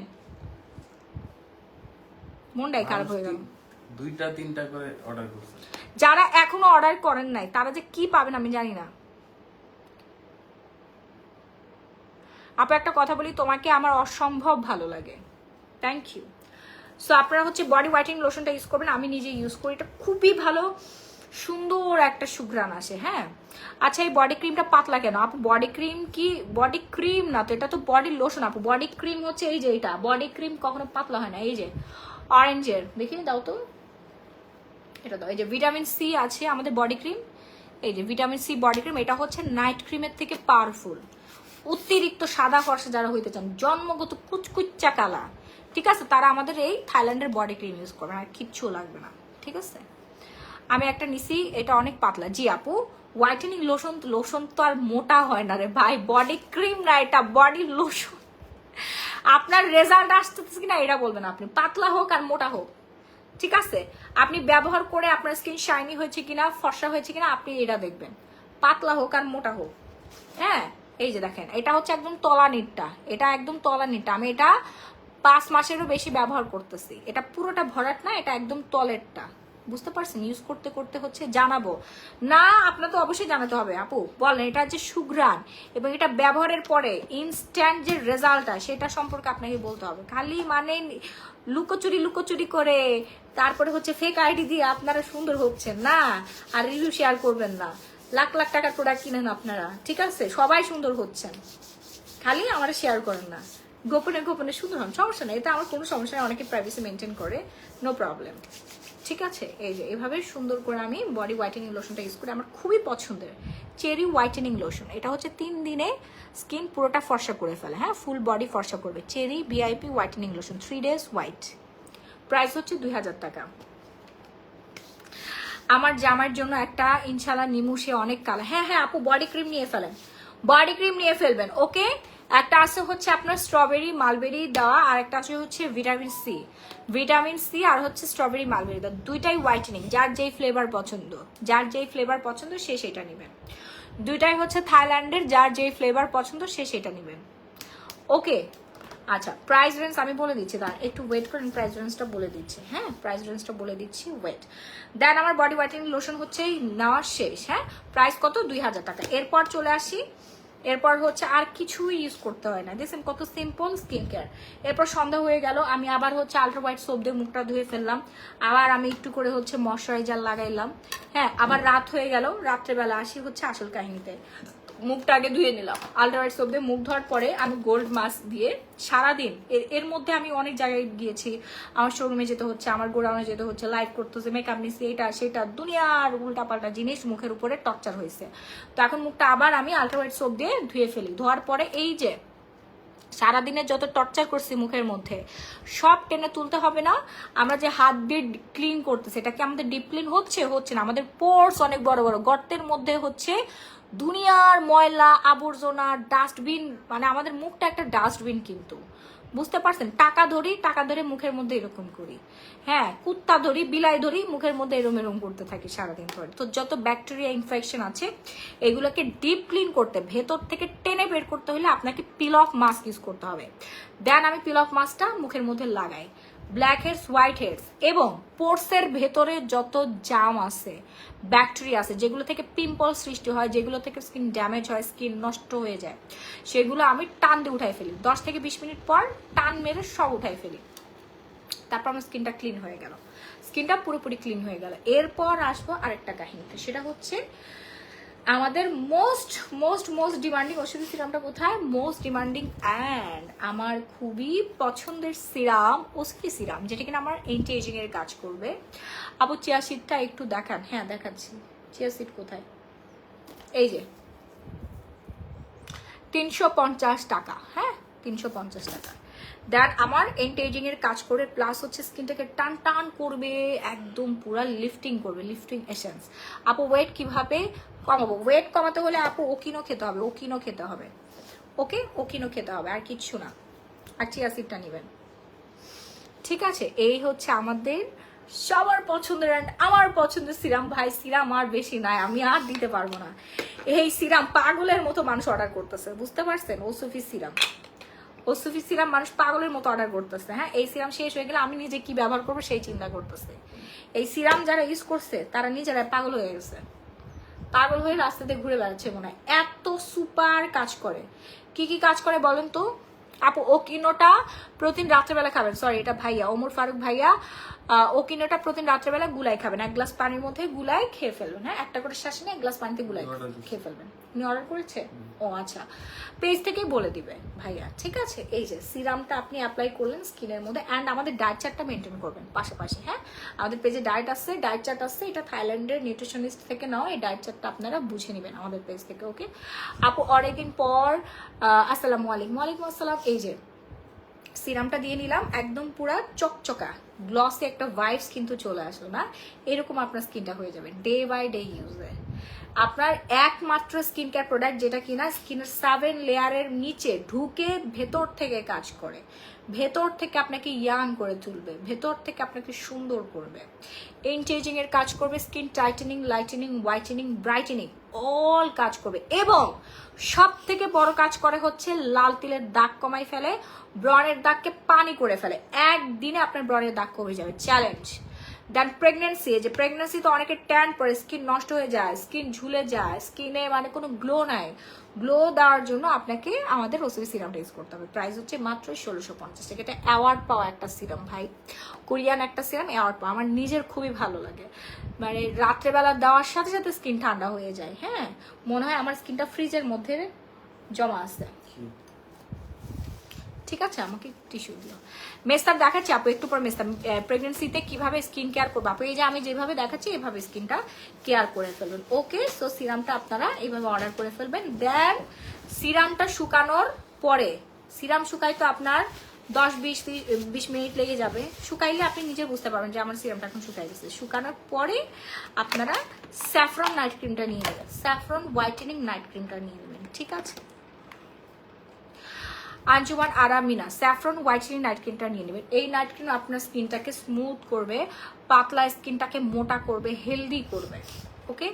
মনটাই খারাপ হয়ে গেল। 2টা 3টা করে অর্ডার করছে। যারা এখনো অর্ডার করেন নাই তারা যে কি পাবেন আমি জানি না। আপু একটা কথা বলি, তোমাকে আমার অসম্ভব ভালো লাগে, থ্যাংক ইউ। সো আপনারা হচ্ছে বডি হোয়াইটেনিং লোশনটা ইউজ করবেন, আমি নিজে ইউজ করি, এটা খুবই ভালো, সুন্দর একটা সুঘ্রাণ আসে। হ্যাঁ আচ্ছা, এই বডি ক্রিমটা পাতলা কেন আপু? বডি ক্রিম কি বডি ক্রিম না তো, এটা তো বডি লোশন আপু। বডি ক্রিম হচ্ছে এই যে এটা, বডি ক্রিম কখনো পাতলা হয় না। এই যে অরেঞ্জের দেখিয়ে দাও তো, এটা দাও। এই যে ভিটামিন সি আছে আমাদের বডি ক্রিম, এই যে ভিটামিন সি বডি ক্রিম, এটা হচ্ছে নাইট ক্রিমের থেকে পাওয়ারফুল। অতিরিক্ত সাদা ফর্সা যারা হইতে চান, জন্মগত কুচকুচ্চা কালা, ঠিক আছে, তারা আমাদের এই থাইল্যান্ডের বডি ক্রিম ইউজ করবে, আর কিচ্ছু লাগবে না, ঠিক আছে। আমি একটা নিছি, এটা অনেক পাতলা। জি আপু, হোয়াইটেনিং লোশন, লোশন তো আর মোটা হয় না রে ভাই, বডি ক্রিম না এটা, বডি লোশন। আপনার রেজাল্ট আসতেছে কিনা এটা বলবেন আপনি, পাতলা হোক আর মোটা হোক, ঠিক আছে। আপনি ব্যবহার করে আপনার স্কিন শাইনি হয়েছে কিনা, ফর্সা হয়েছে কিনা, আপনি এটা দেখবেন, পাতলা হোক আর মোটা হোক। হ্যাঁ এই যে দেখেন, এটা হচ্ছে একদম তলানিরটা, এটা একদম তলানিরটা। আমি এটা 5 মাসেরও বেশি ব্যবহার করতেছি। এটা পুরোটা ভরাট না, এটা একদম তলেরটা, বুঝতে পারছেন। ইউজ করতে করতে হচ্ছে জানাবো না, আপনার তো অবশ্যই জানাতে হবে আপু, বলেন এটা যে সুঘ্রাণ এবং এটা ব্যবহারের পরে ইনস্ট্যান্ট যে রেজাল্টটা, সেটা সম্পর্কে আপনাকে বলতে হবে। খালি মানে লুকোচুরি লুকোচুরি করে তারপরে হচ্ছে ফেক আইডি দিয়ে আপনারা সুন্দর হচ্ছেন না, আর রিভিউ শেয়ার করবেন না। লাখ লাখ টাকার প্রোডাক্ট কিনেন আপনারা, ঠিক আছে, সবাই সুন্দর হচ্ছেন, খালি আমার শেয়ার করেন না। গোপনে গোপনে সুন্দর হন, সমস্যা নেই, এটা আমার কোনো সমস্যা নেই, অনেকে প্রাইভেসি মেনটেন করে, নো প্রবলেম, ঠিক আছে। এই যে এভাবে সুন্দর করে আমি বডি হোয়াইটেনিং লোশনটা ইউজ করি, আমার খুবই পছন্দের চেরি হোয়াইটেনিং লোশন। এটা হচ্ছে 3 দিনে স্কিন পুরোটা ফর্সা করে ফেলে, হ্যাঁ ফুল বডি ফর্সা করবে। Cherry VIP whitening lotion 3 days white, price হচ্ছে 2000 টাকা। আমার জামার জন্য একটা ইনশাল্লাহ নিমু, সে অনেক কালা। হ্যাঁ হ্যাঁ আপু, বডি ক্রিম নিয়ে ফেলেন, বডি ক্রিম নিয়ে ফেলবেন, ওকে। একটা আছে হচ্ছে আপনার স্ট্রবেরি মালবেরি দেওয়া, আর একটা আছে হচ্ছে ভিটামিন সি, ভিটামিন সি আর হচ্ছে স্ট্রবেরি মালবেরি দেওয়া, দুইটাই হোয়াইটেনিং। যার যেই ফ্লেভার পছন্দ, যার যেই ফ্লেভার পছন্দ সে সেটা নেবেন। দুইটাই হচ্ছে থাইল্যান্ডের, যার যেই ফ্লেভার পছন্দ সে সেটা নেবেন, ওকে। আচ্ছা প্রাইস রেঞ্জ আমি বলে দিচ্ছি, তার একটু ওয়েট করেন, প্রাইস রেঞ্জটা বলে দিচ্ছি। হ্যাঁ প্রাইস রেঞ্জটা বলে দিচ্ছি, ওয়েট। দেন আমার বডি হোয়াইটেনিং লোশন হচ্ছে নেওয়া শেষ, হ্যাঁ প্রাইস কত, 2000 টাকা। এরপর চলে আসি, এরপর হচ্ছে আর কিছুই ইউজ করতে হয় না, দেখছেন কত সিম্পল স্কিন কেয়ার। এরপর সন্ধ্যা হয়ে গেল, আমি আবার হচ্ছে আল্ট্রা হোয়াইট সোপ দিয়ে মুখটা ধুয়ে ফেললাম, আবার আমি একটু করে হচ্ছে ময়শ্চারাইজার লাগাইলাম। হ্যাঁ আবার রাত হয়ে গেল, রাত্রেবেলা আসি হচ্ছে আসল কাহিনীতে, মুখটা আগে ধুয়ে নিলাম আল্ট্রা হোয়াইট সোপ দিয়ে। মুখ ধোয়ার পরে আমি গোল্ড মাস্ক দিয়ে সারাদিন, এর মধ্যে আমি অনেক জায়গায় গিয়েছি, আমার শোরুমে যেতে হচ্ছে, আমার গোডাউনে যেতে হচ্ছে, লাইভ করতে হচ্ছে, মেকআপ নিচ্ছি, এটা সেটা দুনিয়ার উল্টাপাল্টা জিনিস মুখের উপরে টর্চার হয়েছে। তো এখন মুখটা আবার আমি আল্ট্রা হোয়াইট সোপ দিয়ে ধুয়ে ফেলি। ধোয়ার পরে এই যে সারাদিনে যত টর্চার করছি মুখের মধ্যে সব টেনে তুলতে হবে না। আমরা যে হাত দিয়ে ক্লিন করতেছি, এটা কি আমাদের ডিপ ক্লিন হচ্ছে? হচ্ছে না। আমাদের পোর্স অনেক বড় বড়, গর্তের মধ্যে হচ্ছে দুনিয়ার ময়লা আবর্জনা, ডাস্টবিন, মানে আমাদের মুখটা একটা ডাস্টবিন কিন্তু, বুঝতে পারছেন। টাকা ধরে মুখের মধ্যে এরকম করি, হ্যাঁ কুত্তা ধরি বিলাই ধরি মুখের মধ্যে এরম এরম করতে থাকি সারাদিন পরে। তো যত ব্যাকটেরিয়া ইনফেকশন আছে এগুলোকে ডিপ ক্লিন করতে, ভেতর থেকে টেনে বের করতে হলে আপনাকে পিল অফ মাস্ক ইউজ করতে হবে। দেন আমি পিল অফ মাস্কটা মুখের মধ্যে লাগাই। ব্ল্যাক হেডস, হোয়াইট হেডস এবং পোর্সের ভেতরে যত জাম আছে, ব্যাকটেরিয়া আছে, যেগুলো থেকে পিম্পল সৃষ্টি হয়, যেগুলো থেকে স্কিন ড্যামেজ হয়, স্কিন নষ্ট হয়ে যায়, সেগুলো আমি টান দিয়ে উঠাই ফেলি। 10 থেকে 20 মিনিট পর টান মেরে সব উঠাই ফেলি। তারপর আমার স্কিনটা ক্লিন হয়ে গেল, স্কিনটা পুরোপুরি ক্লিন হয়ে গেল। এরপর আসবো আরেকটা কাহিনীতে, সেটা হচ্ছে আমাদের মোস্ট মোস্ট মোস্ট ডিমান্ডিং ওষুধ সিরামটা কোথায়? মোস্ট ডিমান্ডিং অ্যান্ড আমার খুবই পছন্দের সিরাম ওসি সিরাম, যেটা কিনা আমার এন্টি এজিং এর কাজ করবে। আপু চিয়া সিডটা একটু দেখান। হ্যাঁ দেখাচ্ছি, চিয়া সিড কোথায়? এই যে 350 টাকা, হ্যাঁ 350 টাকা। দ্যাট আমার এন্টি এজিং এর কাজ করে, প্লাস হচ্ছে স্কিনটাকে টান টান করবে, একদম পুরা লিফটিং করবে, লিফটিং এসেন্স। আপু ওয়েট কিভাবে কমাবো? ওয়েট কমাতে হলে আপু ওকিনো খেতে হবে, ওকিনো খেতে হবে, ওকে ওকিনো খেতে হবে, আর কিচ্ছু না। আর চিয়া সিডটা নেবেন, ঠিক আছে। এই হচ্ছে আমাদের সবার পছন্দের and আমার পছন্দের সিরাম। ভাই সিরাম আর বেশি নাই, আমি আর দিতে পারবো না। এই সিরাম পাগলের মতো মানুষ অর্ডার করতেছে, বুঝতে পারছেন? ওসুফি সিরাম, ওসুফি সিরাম মানুষ পাগলের মতো অর্ডার করতেছে। হ্যাঁ এই সিরাম শেষ হয়ে গেলে আমি নিজে কি ব্যবহার করবো সেই চিন্তা করতেছে। এই সিরাম যারা ইউজ করছে তারা নিজেরা পাগল হয়ে গেছে, পাগল হয়ে রাস্তাতে ঘুরে বেড়াচ্ছে মনে হয়, এত সুপার কাজ করে। কি কি কাজ করে বলেন তো আপু? ওকিনোটা প্রতিদিন রাত্রেবেলা খাবেন, সরি এটা ভাইয়া ওমর ফারুক ভাইয়া, ওকিনোটা প্রতিদিন রাত্রেবেলা গুলাই খাবেন, 1 গ্লাস পানির মধ্যে গুলাই খেয়ে ফেলবেন। হ্যাঁ, একটা করে শ্বাস নিয়ে 1 গ্লাস পানিতে গুলাই খেয়ে ফেলবেন। উনি অর্ডার করেছে? ও আচ্ছা, পেজ থেকেই বলে দিবে ভাইয়া, ঠিক আছে। এই যে সিরামটা আপনি অ্যাপ্লাই করলেন স্কিনের মধ্যে, অ্যান্ড আমাদের ডায়েট চার্টটা মেনটেন করবেন পাশাপাশি। হ্যাঁ, আমাদের পেজে ডায়েট চার্ট আছে, এটা থাইল্যান্ডের নিউট্রিশনিস্ট থেকে নাও। এই ডায়েট চার্টটা আপনারা বুঝে নেবেন আমাদের পেজ থেকে। ওকে আপু, অনেকদিন পর আসসালামু আলাইকুম। ওয়ালাইকুম আসসালাম। এই যে সিরামটা দিয়ে নিলাম, একদম পুরা চকচকা গ্লসি একটা ভাইবস কিন্তু চলে আসলো না, এরকম আপনার স্কিনটা হয়ে যাবে ডে বাই ডে ইউজে। আপনার একমাত্র স্কিন কেয়ার প্রোডাক্ট যেটা কিনা স্কিনের 7 লেয়ারের নিচে ঢুকে ভেতর থেকে কাজ করে, ভেতর থেকে আপনাকে ইয়াং করে তুলবে, ভেতর থেকে আপনাকে সুন্দর করবে, এন্টি-এজিং এর কাজ করবে, skin tightening, lightning, whitening, brightening all কাজ করবে, এবং সব থেকে বড় কাজ করে হচ্ছে লাল তিলের দাগ কমাই ফেলে, ব্রণের দাগকে পানি করে ফেলে। একদিনে আপনার ব্রণের দাগ কমে যাবে, চ্যালেঞ্জ। দেন প্রেগনেন্সি, যে প্রেগনেন্সি তো অনেকে ট্যান পরে, স্কিন নষ্ট হয়ে যায়, স্কিন ঝুলে যায়, স্কিনে মানে কোনো গ্লো নাই, গ্লো দেওয়ার জন্য আপনাকে আমাদের ওসিবি সিরামটা ইউজ করতে হবে। প্রাইস হচ্ছে মাত্র 1650 টাকা। এটা অ্যাওয়ার্ড পাওয়া একটা সিরাম ভাই, কোরিয়ান একটা সিরাম, অ্যাওয়ার্ড পাওয়া। আমার নিজের খুবই ভালো লাগে, মানে রাত্রেবেলা দেওয়ার সাথে সাথে স্কিন ঠান্ডা হয়ে যায়। হ্যাঁ, মনে হয় আমার স্কিনটা ফ্রিজের মধ্যে জমা আছে। ঠিক আছে, আমাকে টিস্যু দিও। মেস্তার দেখাচ্ছি আপু একটু পর। মেস্তার প্রেগনেন্সিতে কিভাবে স্কিন কেয়ার করবো আপু, এই যে আমি যেভাবে দেখাচ্ছি এভাবে স্কিনটা কেয়ার করে ফেলবেন। ওকে, সো সিরামটা আপনারা এইভাবে অর্ডার করে ফেলবেন। দেন সিরামটা শুকানোর পরে, সিরাম শুকাই তো আপনার 10-20 মিনিট লেগে যাবে, শুকাইলে আপনি নিজে বুঝতে পারবেন যে আমার সিরামটা এখন শুকাই গেছে। শুকানোর পরে আপনারা স্যাফরন নাইট ক্রিমটা নিয়ে নেবেন, স্যাফরন হোয়াইটেনিং নাইট ক্রিমটা নিয়ে নেবেন, ঠিক আছে। আঞ্জুমান আরামিনা স্যাফরন হোয়াইটেনিং নাইট ক্রিমটা নিয়ে নেবেন। এই নাইট ক্রিম আপনার স্কিনটাকে স্মুথ করবে, পাতলা স্কিনটাকে মোটা করবে, হেলদি করবে। ওকে,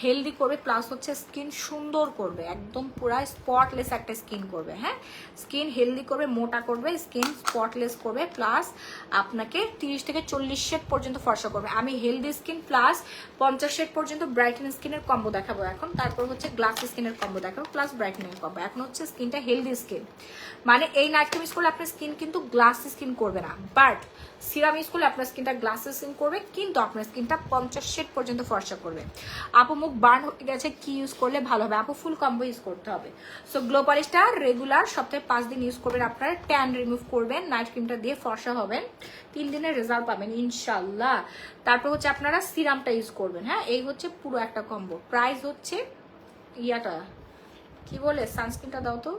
হেলদি করবে, প্লাস হচ্ছে স্কিন সুন্দর করবে, একদম পুরা স্পটলেস একটা স্কিন করবে। হ্যাঁ, স্কিন হেলদি করবে, মোটা করবে, স্কিন স্পটলেস করবে, প্লাস আপনাকে 30 থেকে 40 শেড পর্যন্ত ফর্সা করবে। আমি হেলদি স্কিন প্লাস 50 শেড পর্যন্ত ব্রাইটেন স্কিনের কম্বো দেখাবো এখন। তারপর হচ্ছে গ্লাস স্কিনের কম্বো দেখাবো, প্লাস ব্রাইটেনিং কম্বো। এখন হচ্ছে স্কিনটা হেলদি স্কিন, মানে এই নাইট ক্রিম ইউজ করলে আপনার স্কিন কিন্তু গ্লাস স্কিন করবে না, বাট সিরাম ইউজ করলে আপনার স্কিনটা গ্লাস স্কিন করবে, কিন্তু আপনার স্কিনটা 50 শেড পর্যন্ত ফর্সা করবে। আপু মুখ বার্ন হয়ে গেছে, কি ইউজ করলে ভালো হবে? আপু ফুল কম্বো ইউজ করতে হবে। সো গ্লো পলিশটা রেগুলার সপ্তাহে 5 দিন ইউজ করবেন, আপনারা ট্যান রিমুভ করবেন, নাইট ক্রিমটা দিয়ে ফর্সা হবেন, 3 দিনের রেজাল্ট পাবেন ইনশাল্লাহ। তারপর হচ্ছে আপনারা সিরামটা ইউজ করবেন। হ্যাঁ, এই হচ্ছে পুরো একটা কম্বো। প্রাইস হচ্ছে ইয়াটা কি বলে, সানস্ক্রিনটা দাও তো,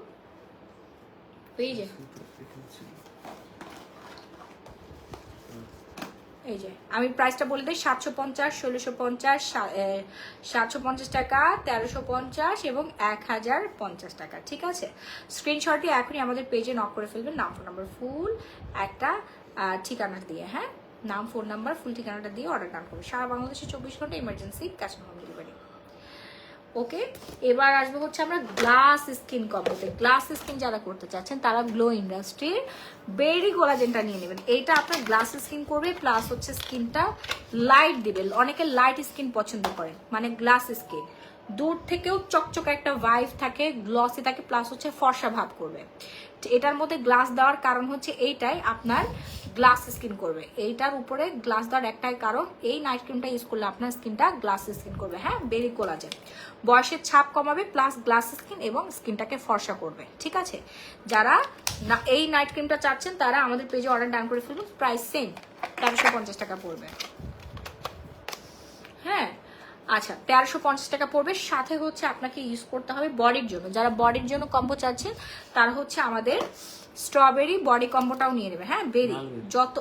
এই যে এই যে আমি প্রাইসটা বলে দিই, 750, 1650, 750 টাকা, 1350 এবং 1050 টাকা, ঠিক আছে। স্ক্রিনশটটি এখনই আমাদের পেজে নক করে ফেলবেন, নাম ফোন নাম্বার ফুল একটা ঠিকানা দিয়ে। হ্যাঁ, নাম ফোন নাম্বার ফুল ঠিকানাটা দিয়ে অর্ডার ডান করবেন। সারা বাংলাদেশে 24 ঘন্টা emergency cash on home delivery. Okay, এবার আসবে হচ্ছে আমরা গ্লাস স্কিন কম্বোতে। গ্লাস স্কিন যারা করতে চাচ্ছেন তারা গ্লো ইন্ডাস্ট্রির বেরি কোলাজেনটা নিয়ে নেবেন। এইটা আপনার গ্লাস স্কিন করবে, প্লাস হচ্ছে স্কিনটা লাইট দিবে। অনেকে লাইট স্কিন পছন্দ করেন, মানে গ্লাস স্কিন দূর থেকেও চকচকে একটা ভাইব থাকে, গ্লসি থাকে, প্লাস হচ্ছে ফর্সা ভাব করবে। এটার মধ্যে গ্লাস দেওয়ার কারণ হচ্ছে এইটাই, আপনার গ্লাস স্কিন করবে। এইটার উপরে গ্লাস দেওয়ার একটাই কারণ, এই নাইট ক্রিমটা ইউজ করলে আপনার স্কিনটা গ্লাস স্কিন করবে। হ্যাঁ, বেরি কোলাজেন বয়সের ছাপ কমাবে, প্লাস গ্লাস স্কিন এবং স্কিনটাকে ফর্সা করবে, ঠিক আছে। যারা এই নাইট ক্রিমটা চাচ্ছেন তারা আমাদের পেজে অর্ডার ডান করে ফেলুন। প্রাইস সেম, 1350 টাকা পড়বে। হ্যাঁ, আচ্ছা 1350 টাকা পড়বে। সাথে হচ্ছে আপনাকে ইউজ করতে হবে বডির জন্য, যারা বডির জন্য কম্বো চাচ্ছেন তারা হচ্ছে আমাদের স্ট্রবেরি বডি কম্বোটাও নিয়ে নেবেন। হ্যাঁ, বেরি যত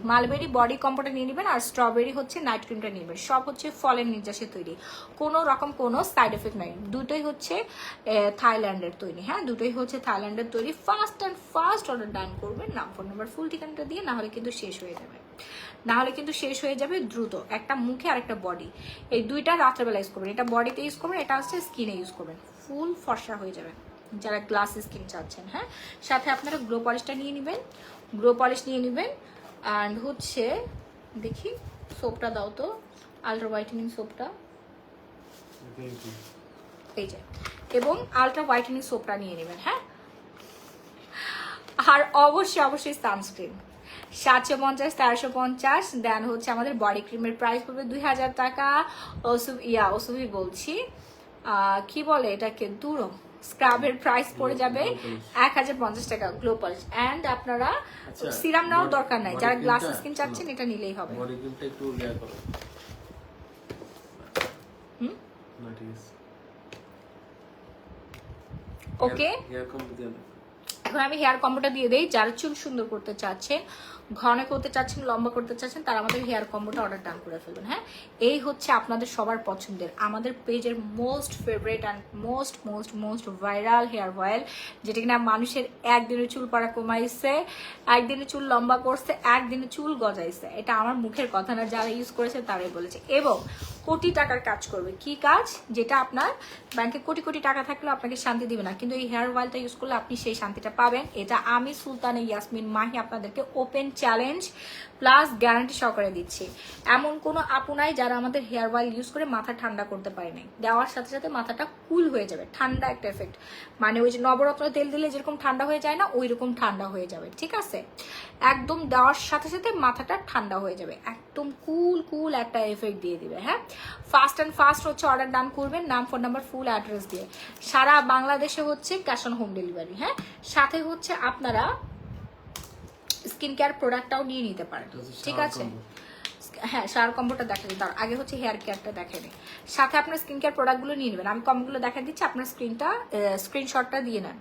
মালবেরি বডি কম্বোটা নিয়ে নেবেন, আর স্ট্রবেরি হচ্ছে নাইট ক্রিমটা নিয়ে নেবেন। সব হচ্ছে ফলের নির্যাসে তৈরি, কোনো রকম কোনো সাইড এফেক্ট নাই। দুটোই হচ্ছে থাইল্যান্ডের তৈরি। হ্যাঁ, দুটোই হচ্ছে থাইল্যান্ডের তৈরি। Fast and fast order done করবেন, নাম ফোন নাম্বার ফুল ঠিকানাটা দিয়ে, না হলে কিন্তু শেষ হয়ে যাবে, দ্রুত। একটা মুখে আর একটা বডি, এই দুইটা রাত্রেবেলা ইউজ করবেন। এটা বডিতে ইউজ করবেন, এটা হচ্ছে স্কিনে ইউজ করবেন, ফুল ফর্সা হয়ে যাবে যারা গ্লাস স্কিন চাচ্ছেন। হ্যাঁ, সাথে আপনারা গ্লো পলিশটা নিয়ে নেবেন, অ্যান্ড হচ্ছে দেখি সোপটা দাও তো, আলট্রা হোয়াইটেনিং সোপটা এই যে, এবং আলট্রা হোয়াইটেনিং সোপটা নিয়ে নেবেন। হ্যাঁ, আর অবশ্যই সানস্ক্রিন 750, 1350। দেন হচ্ছে আমাদের বডি ক্রিমের প্রাইস পড়বে 2000 টাকা। ওসুভি বলছি, কি বলে এটাকে, দূরো স্ক্রাবের প্রাইস পড়ে যাবে 1050 টাকা। Glow polish. অ্যান্ড আপনারা সিরাম নেওয়ার দরকার নাই, যারা গ্লাস স্কিন চাচ্ছেন এটা নিলেই হবে। বডি ক্রিমটা একটু লেয়ার করো। না ঠিক আছে। ওকে, হেয়ার কম্বো দিয়ে দাও। এখন আমি হেয়ার কম্বোটা দিয়ে দেই। যারা চুল সুন্দর করতে চাচ্ছেন, ঘন করতে চাচ্ছেন, লম্বা করতে চাচ্ছেন, তারা আমাদের হেয়ার কম্বোটা অর্ডার ডান করে ফেলবেন। হ্যাঁ, এই হচ্ছে আপনাদের সবার পছন্দের, আমাদের পেজের most favourite and most viral hair oil, যেটা কিনা মানুষের একদিনে চুল পাড়া কমাইছে, একদিনে চুল লম্বা করছে, একদিনে চুল গজাইছে। এটা আমার মুখের কথা না, যারা ইউজ করেছে তারাই বলেছে। এবং কোটি টাকার কাজ করবে। কি কাজ? যেটা আপনার ব্যাংকে কোটি কোটি টাকা থাকলেও আপনাকে শান্তি দিবে না, কিন্তু এই হেয়ার অয়েলটা ইউজ করলে আপনি সেই শান্তিটা পাবেন। এটা আমি সুলতানা ইয়াসমিন মাহি আপনাদেরকে ওপেন চ্যালেঞ্জ প্লাস গ্যারান্টি সহকারে দিচ্ছি। এমন কোনো আপু নাই যারা আমাদের হেয়ার অয়েল ইউজ করে মাথা ঠান্ডা করতে পারেনি। দেওয়ার সাথে সাথে মাথাটা কুল হয়ে যাবে, ঠান্ডা একটা এফেক্ট, মানে ওই যে নবরত্ন তেল দিলে যেরকম ঠান্ডা হয়ে যায় না, ওই রকম ঠান্ডা হয়ে যাবে। ঠিক আছে, একদম দেওয়ার সাথে সাথে মাথাটা ঠান্ডা হয়ে যাবে, একদম কুল একটা এফেক্ট দিয়ে দিবে। হ্যাঁ, ফাস্ট অ্যান্ড ফাস্ট হচ্ছে অর্ডার ডান করবেন, নাম, ফোন নাম্বার, ফুল অ্যাড্রেস দিয়ে। সারা বাংলাদেশে হচ্ছে ক্যাশ অন হোম ডেলিভারি। হ্যাঁ, সাথে হচ্ছে আপনারা স্কিন কেয়ার প্রোডাক্টটাও নিয়ে নিতে পারেন। ঠিক আছে, হ্যাঁ, শাওয়ার কম্বোটা দেখা দিই, তার আগে হচ্ছে হেয়ার কেয়ারটা দেখে নিই। সাথে আপনার স্কিন কেয়ার প্রোডাক্টগুলো নিয়ে নেবেন। আমি কম্বোগুলো দেখা দিচ্ছি, আপনার স্ক্রিনশটটা দিয়ে নেন।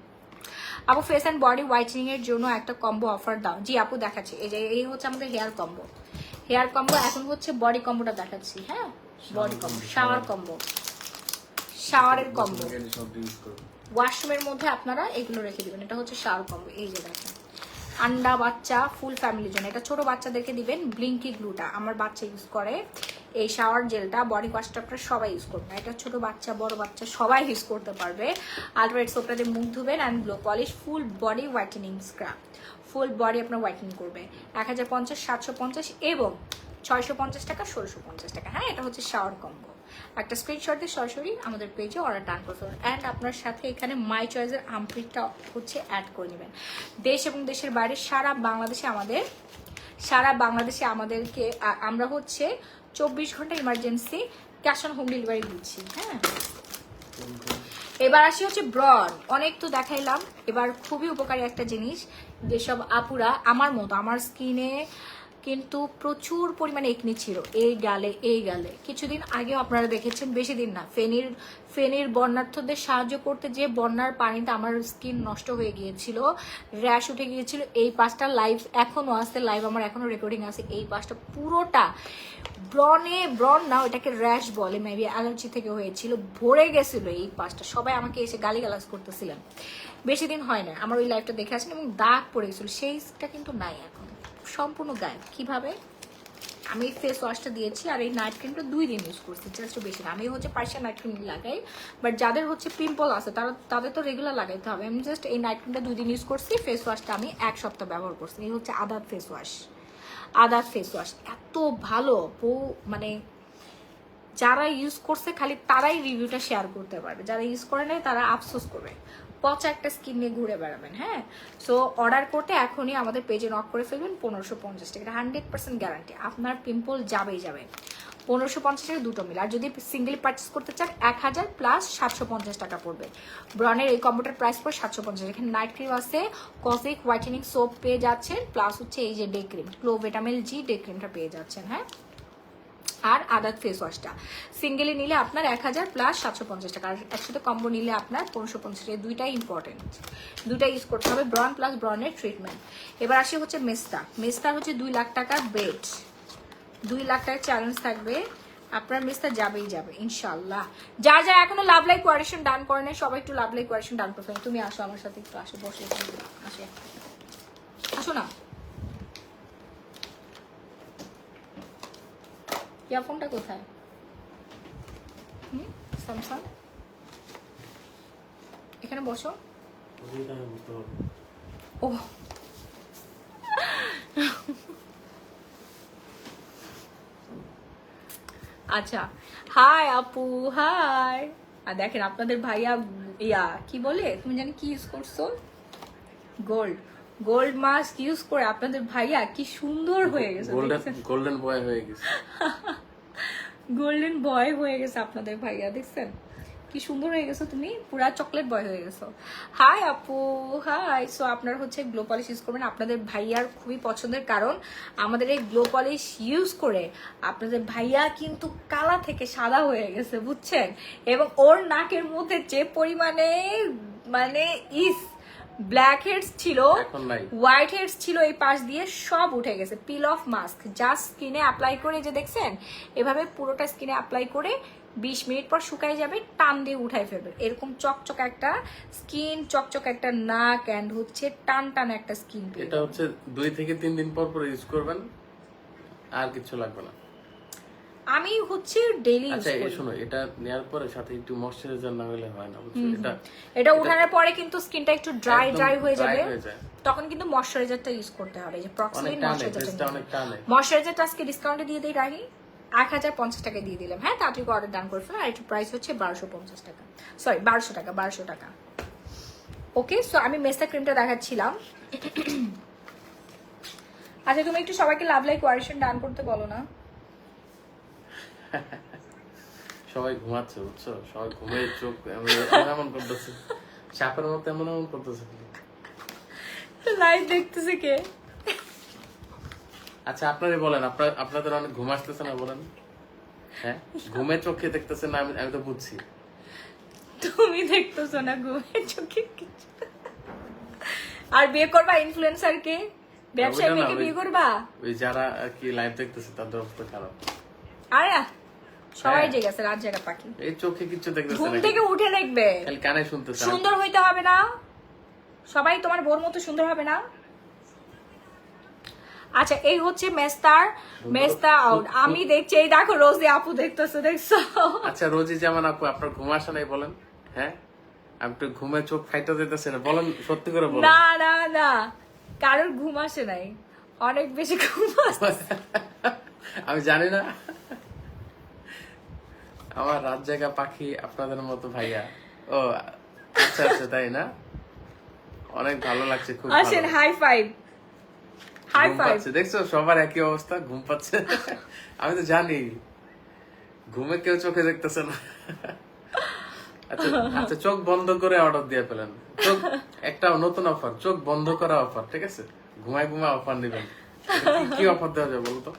আপু ফেস অ্যান্ড বডি হোয়াইটেনিং এর জন্য একটা কম্বো অফার দাও। জি আপু দেখাচ্ছি, এই হচ্ছে আমাদের হেয়ার কম্বো। হেয়ার কম্বো এখন হচ্ছে বডি কম্বোটা দেখাচ্ছি। হ্যাঁ, বডি কম্বো, শাওয়ার কম্বো, শাওয়ারের কম্বো, ওয়াশরুমের মধ্যে আপনারা এগুলো রেখে দিবেন। এটা হচ্ছে শাওয়ার কম্বো। এই যে দেখেন, ঠান্ডা বাচ্চা ফুল ফ্যামিলির জন্য। এটা ছোট বাচ্চাদেরকে দিবেন। ব্লিঙ্কি গ্লুটা আমার বাচ্চা ইউজ করে। এই শাওয়ার জেলটা, বডি ওয়াশটা আপনারা সবাই ইউজ করবেন। এটা ছোট বাচ্চা বড় বাচ্চা সবাই ইউজ করতে পারবে। আলট্রাভায়োলেট সোপটা দিয়ে মুখ ধুবেন and glow polish full body whitening scrub, full body আপনার হোয়াইটেনিং করবে 1050, 750 এবং 650 টাকা, 1650 টাকা। হ্যাঁ, এটা হচ্ছে শাওয়ার কম্বো। একটা স্ক্রিনশট দিয়ে সরাসরি আমাদের পেজে অর্ডার ডান করে ফেলুন। অ্যান্ড আপনার সাথে এখানে মাই চয়েসের আমপ্রিটটা হচ্ছে অ্যাড করে নেবেন। দেশ এবং দেশের বাইরে সারা বাংলাদেশে আমাদেরকে আমরা হচ্ছে 24 ঘন্টা emergency cash on home delivery দিচ্ছি। হ্যাঁ, এবার আসি হচ্ছে ব্রন। অনেক তো দেখাইলাম, এবার খুবই উপকারী একটা জিনিস, যেসব আপুরা আমার মতো, আমার স্কিনে কিন্তু প্রচুর পরিমাণে একনি ছিল এই গালে। কিছুদিন আগেও আপনারা দেখেছেন, বেশি দিন না, ফেনীর বন্যার্থদের সাহায্য করতে যে বন্যার পানিতে আমার স্কিন নষ্ট হয়ে গিয়েছিল, র্যাশ উঠে গিয়েছিল। এই পাঁচটা লাইভ এখনও আছে, লাইভ আমার এখনও রেকর্ডিং আছে। এই পাঁচটা পুরোটা ব্রন না, ওটাকে র্যাশ বলে, মেবি অ্যালার্জি থেকে হয়েছিল, ভরে গেছিল এই পাঁচটা। সবাই আমাকে এসে গালিগালাজ করতেছিলেন। বেশি দিন হয় না, আমার ওই লাইভটা দেখে আসেন, এবং দাগ পড়ে গেছিল, সেইটা কিন্তু নাই এখন, সম্পূর্ণ গায়েব। কিভাবে? আমি ফেস ওয়াশটা দিয়েছি আর এই নাইট ক্রিমটা 2 দিন ইউজ করছি, জাস্ট বেশি না। আমি হচ্ছে পার্সিয়ান নাইট ক্রিম লাগাই, বাট যাদের হচ্ছে পিম্পল আছে তাদের তো রেগুলার লাগাইতে হবে। আমি জাস্ট এই নাইট ক্রিমটা 2 দিন ইউজ করছি, ফেস ওয়াশটা আমি 1 সপ্তাহ ব্যবহার করছি। এই হচ্ছে আদাত ফেস ওয়াশ, এত ভালো। মানে যারা ইউজ করছে খালি তারাই রিভিউটা শেয়ার করতে পারবে, যারা ইউজ করে নাই তারা আফসোস করবে, পচা একটা স্কিন নিয়ে ঘুরে বেড়াবেন। হ্যাঁ, সো অর্ডার করতে এখনই আমাদের পেজে নক করে ফেলবেন। 1550 টাকা, 100% গ্যারান্টি, আপনার পিম্পল যাবেই যাবে। 1550 টাকা দুটো মিল। আর যদি সিঙ্গেল পারচেস করতে চান 1000 প্লাস 750 টাকা পড়বে। ব্রনের এই কম্বোটার প্রাইস পড়ে 750। এখানে নাইট ক্রিম আছে, কসমিক হোয়াইটেনিং সোপ পেয়ে যাচ্ছেন, প্লাস হচ্ছে এই যে ডে ক্রিম, ক্লোভেটামিল জি ডে ক্রিমটা পেয়ে যাচ্ছেন। হ্যাঁ, আর আদাত ফেস ওয়াশটা সিঙ্গেলি নিলে আপনার 1000 প্লাস 750 টাকা, আর একসাথে কম্বো নিলে আপনার 1550 টাকা। দুইটাই ইম্পর্টেন্ট, দুইটা ইউজ করতে হবে, ব্রন প্লাস ব্রনের ট্রিটমেন্ট। এবার আসি হচ্ছে মেস্তা হচ্ছে 2 লাখ টাকার বেড, 2 লাখ টাকার চ্যালেঞ্জ থাকবে। আপনার মেস্তা যাবেই যাবে ইনশাল্লাহ। যা এখনো লাভ লাইক কোয়ারেশন ডান করে নেই, সবাই একটু লাভ লাইক কোয়ারেশন ডান করতে। তুমি আসো আমার সাথে, একটু আসো, বসে আসো না। ইয়ারফোনটা কোথায়? স্যামসাং, এখানে বসো। ও আচ্ছা, হাই আপু হাই। আর দেখেন আপনাদের ভাইয়া ইয়া কি বলে তুমি জানি কি ইউজ করছো, গোল্ড মাস্ক ইউজ করে আপনাদের ভাইয়া কি সুন্দর হয়ে গেছে, গোল্ডেন বয় হয়ে গেছে। গোল্ডেন বয় হয়ে গেছে আপনাদের ভাইয়া, দেখছেন কি সুন্দর হয়ে গেছো, তুমি পুরা চকলেট বয় হয়ে গেছো। হাই আপু হাই। সো আপনারা হচ্ছে গ্লো পলিশ ইউজ করবেন আপনাদের ভাইয়ার খুবই পছন্দের, কারণ আমাদের এই গ্লো পলিশ ইউজ করে আপনাদের ভাইয়া কিন্তু কালা থেকে সাদা হয়ে গেছে বুঝছেন, এবং ওর নাকের মধ্যে যে পরিমাণে মানে ব্ল্যাক হেডস ছিল, হোয়াইট হেডস ছিল, এই পাশ দিয়ে সব উঠে গেছে। পিল অফ মাস্ক জাস্ট স্কিনে অ্যাপ্লাই করে, যে দেখছেন এভাবে পুরোটা স্কিনে অ্যাপ্লাই করে 20 মিনিট পর শুকাই যাবে, টান দিয়ে উঠাই ফেলবে। এরকম চকচক একটা স্কিন, চকচক একটা নাক এন্ড হচ্ছে টান টান একটা স্কিন। এটা হচ্ছে 2 থেকে 3 দিন পর পর ইউজ করবেন, আর কিছু লাগবে না। আমি হচ্ছে ডেইলি ইউজ আচ্ছা করি। শোনো, এটা নেয়ার পরে সাথে একটু ময়শ্চারাইজার না হলে হয় না, বুঝছো? এটা উঠানোর পরে কিন্তু স্কিনটা একটু ড্রাই হয়ে যাবে, হয়ে যায়। তখন কিন্তু ময়শ্চারাইজারটা ইউজ করতে হবে। এই যে প্রক্সিলিন ময়শ্চারাইজারটা, অনেক টানে। ময়শ্চারাইজারটা আজকে ডিসকাউন্টে দিয়ে দেই রাহি, 1050 টাকা দিয়ে দিলাম। হ্যাঁ, তাড়াতাড়ি অর্ডার ডান করে ফেলো। আর এটার প্রাইস হচ্ছে 1250 টাকা, সরি 1200 টাকা। ওকে, সো আমি মেস্তা ক্রিমটা দেখাচ্ছিলাম। আচ্ছা তুমি একটু সবাইকে লাভ লাইক কোয়ারেশন ডান করতে বলো না। সবাই ঘুমাচ্ছে বুঝছো, সবাই ঘুমিয়ে চোখ এমন করতেছে, সাপের মতো এমন করতেছে। লাইভ দেখতেছে কে? আচ্ছা আপনারই বলেন, আপনাদের অনেক ঘুম আসতেছে না বলেন? হ্যাঁ, ঘুমে চোখে দেখতেছে না, আমি তো বুঝছি। তুমি দেখতেছো না ঘুমে চোখে কিছু। আর বিয়ে করবা ইনফ্লুয়েন্সার কে, ব্যবসায়ী মেয়েকে বিয়ে করবা? ওই যারা আর কি লাইভ দেখতেছে তাদের অবস্থা খারাপ। আরে সবাই জেগে আছে, রাত জাগা পাখি। এই চোখে কিছু দেখতেছে ঘুম না, থেকে উঠে দেখবে, খালি কানে শুনতেছে। সুন্দর হইতে হবে না, সবাই তোমার বোর মতো সুন্দর হবে না। আচ্ছা এই হচ্ছে মেস্তা আউট। আমি দেখছি, এই দেখো রোজি আপু দেখতেছো, দেখছো? আচ্ছা রোজি যেমন আপু, আপনার ঘুম আসে নাই বলেন? হ্যাঁ, আপনি ঘুমে চোখ ফাইটা দিতেছে না বলেন, সত্যি করে বলেন। না না না, কারোর ঘুম আসে নাই, অনেক বেশি ঘুম আসে। আমি জানি না, আমার রাত জায়গা পাখি আপনাদের মতো ভাইয়া। ও আচ্ছা আচ্ছা, তাই না? অনেক ভালো লাগছে, খুব ভালো। আসেন হাই ফাইভ, হাই ঘুম ফাইভ। পাচ্ছে, দেখছো সবার একই অবস্থা, ঘুম পাচ্ছে। আমি তো জানি ঘুমে কেউ চোখে দেখতেছে না। আচ্ছা আচ্ছা, চোখ বন্ধ করে অর্ডার দিয়ে ফেলেন। চোখ একটা নতুন অফার, চোখ বন্ধ করা অফার, ঠিক আছে? ঘুমায় অফার নেবেন। কি অফার দেওয়া যায় বলতো?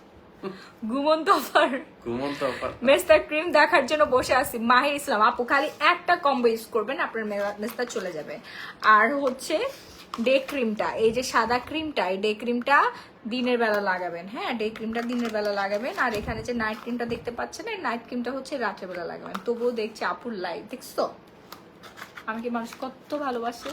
ঘুমন্ত অফার, ঘুমন্ত অফার। মেস্তা ক্রিম দেখার জন্য বসে আছি। মাহির ইসলাম আপু খালি একটা কম্বো ইউজ করবেন, আপনার মেস্তা চলে যাবে। আর হচ্ছে ডে ক্রিমটা, এই যে সাদা ক্রিমটা, এই ডে ক্রিমটা দিনের বেলা লাগাবেন। হ্যাঁ, ডে ক্রিমটা দিনের বেলা লাগাবেন। আর এখানে যে নাইট ক্রিমটা দেখতে পাচ্ছেন, এই নাইট ক্রিমটা হচ্ছে রাতের বেলা লাগাবেন। তবুও দেখছি আপুর লাইভ, দেখছো আমাকে মানুষ কত ভালোবাসে।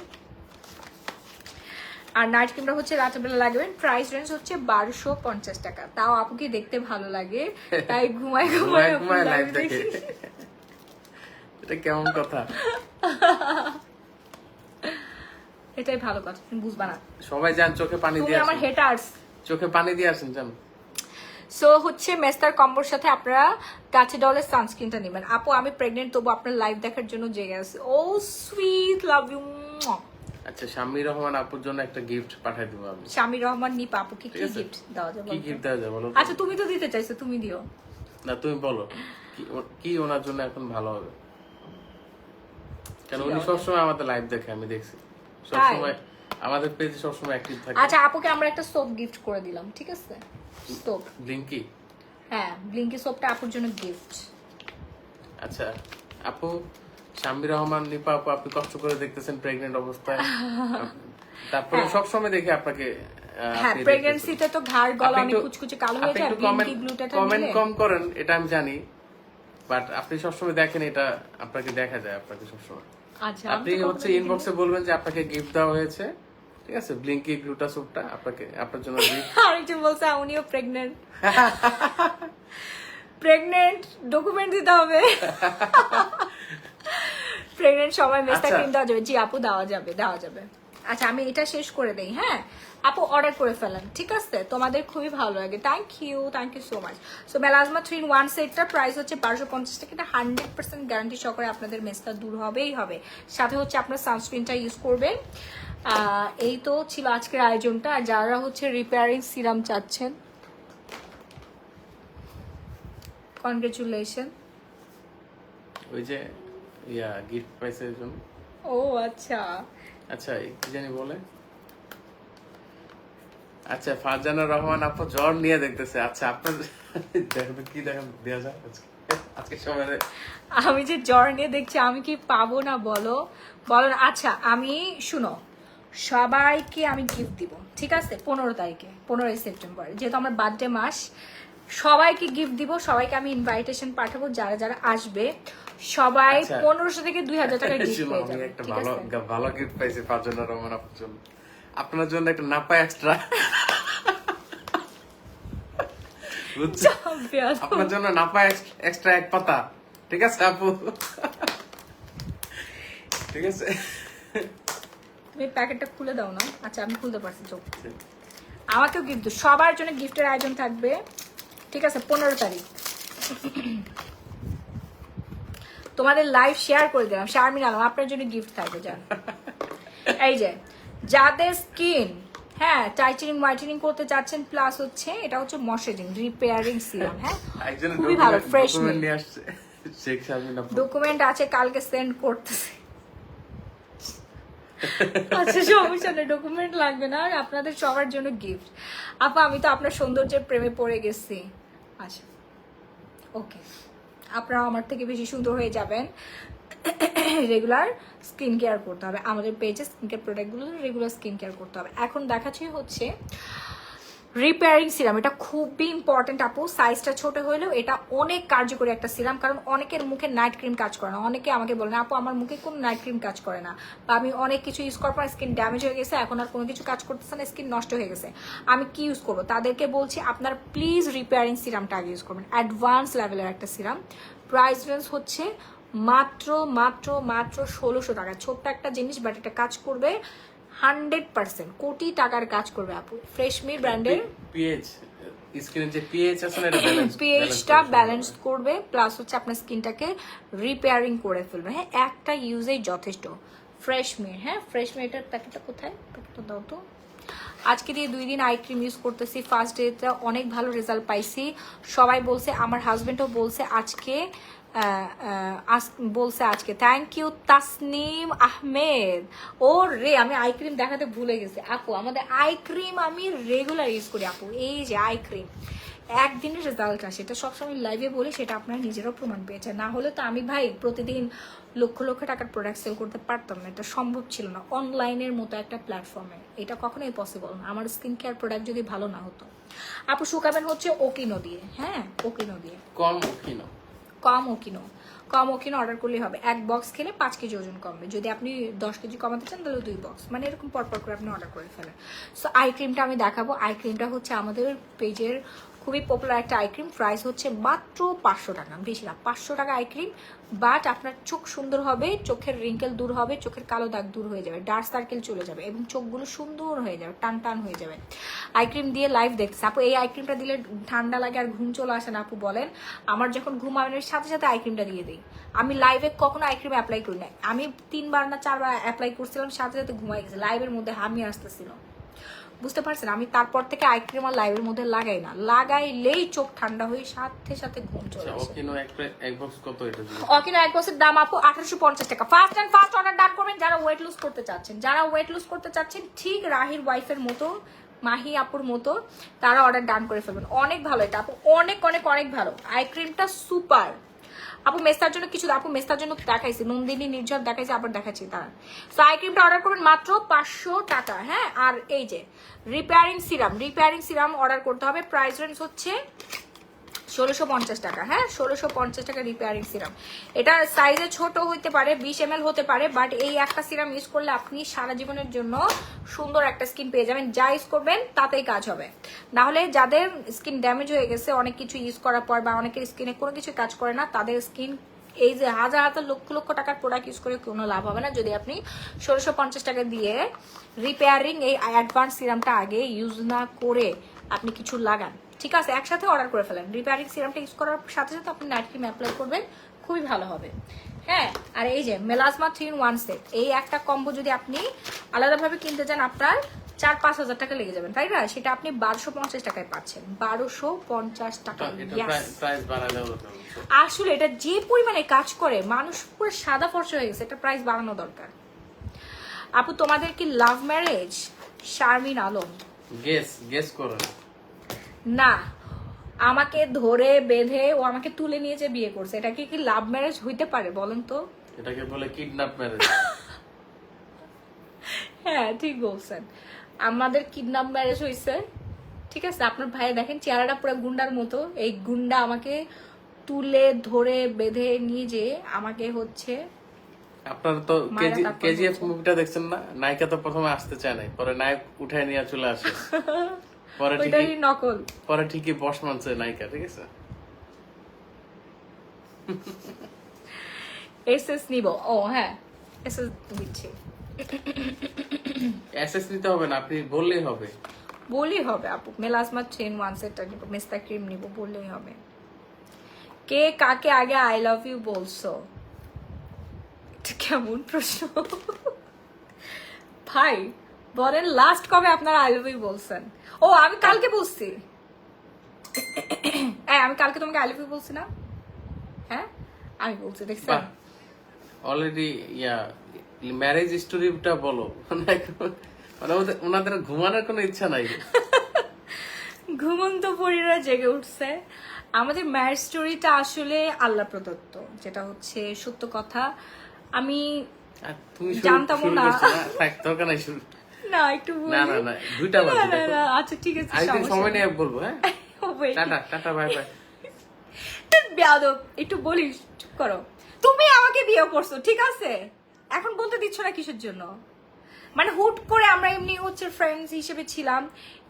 আর নাইট ক্রিমটা হচ্ছে রাতের বেলা লাগাবেন। প্রাইস রেঞ্জ হচ্ছে 1250 টাকা। তাও আপুকে দেখতে ভালো লাগে, তাই ঘুমায় লাইভ দেখে। এটা কেমন কথা? এটাই ভালো কথা, তুমি বুঝবা না। সবাই যান চোখে পানি তুমি দিয়ে আমার আসেন, হেটার্স। চোখে পানি দিয়ে আসেন যান। সো হচ্ছে মেস্তার কম্বোর সাথে আপনারা কাছে ডলের সানস্ক্রিনটা নেবেন। আপু আমি প্রেগনেন্ট, তবু আপনার লাইভ দেখার জন্য জেগে আছি। ও সুইট, লাভ ইউ। আচ্ছা শাম্মী রহমান আপুর জন্য একটা গিফট পাঠিয়ে দেবো আমি। শাম্মী রহমান নিপা আপুকে কি গিফট দেওয়া যাবে? কি গিফট দেওয়া যাবে বলো? আচ্ছা তুমি তো দিতে চাইছো, তুমি দিও না, তুমি বলো কি ওনার জন্য এখন ভালো হবে। কারণ উনি সবসময় আমাদের লাইভ দেখে, আমি দেখছি সবসময় আমাদের পেজে সবসময় অ্যাক্টিভ থাকে। আচ্ছা আপুকে আমরা একটা সোপ গিফট করে দিলাম, ঠিক আছে? সোপ ব্লিঙ্কি, হ্যাঁ ব্লিঙ্কি সোপটা আপুর জন্য গিফট। আচ্ছা আপু, শাম্মী রহমান নিপা আপু, আপনি কষ্ট করে দেখতেছেন প্রেগনেন্ট অবস্থায়, তারপরে সবসময় দেখে আপনাকে। হ্যাঁ, প্রেগন্যান্সিতে তো ঘাড় গলা অনেক কুচকুচে কালো হয়ে যায়। ব্লিঙ্কি গ্লুটাটা কমেন্ট কম করেন, এটা আমি জানি, বাট আপনি সবসময় দেখেন, এটা আপনাকে দেখা যায় আপনাকে সবসময়। আচ্ছা আপনি হচ্ছে ইনবক্সে বলবেন যে আপনাকে গিফট দেওয়া হয়েছে, ঠিক আছে? ব্লিঙ্কি গ্লুটা সুপটা আপনার জন্য গিফট। আরেকজন বলছে উনিও প্রেগনেন্ট। প্রেগনেন্ট ডকুমেন্ট দিতে হবে। প্রেগনেন্ট সময় মেস্তা ক্রিম দেওয়া যাবে? জি আপু দেওয়া যাবে, দেওয়া যাবে। আচ্ছা আমি এটা শেষ করে দেই। হ্যাঁ আপু অর্ডার করে ফেলেন, ঠিক আছে? তোমাদের খুবই ভালো লাগে। Thank you so much. So melasma 3-in-1 সেটটার প্রাইস হচ্ছে 1250 টাকা। এটা 100% গ্যারান্টি সহকারে আপনাদের মেসটা দূর হবেই হবে। সাথে হচ্ছে আপনার সানস্ক্রিনটা ইউজ করবেন। এই তো ছিল আজকের আয়োজনটা। আর যারা হচ্ছে রিপেয়ারিং সিরাম চাচ্ছেন, কনগ্রেচুলেশন। ওই যে গিফট পাইছে এর জন্য। ও আচ্ছা আচ্ছা কি জানি বলে, আচ্ছা ফারজানা রহমান আপু জ্বর নিয়ে দেখতেছে। আচ্ছা আপনার দেখো তো কি দেখা দেওয়া যায় আজকে সময়। আমি যে জ্বর নিয়ে দেখছি, আমি কি পাবো না বলো বলো না? আচ্ছা আমি শুনো, সবাইকে আমি গিফট দিব, ঠিক আছে? 15 তারিখে, 15 সেপ্টেম্বর, যেহেতু আমার বার্থডে মাস, সবাইকে গিফট দিব। সবাইকে আমি ইনভাইটেশন পাঠাবো, যারা যারা আসবে সবাই আচ্ছা। 1500 থেকে 2000 টাকা গিফট শুনো, পেয়ে আমি যাবে, একটা ঠিক ভালো আছে? ভালো গিফট পাইছি ফারজানা রহমান আপুর জন্য। আপনার জন্য একটা নাপা এক্সট্রা, বুঝছো? আপনার জন্য নাপা এক্সট্রা এক পাতা, ঠিক আছে আপু? ঠিক আছে, তুমি প্যাকেটটা খুলে দাও না। আচ্ছা আমি খুলতে পারছি, চোখ। আমাকেও গিফট, সবার জন্য গিফটের আয়োজন থাকবে, ঠিক আছে? 15 তারিখ তোমাদের লাইভ শেয়ার করে দিলাম। শারমিন আলম আপনার জন্য গিফট থাকবে, জান। এই যে যাদের স্কিন হ্যাঁ টাইটেনিং হোয়াইটেনিং করতে চাচ্ছেন, প্লাস হচ্ছে এটা হচ্ছে ময়শ্চারাইজিং রিপেয়ারিং সিরাম। হ্যাঁ একজন খুবই ভালো, ফ্রেশ নিয়ে আসছে শেখ শারমিন আপু। ডকুমেন্ট আছে, কালকে সেন্ড করতেছে। আচ্ছা সমস্যা নেই, ডকুমেন্ট লাগবে না। আর আপনাদের সবার জন্য গিফট। আপা আমি তো আপনার সৌন্দর্যের প্রেমে পড়ে গেছি। আচ্ছা ওকে, আপনারা আমার থেকে বেশি সুন্দর হয়ে যাবেন। রেগুলার স্কিন কেয়ার করতে হবে, আমাদের পেজে স্কিন কেয়ার প্রোডাক্টগুলো রেগুলার স্কিন কেয়ার করতে হবে। এখন দেখাচ্ছি হচ্ছে রিপেয়ারিং সিরাম। এটা খুবই ইম্পর্টেন্ট আপু, সাইজটা ছোট হলেও এটা অনেক কার্যকরী একটা সিরাম। কারণ অনেকের মুখে নাইট ক্রিম কাজ করে না। অনেকে আমাকে বলেন আপু আমার মুখে কোনো নাইট ক্রিম কাজ করে না, বা আমি অনেক কিছু ইউজ করার পর স্কিন ড্যামেজ হয়ে গেছে, এখন আর কোনো কিছু কাজ করতেছে না, স্কিন নষ্ট হয়ে গেছে, আমি কি ইউজ করবো? তাদেরকে বলছি আপনার প্লিজ রিপেয়ারিং সিরামটা আগে ইউজ করবেন। অ্যাডভান্স লেভেলের একটা সিরাম, প্রাইস রেঞ্জ হচ্ছে মাত্র মাত্র মাত্র 1600 টাকা। ছোট্ট একটা জিনিস, বাট এটা কাজ করবে 100%, কোটি টাকার কাজ করবে আপু। ফ্রেশমি ব্র্যান্ডের পিএইচ, স্কিনের যে পিএইচ আছে না, এটা ব্যালেন্স, পিএইচটা ব্যালেন্স করবে, প্লাস হচ্ছে আপনার স্কিনটাকে রিপেয়ারিং করে ফেলবে। হ্যাঁ একটা ইউজেই যথেষ্ট। ফ্রেশমি, হ্যাঁ ফ্রেশমি, এটার প্যাকেটটা কোথায়? প্যাকেটটা দাও তো। আজকে দিয়ে 2 দিন আই ক্রিম ইউজ করতেছি, ফার্স্ট ডেতে অনেক ভালো রেজাল্ট পাইছি। সবাই বলছে, আমার হাজবেন্ডও বলছে আজকে, বলছে আজকে। Thank you Tasnim Ahmed. ও রে, আমি আই ক্রিম দেখাতে ভুলে গেছি আপু, আমাদের আই ক্রিম আমি রেগুলার ইউজ করি আপু। এই যে আই ক্রিম একদিনের রেজাল্ট আসে, এটা সবসময় লাইভে বলি, সেটা আপনারা নিজেরাও প্রমাণ পেয়েছেন। না হলে তো আমি ভাই প্রতিদিন লক্ষ লক্ষ টাকার প্রোডাক্ট সেল করতে পারতাম না, এটা সম্ভব ছিল না অনলাইনের মতো একটা প্ল্যাটফর্মে। এটা কখনোই পসিবল না আমার স্কিন কেয়ার প্রোডাক্ট যদি ভালো না হতো। আপু শুকাবেন হচ্ছে ওকিনো দিয়ে, হ্যাঁ ওকিনো দিয়ে, কম কিনো, কম ওকিনো অর্ডার করলেই হবে। এক বক্স খেলে 5 কেজি ওজন কমবে। যদি আপনি 10 কেজি কমাতে চান তাহলে 2 বক্স, মানে এরকম পরপর করে আপনি অর্ডার করে ফেলেন। সো আই ক্রিমটা আমি দেখাবো। আই ক্রিমটা হচ্ছে আমাদের পেজের খুবই পপুলার একটা আই ক্রিম। প্রাইস হচ্ছে মাত্র 500 টাকা, বেশি না, 500 টাকা আই ক্রিম। বাট আপনার চোখ সুন্দর হবে, চোখের রিঙ্কেল দূর হবে, চোখের কালো দাগ দূর হয়ে যাবে, ডার্ক সার্কেল চলে যাবে, এবং চোখগুলো সুন্দর হয়ে যাবে, টান টান হয়ে যাবে। আই ক্রিম দিয়ে লাইভ দেখছে আপু। এই আই ক্রিমটা দিলে ঠান্ডা লাগে আর ঘুম চলে আসে না আপু বলেন? আমার যখন ঘুম হবে সাথে সাথে আই ক্রিমটা দিয়ে দিই। আমি লাইভে কখনো আই ক্রিম অ্যাপ্লাই করি না, আমি 3বার না 4বার অ্যাপ্লাই করছিলাম, সাথে সাথে ঘুমাই গেছে, লাইভের মধ্যে হামি আসতেছিল। বুঝতে পারছেন? আমি তারপর থেকে আই ক্রিম আর লাইভের মধ্যে লাগাই না, লাগাইলেই চোখ ঠান্ডা হয়ে সাথে সাথে ঘুম চলে আসে। ওকিনো এক বক্স কত এটা? ওকিনো এক বক্সের দাম আপু 1850 টাকা। First and first order done করবেন যারা ওয়েট লুজ করতে চাচ্ছেন। যারা ওয়েট লুজ করতে চাচ্ছেন ঠিক রাহির ওয়াইফের মতো, মাহি আপুর মতো, তারা অর্ডার ডান করে ফেলবেন। অনেক ভালো এটা আপু, অনেক অনেক অনেক ভালো আই ক্রিমটা, সুপার। আপু মেস্তার জন্য কিছু, আপু মেস্তার জন্য দেখাইছি, নন্দিনী নির্ঝর দেখাইছি, আবার দেখাচ্ছি তারা। সো আই ক্রিমটা অর্ডার করবেন মাত্র 500 টাকা। হ্যাঁ আর এই যে রিপেয়ারিং সিরাম অর্ডার করতে হবে। প্রাইস রেঞ্জ হচ্ছে 1650 টাকা। হ্যাঁ 1650 টাকা রিপেয়ারিং সিরাম। এটা সাইজে ছোট হইতে পারে, 20 ml হতে পারে, বাট এই একটা সিরাম ইউজ করলে আপনি সারা জীবনের জন্য সুন্দর একটা স্কিন পেয়ে যাবেন। যা ইউজ করবেন তাতেই কাজ হবে। না হলে যাদের স্কিন ড্যামেজ হয়ে গেছে অনেক কিছু ইউজ করার পর, বা অনেকের স্কিনে কোনো কিছু কাজ করে না, তাদের স্কিন এই যে হাজার হাজার লক্ষ লক্ষ টাকার প্রোডাক্ট ইউজ করে কোনো লাভ হবে না যদি আপনি 1650 টাকা দিয়ে রিপেয়ারিং এই অ্যাডভান্স সিরামটা আগে ইউজ না করে আপনি কিছু লাগান। ঠিক আছে, একসাথে অর্ডার করে ফেলেন। রিপেয়ারিং সিরামটা ইউজ করার সাথে সাথে আপনি নাইট ক্রিম অ্যাপ্লাই করবেন, খুবই ভালো হবে। হ্যাঁ, আর এই যে মেলাজমা 3-in-1 সেট, এই একটা কম্বো যদি আপনি আলাদাভাবে কিনতে চান আপনার 4-5 হাজার টাকা লেগে যাবেন, তাই না? সেটা আপনি 1250 টাকায় পাচ্ছেন, 1250 টাকা। প্রাইস বাড়ানো আসলে এটা যে পরিমাণে কাজ করে মানুষ পুরো সাদা ফর্সা হয়ে গেছে, এটা প্রাইস বাড়ানো দরকার। আপু তোমাদের কি love marriage? Sharmin Alam, guess করো না, আমাকে ধরে বেঁধে ও আমাকে তুলে নিয়ে যে বিয়ে করছে, এটা কি লাভ ম্যারেজ হইতে পারে বলেন তো? এটাকে বলে কিডন্যাপ ম্যারেজ। হ্যাঁ ঠিক বলছেন, আমাদের কিডন্যাপ ম্যারেজ হয়েছে। ঠিক আছে, আপনার ভাই দেখেন চেহারাটা পুরো গুন্ডার মতো, এই গুন্ডা আমাকে তুলে ধরে বেঁধে নিয়ে যে আমাকে হচ্ছে। আপনার তো কেজিএফ মুভিটা দেখছেন না? নায়িকা তো প্রথমে আসতে চায় নাই, পরে নায়ক উঠায় নিয়ে চলে আসে। পরে ঠিকই নকল, পরে ঠিকই বস মানছে নায়িকা। ঠিক আছে, এসএস নিব। ও হ্যাঁ, এসএস দিচ্ছি। এসএস নিতে হবে না, আপনি বললেই হবে। বললেই হবে আপু, মেলাজমা 3-in-1 সেটটা নিব, মেস্তা ক্রিম নিব, বললেই হবে। কে কাকে আগে আই লাভ ইউ বলছো? এটা কেমন প্রশ্ন ভাই? বলেন লাস্ট কবে আপনারা আই লাভ ইউ বলছেন? ও আমি কালকে বলছি। আমি কালকে তোমাকে আই লাভ ইউ বলছি না? হ্যাঁ আমি বলছি, দেখছেন? অলরেডি ম্যারেজ স্টোরিটা বলো। মানে ওনাদের ঘুমানোর কোনো ইচ্ছা নাই। ঘুমন্ত পরীরা জেগে উঠছে। আমাদের ম্যারেজ স্টোরিটা আসলে আল্লাহ প্রদত্ত, যেটা হচ্ছে সত্য কথা। আমি জানতাম না, না একটু না দুইটা বাজে। আচ্ছা ঠিক আছে, সময় নিয়ে বলবো। হ্যাঁ, টাটা টাটা, বাই বাই। বেয়াদব, একটু বলি, চুপ করো। তুমি আমাকে বিয়ে করছো, ঠিক আছে, এখন বলতে দিচ্ছ না কিসের জন্য? মানে হুট করে আমরা এমনি হচ্ছে ফ্রেন্ডস হিসেবে ছিলাম,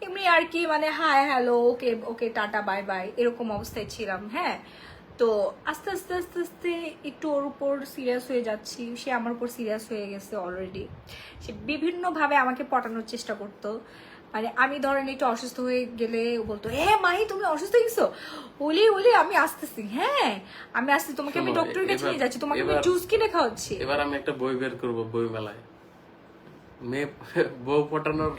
এমনি আর কি, মানে হাই হ্যালো ওকে ওকে টাটা বাই বাই এরকম অবস্থায় ছিলাম। হ্যাঁ, তো আস্তে আস্তে আস্তে আস্তে একটু ওর উপর সিরিয়াস হয়ে যাচ্ছি, সে আমার উপর সিরিয়াস হয়ে গেছে অলরেডি। সে বিভিন্নভাবে আমাকে পটানোর চেষ্টা করতো। মানে আমি ধরেন একটু অসুস্থ হয়ে গেলে ও বলতো, হ্যাঁ মাহি তুমি অসুস্থ হয়ে গেছো, ওলি ওলি আমি আসতেছি, হ্যাঁ আমি আসছি, তোমাকে আমি ডক্টরের কাছে নিয়ে যাচ্ছি, তোমাকে আমি জুস কিনে খাওয়াচ্ছি। এবার আমি একটা বই বের করবো, বই মেলায় মেয়ে বউ পটানোর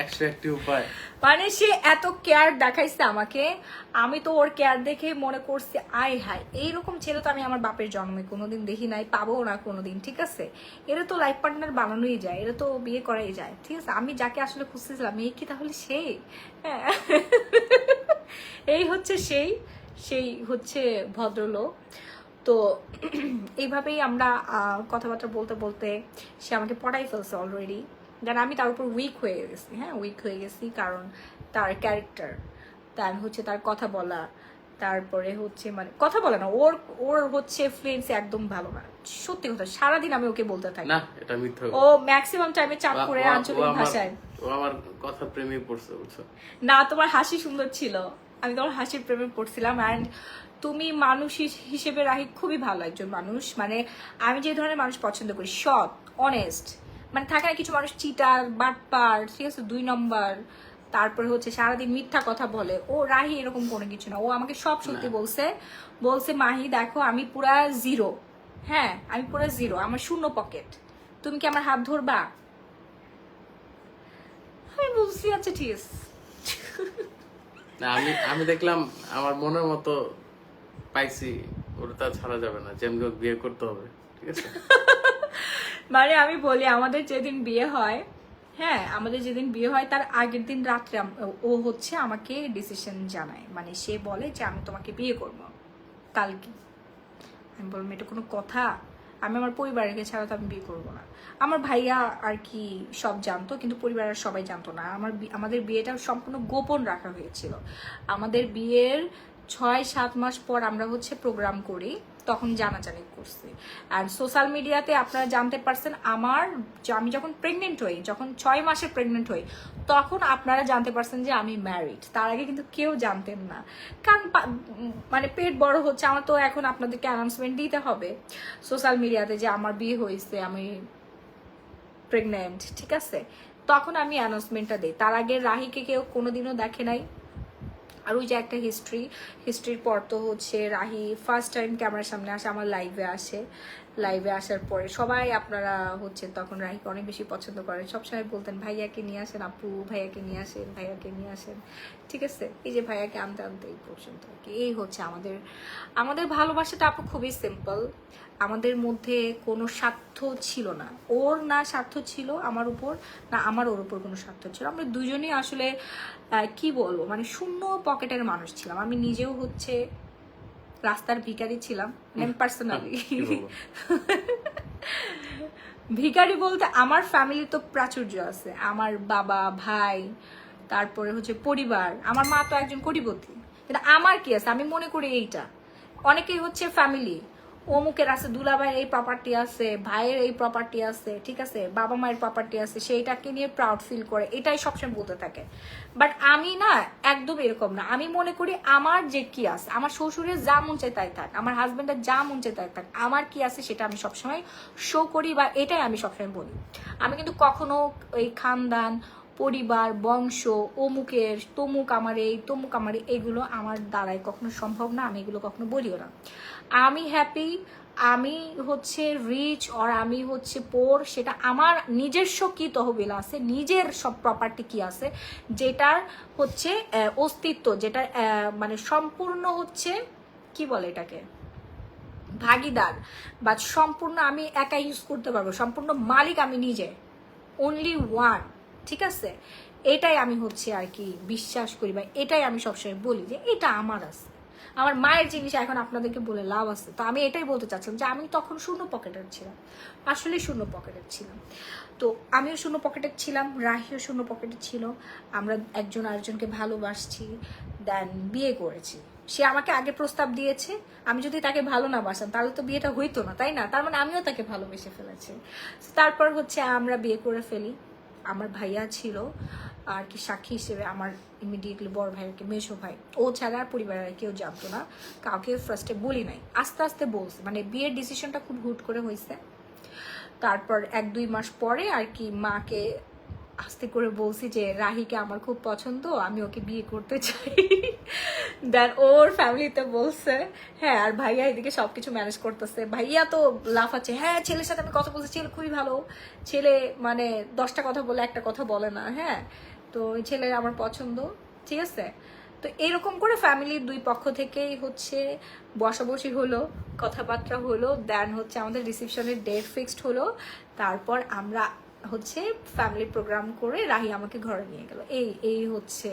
101টি উপায়। মানে সে এত কেয়ার দেখাইছে আমাকে, আমি তো ওর কেয়ার দেখে মনে করছি আয় হায়, এইরকম ছেলে তো আমি আমার বাপের জন্মে কোনোদিন দেখি নাই, পাবো না কোনোদিন। ঠিক আছে, এরা তো লাইফ পার্টনার বানানোই যায়, এরা তো বিয়ে করাই যায়। ঠিক আছে, আমি যাকে আসলে খুঁজতেছিলাম এই কি তাহলে সেই? হ্যাঁ এই হচ্ছে সেই হচ্ছে ভদ্রলোক। তো এইভাবেই আমরা কথাবার্তা বলতে বলতে সে আমাকে পটাই ফেলছে অলরেডি। দেন আমি তার উপর উইক হয়ে গেছি। হ্যাঁ, উইক হয়ে গেছি, কারণ তার ক্যারেক্টার, তার হচ্ছে তার কথা বলা, তারপরে হচ্ছে মানে কথা বলে না, ওর হচ্ছে ফ্লুয়েন্সি একদম ভালো না। সত্যি কথা, সারাদিন আমি ওকে বলতে থাকি। না, এটা মিথ্যা। ও ম্যাক্সিমাম টাইমে চাপ করে আঞ্চলিক ভাষায়। ও আমার কথা প্রেমে পড়ছে, বুঝছো? না, তোমার হাসি সুন্দর ছিল, আমি তোমার হাসির প্রেমে পড়ছিলাম। অ্যান্ড তুমি মানুষ হিসেবে রাহি খুবই ভালো একজন মানুষ। মানে আমি যে ধরনের মানুষ পছন্দ করি, সৎ, অনেস্ট, মানে থাকে না কিছু মানুষ চিটার, বাটপার, ঠিক আছে, 2 নম্বর, তারপরে হচ্ছে সারাদিন মিথ্যা কথা বলে। ও রাহি এরকম কোনো কিছু না, ও আমাকে সব সত্যি বলছে মাহি দেখো আমি পুরা জিরো। হ্যাঁ, আমি পুরা জিরো, আমার শূন্য পকেট, তুমি কি আমার হাত ধরবা? আমি বলছি আচ্ছা ঠিক আছে। না, আমি দেখলাম আমার মনের মতো পাইছি, ওটা ছাড়া যাবে না, যেমন বিয়ে করতে হবে। ঠিক আছে, মানে আমি বলি আমাদের যেদিন বিয়ে হয়, হ্যাঁ আমাদের যেদিন বিয়ে হয় তার আগের দিন রাত্রে ও হচ্ছে আমাকে ডিসিশন জানায়। মানে সে বলে যে আমি তোমাকে বিয়ে করব কালকে। আমি বললাম এটা কোনো কথা? আমি আমার পরিবারকে ছাড়া তো আমি বিয়ে করবো না। আমার ভাইয়া আর কি সব জানতো, কিন্তু পরিবারের সবাই জানতো না। আমাদের বিয়েটা সম্পূর্ণ গোপন রাখা হয়েছিল। আমাদের বিয়ের 6-7 মাস পর আমরা হচ্ছে প্রোগ্রাম করি, তখন জানাজানি করছি। আর সোশ্যাল মিডিয়াতে আপনারা জানতে পারছেন আমি যখন প্রেগনেন্ট হই, যখন 6 মাসে প্রেগনেন্ট হই, তখন আপনারা জানতে পারছেন যে আমি ম্যারিড। তার আগে কিন্তু কেউ জানতেন না, কারণ মানে পেট বড় হচ্ছে। আমার তো এখন আপনাদেরকে অ্যানাউন্সমেন্ট দিতে হবে সোশ্যাল মিডিয়াতে যে আমার বিয়ে হয়েছে, আমি প্রেগনেন্ট, ঠিক আছে? তখন আমি অ্যানাউন্সমেন্টটা দিই। তার আগে রাহিকে কেউ কোনোদিনও দেখে নাই। আর ওই যে একটা হিস্ট্রির পর তো হচ্ছে রাহি ফার্স্ট টাইম ক্যামেরার সামনে আসে, আমার লাইভে আসার পরে সবাই আপনারা হচ্ছে তখন রাহিকে অনেক বেশি পছন্দ করেন। সবসময় বলতেন ভাইয়াকে নিয়ে আসেন আপু, ভাইয়াকে নিয়ে আসেন, ভাইয়াকে নিয়ে আসেন, ঠিক আছে? এই যে ভাইয়াকে আনতে আনতে এই পর্যন্ত আর কি। এই হচ্ছে আমাদের ভালোবাসাটা আপু খুবই সিম্পল। আমাদের মধ্যে কোনো স্বার্থ ছিল না, ওর না স্বার্থ ছিল আমার উপর, না আমার ওর উপর কোনো স্বার্থ ছিল। আমরা দুজনেই আসলে কি বলবো, মানে শূন্য পকেটের মানুষ ছিলাম। আমি নিজেও হচ্ছে রাস্তার ভিখারি ছিলাম, পার্সোনালি। ভিখারি বলতে আমার ফ্যামিলি তো প্রাচুর্য আছে, আমার বাবা, ভাই, তারপরে হচ্ছে পরিবার। আমার মা তো একজন কোটিপতি, কিন্তু আমার কি আছে? আমি মনে করি এইটা অনেকেই হচ্ছে ফ্যামিলি, অমুকের আছে, দুলাভাইয়ের এই প্রপার্টি আছে, ভাইয়ের এই প্রপার্টি আছে, ঠিক আছে, বাবা মায়ের প্রপার্টি আছে, সেইটাকে নিয়ে প্রাউড ফিল করে, এটাই সবসময় বলতে থাকে। বাট আমি না, একদম এরকম না। আমি মনে করি আমার যে কি আছে, আমার শ্বশুরের যা মন চায় তাই থাক, আমার হাজবেন্ডের যা মন চায় তাই থাক, আমার কি আছে সেটা আমি সবসময় শো করি, বা এটাই আমি সবসময় বলি। আমি কিন্তু কখনো এই খানদান, পরিবার, বংশ, অমুকের, তমুক আমার এই, তমুক আমার এগুলো আমার দ্বারাই কখনো সম্ভব না। আমি এগুলো কখনো বলিও না। আমি হ্যাপি, আমি হচ্ছে রিচ অর আমি হচ্ছে পোর, সেটা আমার নিজস্ব কি তহবিল আছে, নিজের সব প্রপার্টি কি আছে, যেটার হচ্ছে অস্তিত্ব, যেটা মানে সম্পূর্ণ হচ্ছে কি বলে এটাকে, ভাগিদার, বা সম্পূর্ণ আমি একা ইউজ করতে পারবো, সম্পূর্ণ মালিক আমি নিজে, অনলি ওয়ান, ঠিক আছে? এটাই আমি হচ্ছে আর কি বিশ্বাস করি, বা এটাই আমি সবসময় বলি যে এটা আমার আছে। আমার মায়ের জিনিস এখন আপনাদেরকে বলে লাভ আছে। তো আমি এটাই বলতে চাচ্ছিলাম যে আমি তখন শূন্য পকেটের ছিলাম, আসলে শূন্য পকেটের ছিলাম। তো আমিও শূন্য পকেটের ছিলাম, রাহিও শূন্য পকেটের ছিল। আমরা একজন আরেকজনকে ভালোবাসছি, দেন বিয়ে করেছি। সে আমাকে আগে প্রস্তাব দিয়েছে, আমি যদি তাকে ভালো না বাসতাম তাহলে তো বিয়েটা হইতো না, তাই না? তার মানে আমিও তাকে ভালোবেসে ফেলেছি। তারপর হচ্ছে আমরা বিয়ে করে ফেলি। আমার ভাইয়া ছিল আর কি সাক্ষী হিসেবে, আমার ইমিডিয়েটলি বড় ভাইকে, মেসো ভাই, ও ছাড়া আর পরিবারের কেউ জানতো না, কাউকে ফার্স্টে বলি নাই, আস্তে আস্তে বলছে। মানে বিয়ের ডিসিশনটা খুব হুট করে হয়েছে। তারপর 1-2 মাস পরে আর কি মাকে আস্তে করে বলছি যে রাহিকে আমার খুব পছন্দ, আমি ওকে বিয়ে করতে চাই। দেন ওর ফ্যামিলিতে বলছে হ্যাঁ, আর ভাইয়া এদিকে সবকিছু ম্যানেজ করতেছে। ভাইয়া তো লাফাচ্ছে, হ্যাঁ ছেলের সাথে আমি কথা বলছি, ছেলে খুবই ভালো ছেলে, মানে 10টা কথা বলে একটা কথা বলে না, হ্যাঁ, তো ওই ছেলের আমার পছন্দ, ঠিক আছে? তো এরকম করে ফ্যামিলির 2 পক্ষ থেকেই হচ্ছে বসাবসি হলো, কথাবার্তা হলো, দেন হচ্ছে আমাদের রিসেপশনের ডেট ফিক্সড হলো। তারপর আমরা হচ্ছে ফ্যামিলি প্রোগ্রাম করে রাহি আমাকে ঘরে নিয়ে গেল। এই হচ্ছে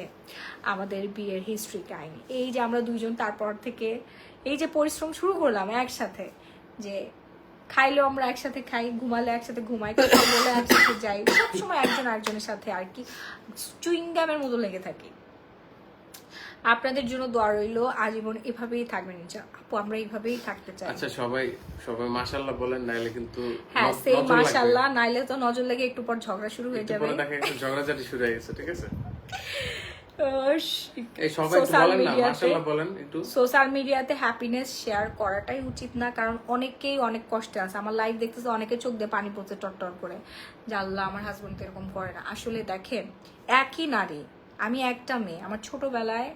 আমাদের বিয়ের হিস্ট্রি কাহিনী। এই যে আমরা দুইজন তারপর থেকে এই যে পরিশ্রম শুরু করলাম একসাথে, যে খাইলেও আমরা একসাথে খাই, ঘুমালে একসাথে ঘুমাই, কথা বলে একসাথে যাই, সবসময় একজন আরেকজনের সাথে আর কি চুইংগামের মতো লেগে থাকি। আপনাদের জন্য দোয়া রইলো, আজীবন এভাবেই থাকবেন আপু, আমরা এইভাবেই থাকতে চাই। আচ্ছা, সবাই মাশাআল্লাহ বলেন, নাইলে কিন্তু হ্যাঁ সেই মাশাআল্লাহ, নাইলে তো নজর লেগে একটু পর ঝগড়া শুরু হয়ে যাবে। পরে দেখে একটু ঝগড়াঝাটি শুরু হয়ে গেছে, ঠিক আছে? এই সবাই একটু সোশ্যাল বলেন না মিডিয়াতে, মাশাআল্লাহ বলেন একটু। সোশ্যাল মিডিয়াতে হ্যাপিনেস শেয়ার করাটাই উচিত না, কারণ অনেকেই অনেক কষ্টে আছে। আমার লাইফ দেখতেছে, অনেকে চোখ দিয়ে পানি পড়ছে টটটর করে, যে আল্লাহ আমার হাজবেন্ড তো এরকম করে না। আসলে দেখেন, একই নারী, আমি একটা মেয়ে, আমার ছোটবেলায়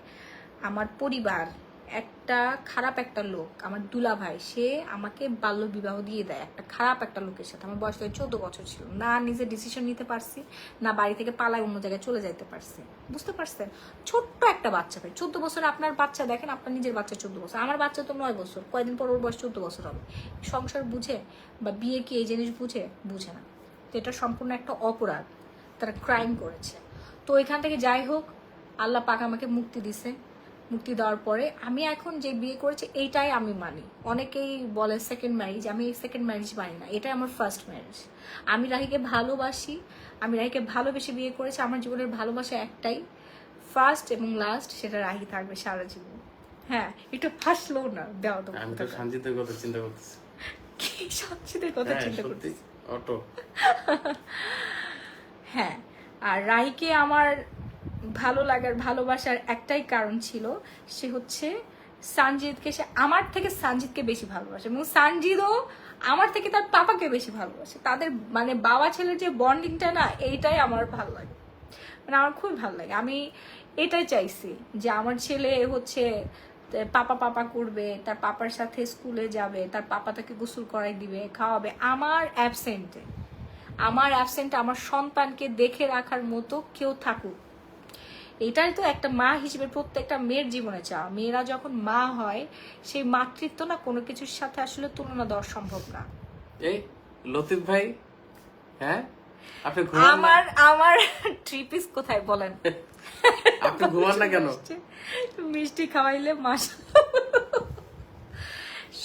আমার পরিবার একটা খারাপ একটা লোক, আমার দুলাভাই, সে আমাকে বাল্য বিবাহ দিয়ে দেয় একটা খারাপ একটা লোকের সাথে। আমার বয়স 14 বছর ছিল না, নিজে ডিসিশন নিতে পারছি না, বাড়ি থেকে পালায় অন্য জায়গায় চলে যাইতে পারছি। বুঝতে পারছেন? ছোট্ট একটা বাচ্চা ভাই, 14 বছর। আপনার বাচ্চা দেখেন, আপনার নিজের বাচ্চা 14 বছর, আমার বাচ্চা তো 9 বছর, কয়েকদিন পর ওর বয়স 14 বছর হবে। সংসার বুঝে বা বিয়ে কি এই জিনিস বুঝে না। তো এটা সম্পূর্ণ একটা অপরাধ, তারা ক্রাইম করেছে। তো এখান থেকে যাই হোক, আল্লাহ পাক আমাকে মুক্তি দিছে। মুক্তি দেওয়ার পরে আমি এখন যে বিয়ে করেছি এইটাই আমি মানি। অনেকেই বলে সেকেন্ড ম্যারেজ, আমি সেকেন্ড ম্যারেজ মানি না, এটাই আমার ফার্স্ট ম্যারেজ। আমি রাহিকে ভালোবাসি, আমি রাহিকে ভালোবেসে বিয়ে করেছি। আমার জীবনের ভালোবাসা একটাই, ফার্স্ট এবং লাস্ট, সেটা রাহি থাকবে সারা জীবন। হ্যাঁ একটু হাসলো না, দাও তো। আমি তো সঞ্জিতের কথা চিন্তা করতেছি। কি সঞ্জিতের কথা হ্যাঁ, চিন্তা সত্যি করতেছি? অটো। হ্যাঁ, আর রাইকে আমার ভালো লাগার ভালোবাসার একটাই কারণ ছিল, সে হচ্ছে সঞ্জিতকে, সে আমার থেকে সঞ্জিতকে বেশি ভালোবাসে এবং সঞ্জিতও আমার থেকে তার পাপাকে বেশি ভালোবাসে। তাদের মানে বাবা ছেলের যে বন্ডিংটা না, এইটাই আমার ভালো লাগে, মানে আমার খুবই ভালো লাগে। আমি এটাই চাইছি যে আমার ছেলে হচ্ছে পাপা পাপা করবে, তার পাপার সাথে স্কুলে যাবে, তার পাপা তাকে গোসল করাই দিবে, খাওয়াবে আমার অ্যাবসেন্টে। আমার অ্যাবসেন্টে আমার সন্তানকে দেখে রাখার মতো কেউ থাকুক, এটাই তো একটা মা হিসেবে প্রত্যেকটা মেয়ের জীবনে চাওয়া। মেয়েরা যখন মা হয়, সেই মাতৃত্ব না কোনো কিছুর সাথে আসলে তুলনা দেওয়া সম্ভব না। এই লতিফ ভাই, হ্যাঁ আপনি ঘুমান না? আমার আমার থ্রি পিস কোথায় বলেন? আপনি ঘুমান না কেন? মিষ্টি খাওয়াইলে মাশাআল্লাহ।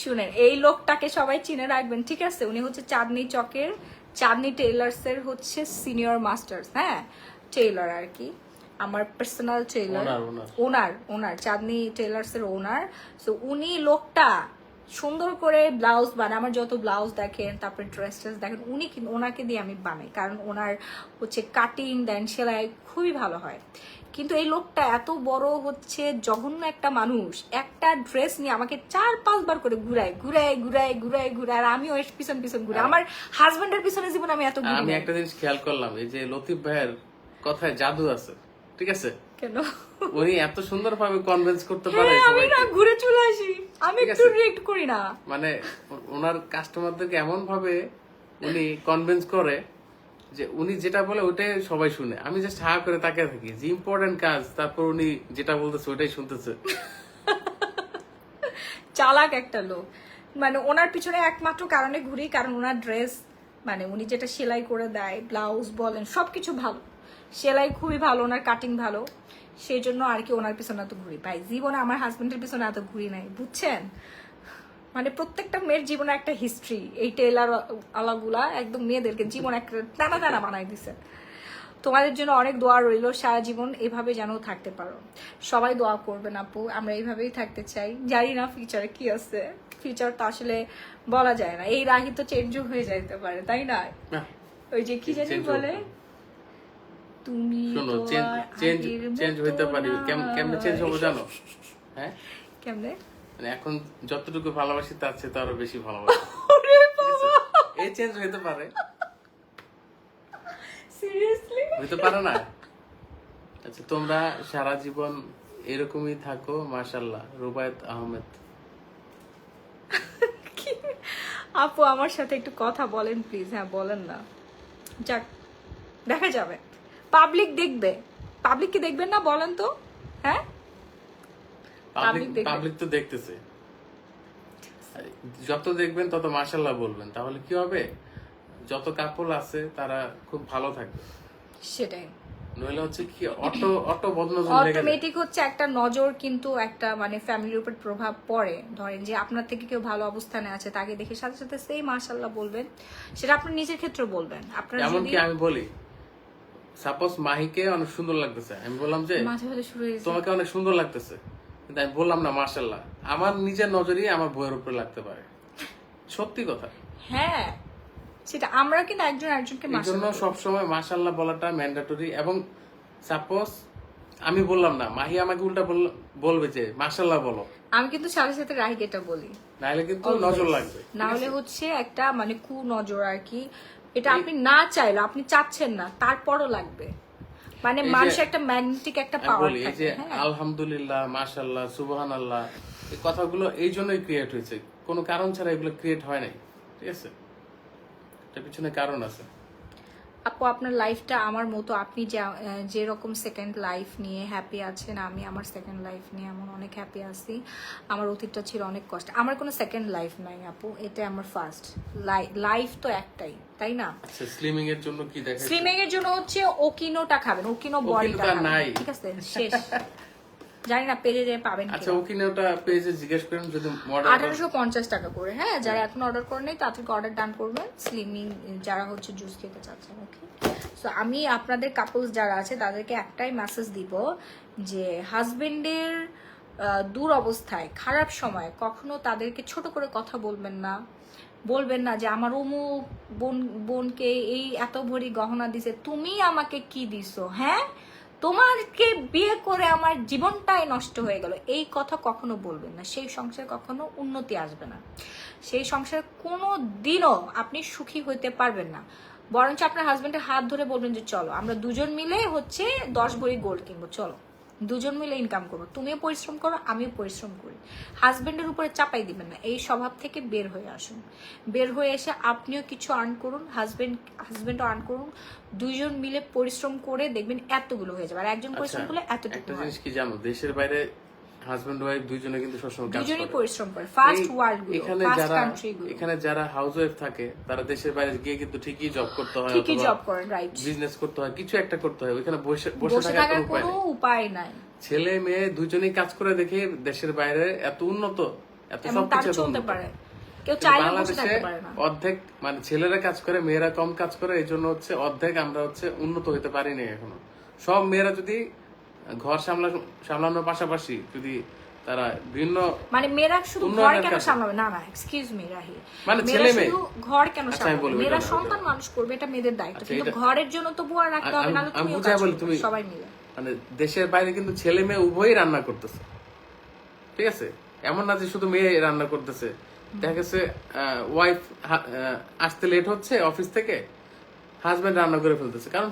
শুনেন, এই লোকটাকে সবাই চিনে রাখবেন, ঠিক আছে? উনি হচ্ছে চাঁদনি চকের চাঁদনি টেইলার্স এর হচ্ছে সিনিয়র মাস্টার্স, হ্যাঁ টেইলার আর কি, আমার পার্সোনাল টেইলার। ওনার চাঁদনি টেইলার্স এর ওনার। সো উনি লোকটা সুন্দর করে ব্লাউজ বানায়, আমার যত ব্লাউজ দেখেন, তারপরে ড্রেস দেখেন, উনি ওনাকে দিয়ে আমি বানাই, কারণ ওনার হচ্ছে কাটিং দেন সেলাই খুবই ভালো হয়। কিন্তু এই লোকটা এত বড় হচ্ছে জঘন্য একটা মানুষ, একটা ড্রেস নিয়ে আমাকে 4-5 বার করে ঘুরায়, আর আমিও এর পিছন পিছন ঘুরে। আমার হাজবেন্ডের পিছনে জীবন আমি এত ঘুরি আমি নাই। একটা জিনিস খেয়াল করলাম, এই যে লতিফ ভাইয়ের কথায় জাদু আছে, ঠিক আছে? কেন? উনি এত সুন্দর ভাবে কনভিন্স করতে পারে হ্যাঁ, আমি না সবাইকে। ঘুরে চলে আসি, আমি ঠিক একটু আছে। রিয়েক্ট করি না। মানে ওনার কাস্টমারদেরকে এমন ভাবে উনি কনভিন্স করে যে উনি যেটা বলে ওটাই সবাই শুনে। আমি জাস্ট হা করে তাকিয়ে থাকি যে ইম্পর্টেন্ট কাজ, তারপর উনি যেটা বলতেছে ওটাই শুনতেছে। চালাক একটা লোক, মানে ওনার পিছনে একমাত্র কারণে ঘুরি, কারণ ওনার ড্রেস মানে উনি যেটা সেলাই করে দেয়, ব্লাউজ বলেন সবকিছু ভালো, সেলাই খুবই ভালো, ওনার কাটিং ভালো, সেই জন্য আর কি ওনার পিছনে এত ঘুরি। ভাই জীবনে আমার হাজবেন্ডের পিছনে এত ঘুরি নাই, বুঝছেন? মানে প্রত্যেকটা মেয়ের জীবনে একটা হিস্ট্রি, এই টেলার আলাগুলা একদম মেয়েদেরকে জীবন একটা টানা টানা বানাই দিছে। তোমাদের জন্য অনেক দোয়া রইল, সারা জীবন এভাবে যেন থাকতে পারো। সবাই দোয়া করবেন আপু, আমরা এইভাবেই থাকতে চাই। জানি না ফিউচারে কি আছে, ফিউচার তো আসলে বলা যায় না, এই রাহি তো চেঞ্জও হয়ে যাইতে পারে, তাই না? না, ওই যে কি জানি change বলে, হবে। তুমি শোনো, তো আর আগের চেঞ্জ মতো হইতে পারি, কেমনে চেঞ্জ হবো নয়। জানো? হ্যাঁ, কেমনে? মানে এখন যতটুকু ভালোবাসি তার চেয়ে তো আরো বেশি ভালোবাসি। ওরে ঠিক আছে? বাবা, এই চেঞ্জ হইতে পারে, সিরিয়াসলি? হইতে পারে না? আচ্ছা, তোমরা সারা জীবন এরকমই থাকো, মাশাআল্লাহ। রুবায়েত আহমেদ। আপু আমার সাথে একটু কথা বলেন প্লিজ। হ্যাঁ বলেন না, যাক দেখা যাবে, পাবলিক দেখবে। পাবলিক কি দেখবেন না বলেন তো? হ্যাঁ Public দেখবে। পাবলিক তো দেখতেছে, যত দেখবেন তত মাশাআল্লাহ বলবেন, তাহলে কি হবে? যত কাপল আছে তারা খুব ভালো থাকবে, সেটাই। নইলে হচ্ছে কি অটো বদনজর লেগে যায়। অটোমেটিক হচ্ছে একটা নজর, কিন্তু একটা মানে ফ্যামিলির উপর প্রভাব পড়ে। ধরেন যে আপনার থেকে কেউ ভালো অবস্থানে আছে, তাকে দেখে সাথে সাথে সেই মাশাআল্লাহ বলবেন, সেটা আপনার নিজের ক্ষেত্রে বলবেন। আপনার যদি এমনকি আমি বলি, সাপোজ মাহিকে অনেক সুন্দর লাগতেছে, আমি বললাম যে মাঝে মাঝে শুরু হয়ে গেছে, তোমাকে অনেক সুন্দর লাগতেছে, কিন্তু আমি বললাম না মাশাআল্লাহ, আমার নিজের নজরই আমার বইয়ের উপরে লাগতে পারে। সত্যি কথা। হ্যাঁ সেটা আমরা কিন্তু একজন একজনকে এই জন্য মাশাআল্লাহ সবসময় মাশাআল্লাহ বলাটা ম্যান্ডেটরি। এবং সাপোজ আমি বললাম না, মাহি আমাকে উল্টা বলবে যে মাশাআল্লাহ বলো, আমি কিন্তু সাথে সাথে রাহিকে এটা বলি, নাহলে কিন্তু নজর লাগবে। না হলে হচ্ছে একটা মানে কু নজর আর কি। এটা আপনি না চাইলে, আপনি চাচ্ছেন না, তারপরও লাগবে। মানে এই যে- মানুষ একটা ম্যাগনেটিক একটা আমি পাওয়ার বলি এই থাকে। যে হ্যাঁ আলহামদুলিল্লাহ, মাশাআল্লাহ, সুবহানাল্লাহ, এই কথাগুলো এই জন্যই ক্রিয়েট হয়েছে, কোনো কারণ ছাড়া এগুলো ক্রিয়েট হয় নাই। ঠিক আছে, এটার পিছনে কারণ আছে। আপু আপনার লাইফটা আমার মতো, আপনি যেরকম সেকেন্ড লাইফ নিয়ে হ্যাপি আছেন, আমি আমার সেকেন্ড লাইফ নিয়ে এমন অনেক হ্যাপি আছি। আমার অতীতটা ছিল অনেক কষ্ট, আমার কোনো সেকেন্ড লাইফ নাই আপু, এটা আমার ফার্স্ট লাইফ। তো একটাই, তাই না? আচ্ছা, স্লিমিং এর জন্য কি দেখা? স্লিমিং এর জন্য হচ্ছে ওকিনোটা খাবেন, ওকিনো বডিটা ওকিনোটা নাই। ঠিক আছে, শেষ। জানি না পেজে যে পাবেন আচ্ছা, কিনা। ওখানে ওটা পেজে জিজ্ঞেস করেন যদি মডেল 1850 টাকা করে। হ্যাঁ, যারা এখন অর্ডার করেন নাই তাদেরকে অর্ডার ডান করবেন, স্লিমিং যারা হচ্ছে জুস খেতে চাচ্ছেন। ওকে, সো আমি আপনাদের কাপলস যারা আছে তাদেরকে একটাই মেসেজ দিব যে হাজবেন্ডের দূর অবস্থায় খারাপ সময় কখনো তাদেরকে ছোট করে কথা বলবেন না যে আমার অমুক বোনকে এই এত ভরি গহনা দিছে, তুমি আমাকে কি দিছো, হ্যাঁ তোমাকে বিয়ে করে আমার জীবনটাই নষ্ট হয়ে গেল, এই কথা কখনো বলবেন না। সেই সংসারে কখনো উন্নতি আসবে না, সেই সংসারে কোনো দিনও আপনি সুখী হইতে পারবেন না। বরঞ্চ আপনার হাজবেন্ডের হাত ধরে বলবেন যে চলো আমরা দুজন মিলে হচ্ছে 10 ভরি গোল্ড কিনবো, চলো দুজন মিলে ইনকাম করবো, তুমিও পরিশ্রম করো আমিও পরিশ্রম করি। হাজবেন্ডের উপরে চাপাই দিবেন না, এই স্বভাব থেকে বের হয়ে আসুন। বের হয়ে এসে আপনিও কিছু আর্ন করুন, হাজবেন্ডও আর্ন করুন, দুইজন মিলে পরিশ্রম করে দেখবেন এতগুলো হয়ে যাবে। আর একজন পরিশ্রম করলে এতটুকু একটা হয়। জিনিস কি জানো, দেশের বাইরে হাজবেন্ড ওয়াইফ দুইজনে কিন্তু সবসময় কাজ দুজনেই করে। পরিশ্রম করে, ফার্স্ট ওয়ার্ল্ড গুলো, ফার্স্ট কান্ট্রি গুলো। এখানে যারা হাউস ওয়াইফ থাকে তারা দেশের বাইরে গিয়ে কিন্তু ঠিকই জব করতে হয়, ঠিকই জব করেন, রাইট, বিজনেস করতে হয়, কিছু একটা করতে হয়, ওইখানে বসে বসে থাকার থাকার কোনো কোনো উপায় নাই। ছেলে মেয়ে দুজনেই কাজ করে দেখে দেশের বাইরে এত উন্নত, এত এবং তার সবকিছু চলতে পারে, কেউ কিন্তু চাইলে বসে বাংলাদেশে থাকতে পারে না। অর্ধেক মানে ছেলেরা কাজ করে মেয়েরা কম কাজ করে, এই জন্য হচ্ছে অর্ধেক আমরা হচ্ছে উন্নত হইতে পারিনি এখনো। সব মেয়েরা যদি ঘর সামলানোর পাশাপাশি যদি তারা বিভিন্ন মানে মেয়েরা শুধু ঘর কেন সামলাবে, না না এক্সকিউজ মি রাহি, মানে মেয়েরা ছেলে মেয়ে শুধু ঘর কেন আচ্ছা, আমি সামলাবে, বলবো মেয়েরা এটা, সন্তান মানুষ করবে, এটা মেয়েদের দায়িত্ব, আচ্ছা, কিন্তু এটা- ঘরের জন্য তো বুয়া রাখতে হবে, নাহলে আমি তুমিও বুঝাই কাজ বলি, করবে, তুমি সবাই মিলে। মানে দেশের বাইরে কিন্তু ছেলে মেয়ে উভয়ই রান্না করতেছে, ঠিক আছে? এমন না যে শুধু মেয়ে রান্না করতেছে। দেখা গেছে ওয়াইফ আসতে লেট হচ্ছে অফিস থেকে, হাজবেন্ড রান্না করে ফেলতেছে, কারণ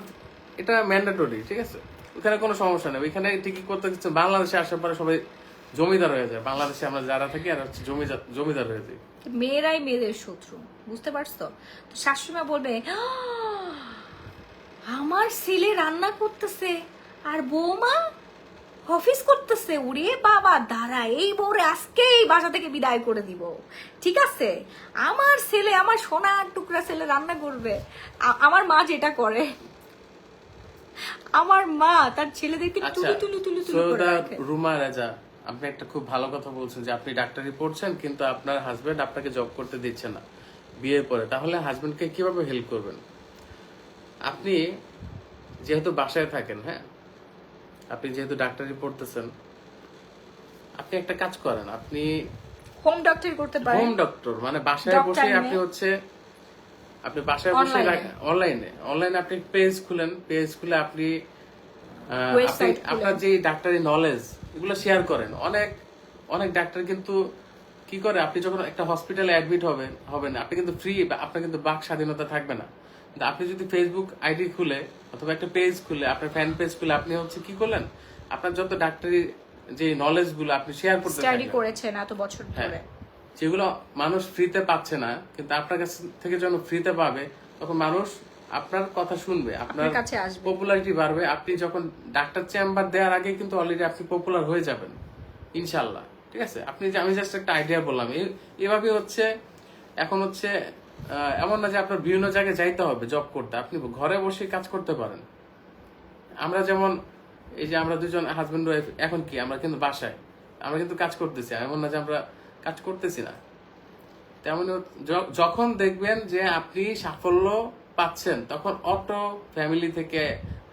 এটা ম্যান্ডেটরি, ঠিক আছে? ওখানে কোনো সমস্যা নেই, ওইখানে ঠিকই করতে দিচ্ছে। বাংলাদেশে আসার পরে সবাই জমিদার হয়ে যায়, বাংলাদেশে আমরা যারা থাকি আর হচ্ছে জমিদার হয়ে যাই। মেয়েরাই মেয়েদের শত্রু, বুঝতে পারছো? তো শাশুড়িমা বলবে আমার ছেলে রান্না করতেছে আর বৌমা অফিস করতেছে, ওরে বাবা দাঁড়া, এই বউরে আজকেই বাসা থেকে বিদায় করে দিব, ঠিক আছে? আমার ছেলে, আমার সোনার টুকরা ছেলে রান্না করবে। আমার মা যেটা করে, আমার মা তার ছেলেদেরকে আচ্ছা, তুলু তুলু তুলু করে সৈয়দা রাখে। রুমা রাজা, আপনি একটা খুব ভালো কথা বলছেন যে আপনি ডাক্তারি পড়ছেন কিন্তু আপনার হাজবেন্ড আপনাকে জব করতে দিচ্ছে না বিয়ের পরে, তাহলে হাজবেন্ডকে কিভাবে হেল্প করবেন? আপনি যেহেতু বাসায় থাকেন, হ্যাঁ, আপনি যেহেতু ডাক্তারি পড়তেছেন, আপনি একটা কাজ করেন, আপনি হোম ডক্টর করতে পারেন, হোম ডক্টর, মানে বাসায় Doctor বসে নিয়ে। আপনি হচ্ছে আপনি বাসায় বসে অনলাইনে আপনি পেজ খুলে আপনি Website খুলেন। আপনার যে ডাক্তারি নলেজ এগুলো শেয়ার করেন। অনেক ডাক্তার কিন্তু কি করে, আপনি যখন একটা হসপিটালে অ্যাডমিট হবেন আপনি কিন্তু ফ্রি, আপনার কিন্তু বাক স্বাধীনতা থাকবে না। কিন্তু আপনি যদি ফেসবুক আইডি খুলে অথবা একটা পেজ খুলে, আপনার ফ্যান পেজ খুলে, আপনি হচ্ছে কি করলেন, আপনার যত ডাক্তারি যে নলেজ গুলো আপনি শেয়ার করতে স্টাডি থাকলেন। করেছেন এত বছর ধরে, যেগুলো মানুষ ফ্রিতে পাচ্ছে না, কিন্তু আপনার কাছ থেকে যখন ফ্রিতে পাবে তখন মানুষ আপনার কথা শুনবে, আপনার কাছে আসবে। পপুলারিটি বাড়বে। আপনি যখন ডাক্তার চেম্বার দেওয়ার আগে কিন্তু অলরেডি আপনি পপুলার হয়ে যাবেন ইনশাল্লাহ, ঠিক আছে? আমি জাস্ট একটা আইডিয়া বললাম। এভাবে হচ্ছে এখন হচ্ছে এমন না যে আপনার বিভিন্ন জায়গায় যাইতে হবে জব করতে, আপনি ঘরে বসে কাজ করতে পারেন। আমরা যেমন এই যে আমরা দুজন হাজবেন্ড ওয়াইফ, এখন কি আমরা কিন্তু বাসায় আমরা কিন্তু কাজ করতেছি, এমন না যে আমরা কাজ করতেছি না। তেমন যখন দেখবেন যে আপনি সাফল্য পাচ্ছেন, তখন অটো ফ্যামিলি থেকে,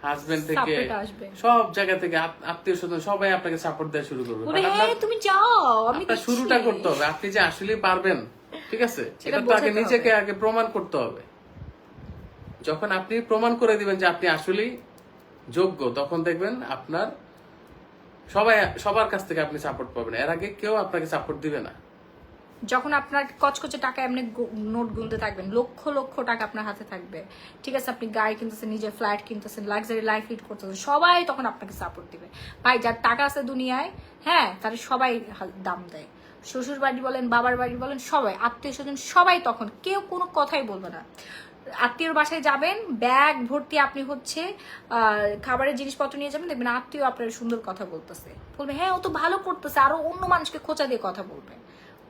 হাজবেন্ড থেকে, Support আসবে। সব জায়গা থেকে, আত্মীয় স্বজন সবাই আপনাকে সাপোর্ট দেওয়া শুরু করবে। বলে, But হ্যাঁ তুমি যাও, আমি আপনার দিচ্ছি। শুরুটা করতে হবে, আপনি যে আসলে পারবেন, ঠিক আছে? সেটা এটা তো আগে বোঝাতে নিজেকে হবে। আগে প্রমাণ করতে হবে। যখন আপনি প্রমাণ করে দিবেন যে আপনি আসলেই যোগ্য, তখন দেখবেন আপনার সবার কাছ থেকে আপনি সাপোর্ট পাবেন। এর আগে কেউ আপনাকে সাপোর্ট দিবে না। যখন আপনার কচকচে টাকা এমনি নোট গুনতে থাকবেন, লক্ষ লক্ষ টাকা আপনার হাতে থাকবে, ঠিক আছে? আপনি গাড়ি কিনতেছেন, নিজের ফ্ল্যাট কিনতেছেন, লাক্সারি লাইফ লিড করতেছেন, সবাই তখন আপনাকে সাপোর্ট দিবে। ভাই যার টাকা আছে দুনিয়ায়, হ্যাঁ, তারা সবাই দাম দেয়। শ্বশুর বাড়ি বলেন, বাবার বাড়ি বলেন, সবাই, আত্মীয় স্বজন সবাই, তখন কেউ কোনো কথাই বলবে না। আত্মীয়র বাসায় যাবেন, ব্যাগ ভর্তি আপনি হচ্ছে খাবারের জিনিসপত্র নিয়ে যাবেন, দেখবেন আত্মীয় আপনার সুন্দর কথা বলতেছে, বলবে হ্যাঁ ও তো ভালো করতেছে, আরো অন্য মানুষকে খোঁচা দিয়ে কথা বলবে।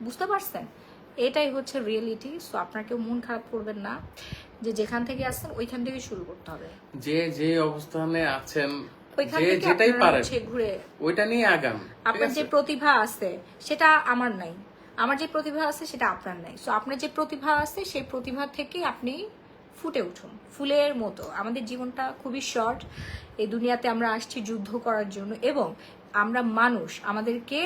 বুঝতে পারছেন? এটাই হচ্ছে রিয়েলিটি। সো আপনার কেউ মন খারাপ করবেন না, যে যেখান থেকে আসছেন ওইখান থেকে শুরু করতে হবে। যে অবস্থানে আছেন, ওইখান যে থেকে যেটাই আপনারা পারেন হচ্ছে ঘুরে, ওইটা নিয়ে আগান, ঠিক আপনার আছে? যে প্রতিভা আছে সেটা আমার নাই, আমার যে প্রতিভা আছে সেটা আপনার নাই। সো আপনার যে প্রতিভা আছে সেই প্রতিভা থেকে আপনি ফুটে উঠুন ফুলের মতো। আমাদের জীবনটা খুবই শর্ট, এই দুনিয়াতে আমরা আসছি যুদ্ধ করার জন্য, এবং আমরা মানুষ, আমাদেরকে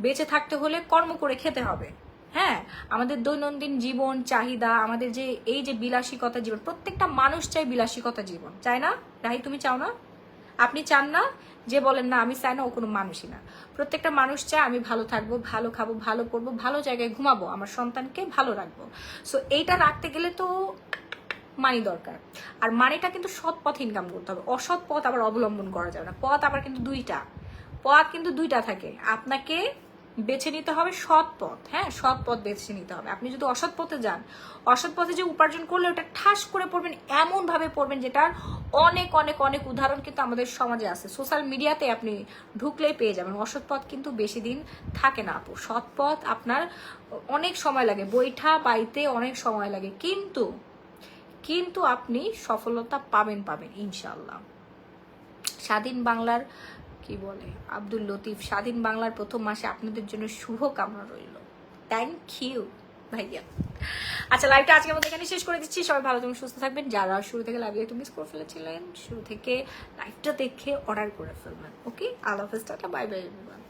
বেঁচে থাকতে হলে কর্ম করে খেতে হবে। হ্যাঁ, আমাদের দৈনন্দিন জীবন চাহিদা, আমাদের যে এই যে বিলাসিকতা জীবন, প্রত্যেকটা মানুষ চাই বিলাসিকতা জীবন, চাই না? রাহি, তুমি চাও না? আপনি চান না? যে বলেন না আমি চাই না, ও কোনো মানুষই না। প্রত্যেকটা মানুষ চায় আমি ভালো থাকবো, ভালো খাবো, ভালো পড়বো, ভালো জায়গায় ঘুমাবো, আমার সন্তানকে ভালো রাখবো। সো এইটা রাখতে গেলে তো মানি দরকার। আর মানিটা কিন্তু সৎ পথে ইনকাম করতে হবে, অসৎ পথ আবার অবলম্বন করা যাবে না। পথ আবার কিন্তু দুইটা থাকে। আপনাকে বেছে নিতে হবে সৎ পথ। হ্যাঁ, সৎ পথ বেছে নিতে হবে। আপনি যদি অসৎ পথে যান, অসৎ পথে যে উপার্জন করলে ওটা ঠাস করে পড়বেন, এমন ভাবে পড়বেন যেটার অনেক অনেক অনেক উদাহরণ কিন্তু আমাদের সমাজে আছে। সোশ্যাল মিডিয়াতে আপনি ঢুকলেই পেয়ে যাবেন। অসৎ পথ কিন্তু বেশি দিন থাকে না আপু। সৎ পথ আপনার অনেক সময় লাগে, বৈঠা পাইতে অনেক সময় লাগে, কিন্তু আপনি সফলতা পাবেন ইনশাল্লাহ। স্বাধীন বাংলার কি বলে আব্দুল লতিফ, স্বাধীন বাংলার প্রথম মাসে আপনাদের জন্য শুভ কামনা রইল। থ্যাংক ইউ ভাইয়া। আচ্ছা, লাইভটা আজকের মধ্যে এখানে শেষ করে দিচ্ছি। সবাই ভালো থাকবেন, সুস্থ থাকবেন। যারা শুরু থেকে লাইভটা একটু মিস করে ফেলেছিলেন, শুরু থেকে লাইভটা দেখে অর্ডার করে ফেলবেন। ওকে, আল্লাহ হাফেজ, টাটা, বাই বাই এভরিওয়ান।